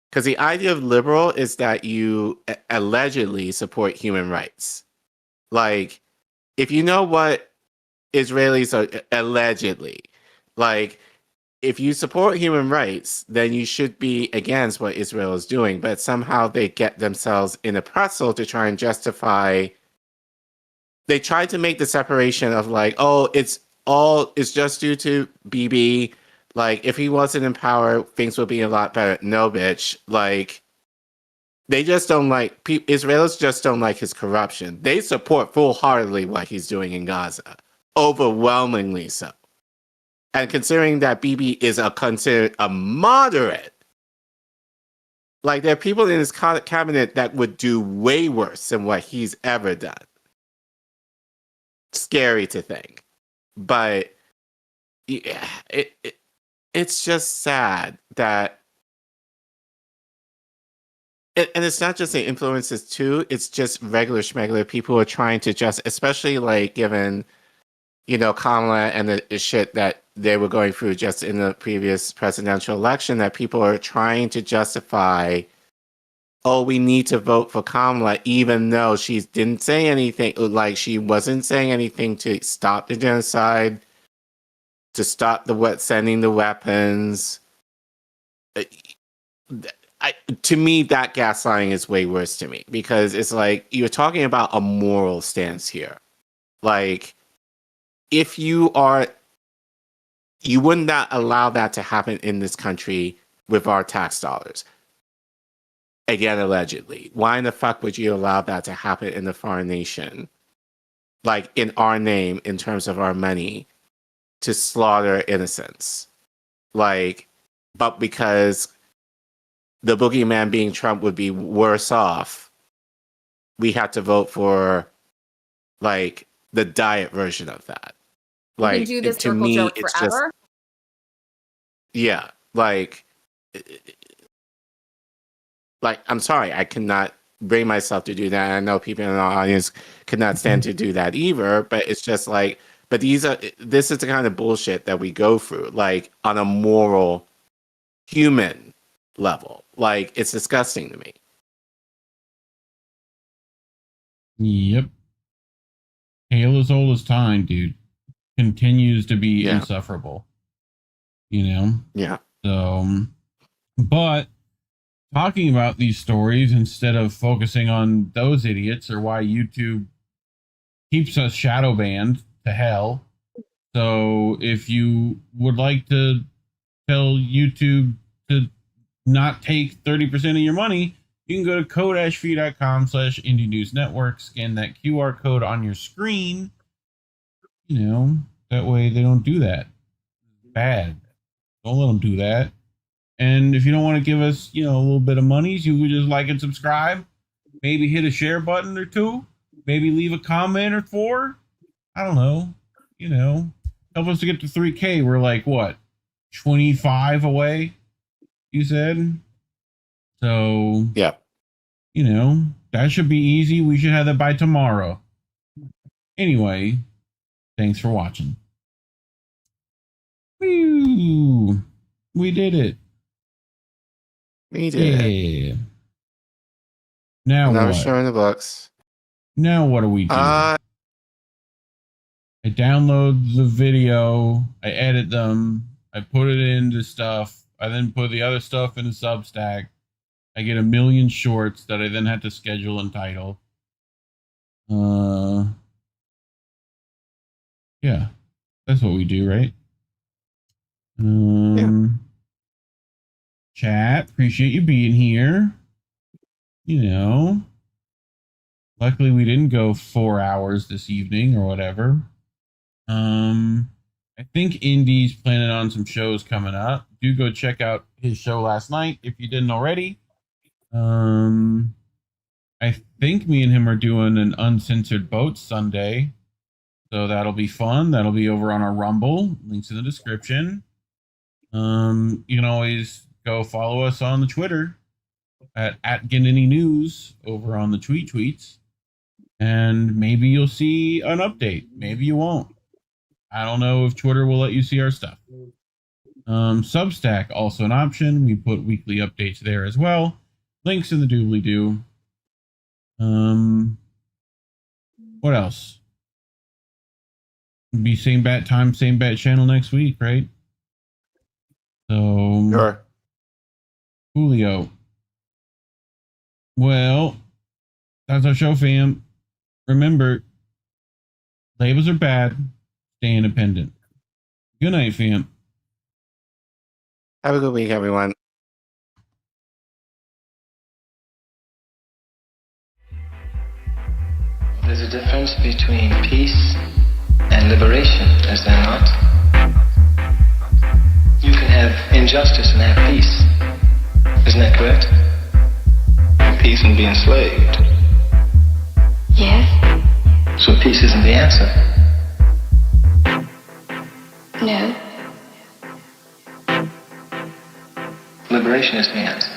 because the idea of liberal is that you allegedly support human rights. Like, if you know what Israelis are allegedly, like, if you support human rights, then you should be against what Israel is doing. But somehow they get themselves in a pretzel to try and justify. They tried to make the separation of like, oh, it's just due to Bibi. Like, if he wasn't in power, things would be a lot better. No, bitch. Like, they just don't like, Israelis just don't like his corruption. They support full-heartedly what he's doing in Gaza. Overwhelmingly so. And considering that Bibi is considered a moderate, like, there are people in his cabinet that would do way worse than what he's ever done. Scary to think. But yeah, it's just sad that, and it's not just the influences too, it's just regular schmegular people who are trying to just, especially like given, you know, Kamala and the shit that they were going through just in the previous presidential election, that people are trying to justify, oh, we need to vote for Kamala, even though she didn't say anything, like she wasn't saying anything to stop the genocide, to stop sending the weapons. To me, that gaslighting is way worse to me, because it's like you're talking about a moral stance here. Like, if you would not allow that to happen in this country with our tax dollars. Again, allegedly. Why in the fuck would you allow that to happen in a foreign nation? Like, in our name, in terms of our money, to slaughter innocents. Like, but because the boogeyman being Trump would be worse off, we had to vote for, like, the diet version of that. Like, you can do this to me, joke it's forever. just, yeah, like, I'm sorry, I cannot bring myself to do that. I know people in our audience could not stand to do that either, but it's just like, but this is the kind of bullshit that we go through, like, on a moral, human level. Like, it's disgusting to me. Yep. Hail as old as time, dude. Continues to be insufferable. You know? Yeah. So, but talking about these stories instead of focusing on those idiots, or why YouTube keeps us shadow banned to hell. So if you would like to tell YouTube to not take 30% of your money, you can go to ko-fi.com/Indie News Network, scan that QR code on your screen. You know, that way they don't do that. Bad. Don't let them do that. And if you don't want to give us, you know, a little bit of monies, you would just like and subscribe. Maybe hit a share button or two. Maybe leave a comment or 4. I don't know. You know, help us to get to 3K. We're like, what, 25 away, you said? So, yeah, you know, that should be easy. We should have that by tomorrow. Anyway, thanks for watching. Woo! We did it. We did it. Now what? what? Showing the books. Now what do we do? I download the video, I edit them, I put it into stuff, I then put the other stuff in a Substack. I get a million shorts that I then have to schedule and title. Yeah, that's what we do, right? Chat, appreciate you being here. You know, luckily we didn't go 4 hours this evening or whatever. I think Indy's planning on some shows coming up. Do go check out his show last night if you didn't already. I think me and him are doing an uncensored boat Sunday, so that'll be fun. That'll be over on our Rumble. Links in the description. You can always go follow us on the Twitter at Ganini News over on the tweets. And maybe you'll see an update. Maybe you won't. I don't know if Twitter will let you see our stuff. Substack, also an option. We put weekly updates there as well. Links in the doobly-doo. What else? Be same bat time, same bat channel next week, right? So, sure. Julio. Well, that's our show, fam. Remember, labels are bad. Stay independent. Good night, fam. Have a good week, everyone. There's a difference between peace and liberation, is there not? You can have injustice and have peace. Isn't that correct? Peace and be enslaved. Yes. So peace isn't the answer. No. Liberation is the answer.